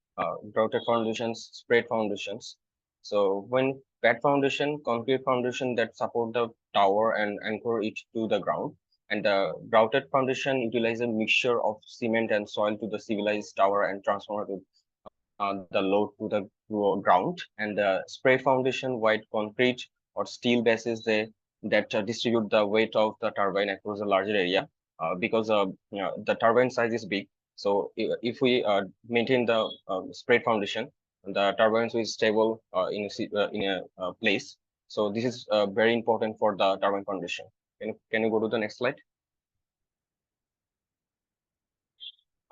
grouted foundations, spread foundations. So when pad foundation, concrete foundation that support the tower and anchor it to the ground, and the grouted foundation utilize a mixture of cement and soil to the stabilize tower and transformer to the load to the ground, and the spray foundation, white concrete or steel bases that distribute the weight of the turbine across a larger area because the turbine size is big. So if we maintain the spray foundation, the turbines will stable in a place. So this is very important for the turbine foundation. Can you go to the next slide?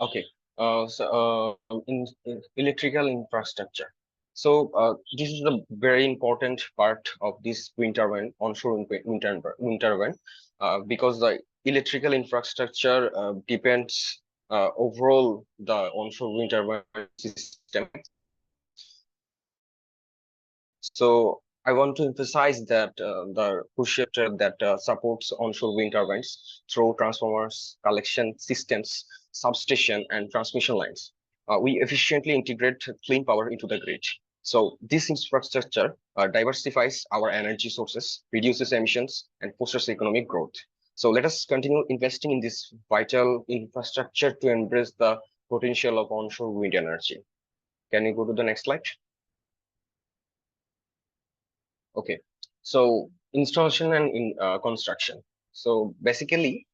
Okay. In electrical infrastructure. So this is a very important part of this wind turbine, onshore wind turbine, because the electrical infrastructure depends overall the onshore wind turbine system. So I want to emphasize that the crucial that supports onshore wind turbines through transformers, collection systems, substation, and transmission lines. We efficiently integrate clean power into the grid. So this infrastructure diversifies our energy sources, reduces emissions, and fosters economic growth. So let us continue investing in this vital infrastructure to embrace the potential of onshore wind energy. Can you go to the next slide? Okay, so installation and construction. So basically,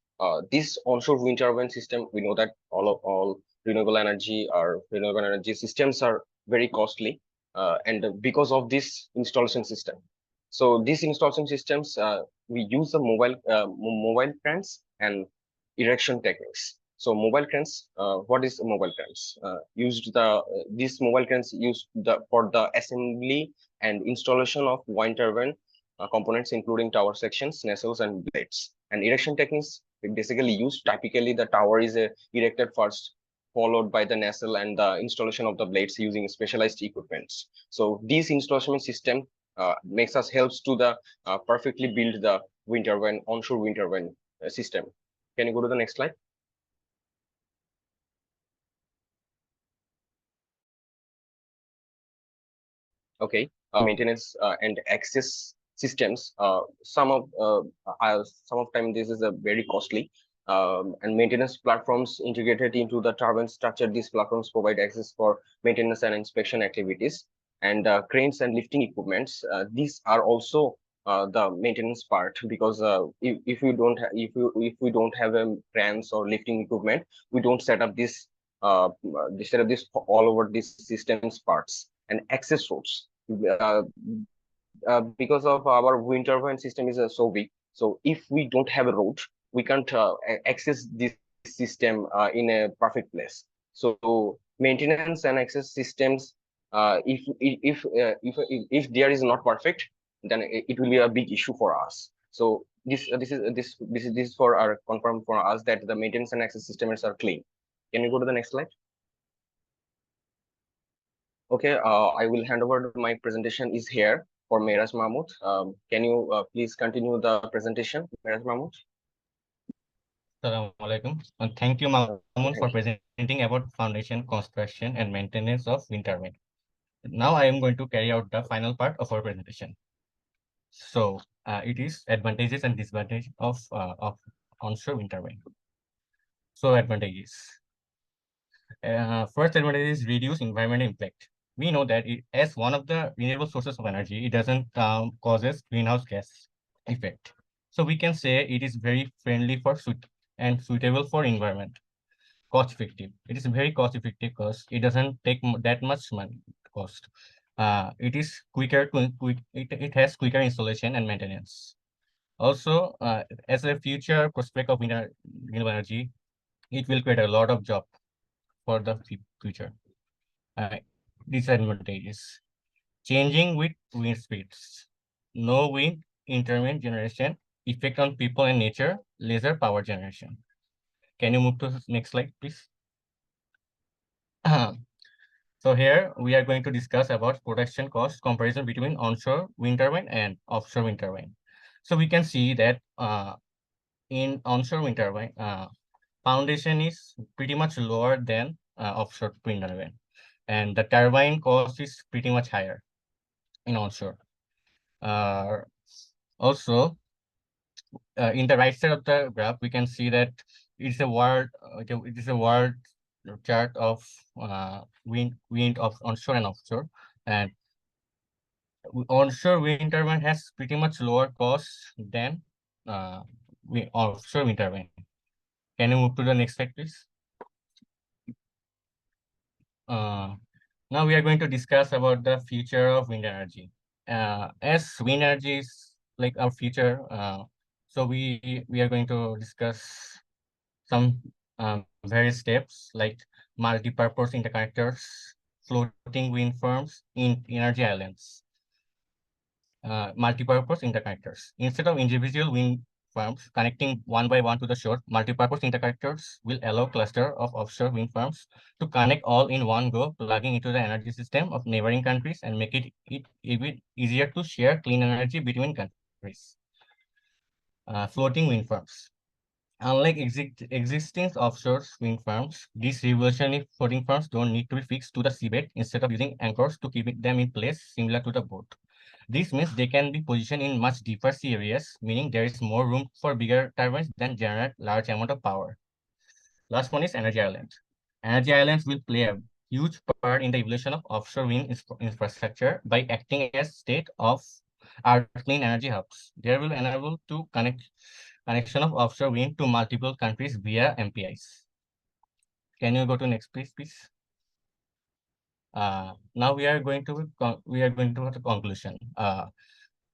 this onshore wind turbine system, we know that all renewable energy systems are very costly, and because of this installation system. So these installation systems, we use the mobile cranes and erection techniques. So mobile cranes, what is mobile cranes? These mobile cranes used for the assembly and installation of wind turbine components, including tower sections, nacelles, and blades. And erection techniques basically used. Typically, the tower is erected first, followed by the nacelle and the installation of the blades using specialized equipments. So this installation system helps to the perfectly build the wind turbine, onshore wind turbine system. Can you go to the next slide? Okay, maintenance and access systems. Some of time this is a very costly, and maintenance platforms integrated into the turbine structure. These platforms provide access for maintenance and inspection activities, and cranes and lifting equipments. These are also the maintenance part, because if we don't have cranes or lifting equipment, we don't set up this all over these systems parts. And access roads, because of our wind turbine system is so big. So if we don't have a road, we can't access this system in a perfect place. So maintenance and access systems, if there is not perfect, then it will be a big issue for us. So this is for our confirm for us that the maintenance and access systems are clean. Can you go to the next slide? Okay, I will hand over my presentation is here for Mehraj Mahmood. Can you please continue the presentation, Mehraj Mahmood? Assalamu alaikum. And thank you, Mahmood, for presenting about foundation, construction, and maintenance of wind turbine. Now I am going to carry out the final part of our presentation. So it is advantages and disadvantages of onshore wind turbine. So advantages. First advantage is reduce environmental impact. We know that as one of the renewable sources of energy, it doesn't causes greenhouse gas effect. So we can say it is very friendly for and suitable for environment. Cost effective. It is very cost effective because it doesn't take that much money cost. It is quicker it has quicker installation and maintenance. Also, as a future prospect of renewable energy, it will create a lot of job for the future. Disadvantages. Changing with wind speeds. No wind intermittent generation, effect on people and nature, laser power generation. Can you move to the next slide, please? So here we are going to discuss about production cost comparison between onshore wind turbine and offshore wind turbine. So we can see that in onshore wind turbine, foundation is pretty much lower than offshore wind turbine, and the turbine cost is pretty much higher in onshore. Also, in the right side of the graph, we can see that it's a word. It is a word chart of wind of onshore and offshore, and onshore wind turbine has pretty much lower costs than offshore wind turbine. Can you move to the next slide, please? Now we are going to discuss about the future of wind energy. As wind energy is like our future, so we are going to discuss some various steps like multi-purpose interconnectors, floating wind farms in energy islands. Multi-purpose interconnectors. Instead of individual wind farms connecting one by one to the shore, multi-purpose interconnectors will allow cluster of offshore wind farms to connect all in one go, plugging into the energy system of neighboring countries and make it even easier to share clean energy between countries. Floating wind farms. Unlike existing offshore wind farms, these revolutionary floating farms don't need to be fixed to the seabed instead of using anchors to keep them in place similar to the boat. This means they can be positioned in much deeper sea areas, meaning there is more room for bigger turbines that generate large amount of power. Last one is energy islands. Energy islands will play a huge part in the evolution of offshore wind infrastructure by acting as state-of-art clean energy hubs. They will enable to connection of offshore wind to multiple countries via MPIs. Can you go to next please? Now we are going to have the conclusion.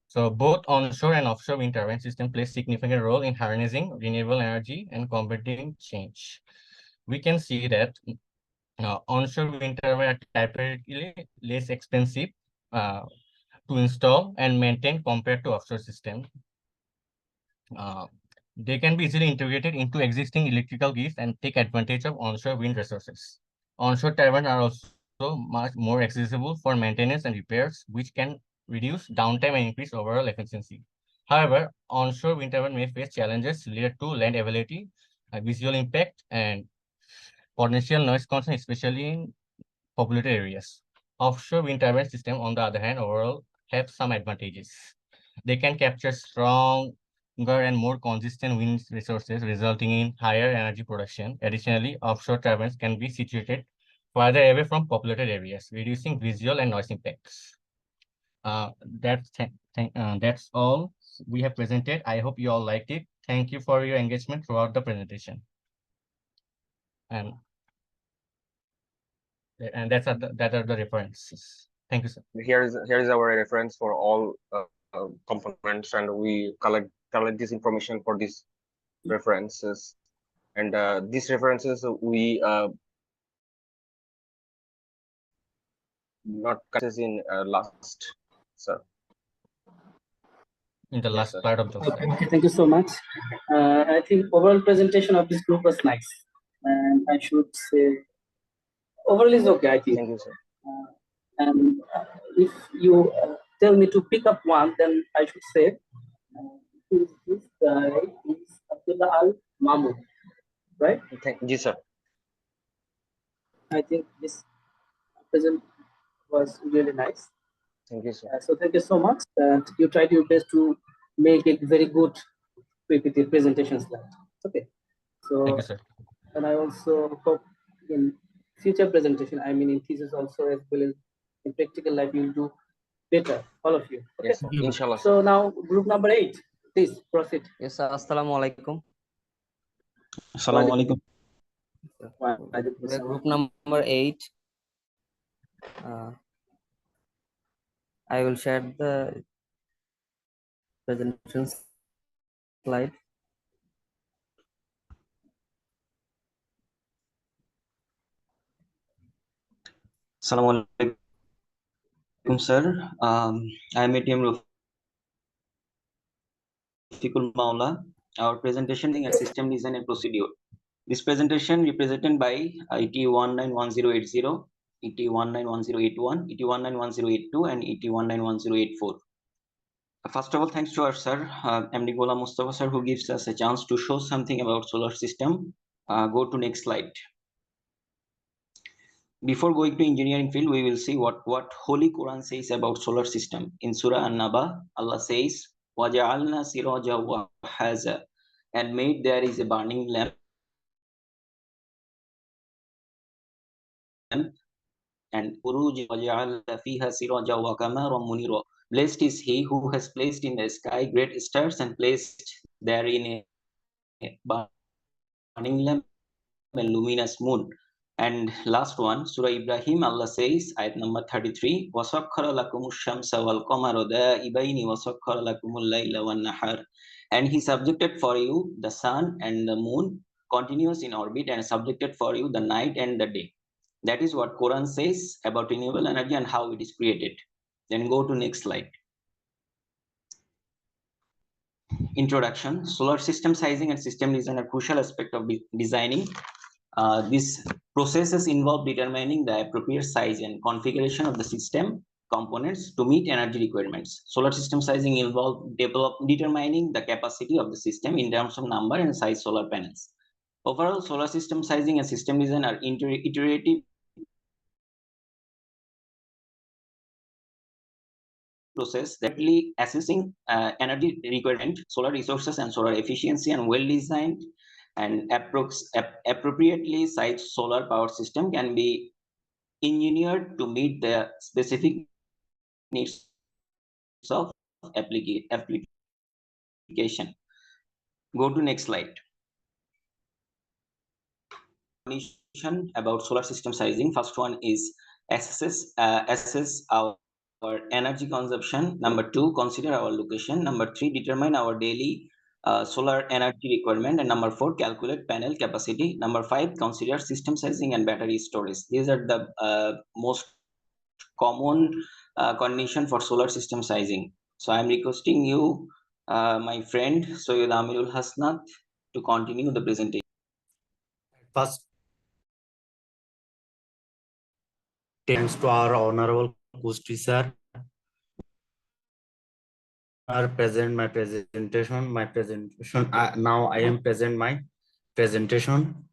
So both onshore and offshore wind turbine system play significant role in harnessing renewable energy and combating change. We can see that onshore wind turbine are typically less expensive to install and maintain compared to offshore system. They can be easily integrated into existing electrical grids and take advantage of onshore wind resources. Onshore turbines are also much more accessible for maintenance and repairs, which can reduce downtime and increase overall efficiency. However, onshore wind turbine may face challenges related to land availability, visual impact, and potential noise concern, especially in populated areas. Offshore wind turbine system, on the other hand, overall have some advantages. They can capture stronger and more consistent wind resources, resulting in higher energy production. Additionally, offshore turbines can be situated farther away from populated areas, reducing visual and noise impacts. That's all we have presented. I hope you all liked it. Thank you for your engagement throughout the presentation. And that are the references. Thank you, sir. Here is our reference for all components, and we collect this information for these references, and these references we not in last, sir. In the last part of the Okay, thank you so much. I think overall presentation of this group was nice, and I should say overall is okay, I think. Thank you, sir. And if you tell me to pick up one, then I should say this guy is Abdullah Al Mahmoud, right? Thank you, sir. I think this present was really nice. Thank you, sir. So thank you so much. And you tried your best to make a very good PPT presentation slide. Okay. So thank you, sir. and I also hope in future presentation, I mean in thesis also, as well as in practical life, you'll do better, all of you. Okay. Yes, inshallah. So now group number 8, please proceed. Yes, sir. Assalamu alaikum. Assalamu alaikum. The group number 8. I will share the presentation slide. Assalamu alaikum, sir. I am ATM Rafiqul Maula. Our presentation is system design and procedure. This presentation represented by ET 191080, ET 191081, ET 191082, and ET 191084. First of all, thanks to our sir, MD Ghulam Mustafa sir, who gives us a chance to show something about solar system. Go to next slide. Before going to engineering field, we will see what Holy Quran says about solar system. In Surah An-Naba, Allah says, وَجَعَلْنَا سِرَاجًا وَحَازًا, and made there is a burning lamp and Uruj وَجَعَلَ فِيهَا سِرَاجًا وَقَمَرًا مُنِيرًا. Blessed is he who has placed in the sky great stars and placed therein a burning lamp and luminous moon. And last one, Surah Ibrahim, Allah says, ayat number 33, وَسَخَّرَ لَكُمُ الشَّمْسَ وَالْقَمَرَ دَائِبَيْنِ وَسَخَّرَ لَكُمُ اللَّيْلَ وَالنَّهَارَ. And he subjected for you the sun and the moon continuous in orbit, and subjected for you the night and the day. That is what Quran says about renewable energy and how it is created. Then go to next slide. Introduction. Solar system sizing and system design are crucial aspect of designing. These processes involve determining the appropriate size and configuration of the system components to meet energy requirements. Solar system sizing involves determining the capacity of the system in terms of number and size solar panels. Overall, solar system sizing and system design are iterative process that really assessing energy requirement, solar resources, and solar efficiency, and well-designed and appropriately sized solar power system can be engineered to meet the specific needs of application. Go to next slide. About solar system sizing. First one is assess our energy consumption. Number 2, consider our location. Number 3, determine our daily solar energy requirement. And number 4, calculate panel capacity. Number 5, consider system sizing and battery storage. These are the most common condition for solar system sizing. So I am requesting you, my friend Soyed Amirul Hasnat, to continue the presentation. First, thanks to our honorable Kustri sir. I present my presentation. Now I am present my presentation.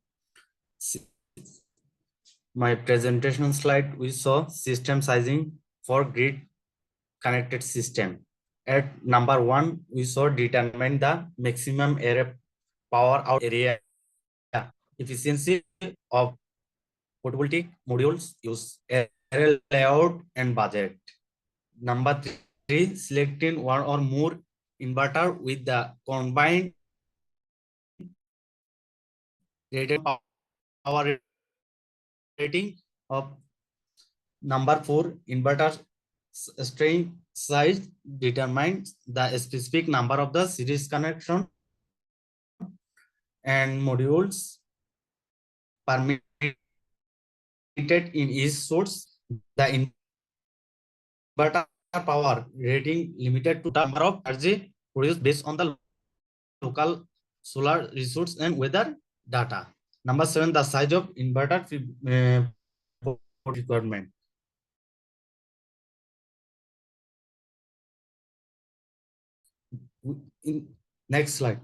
My presentation slide, we saw system sizing for grid connected system. At number 1, we saw determine the maximum area power out area efficiency of photovoltaic modules, use area layout and budget. Number 3, selecting one or more inverter with the combined rated power rating of. Number 4, inverter string size determines the specific number of the series connection and modules permitted in each source. The inverter power rating limited to the number of energy produced based on the local solar resource and weather data. Number 7, the size of inverter requirement. Next slide.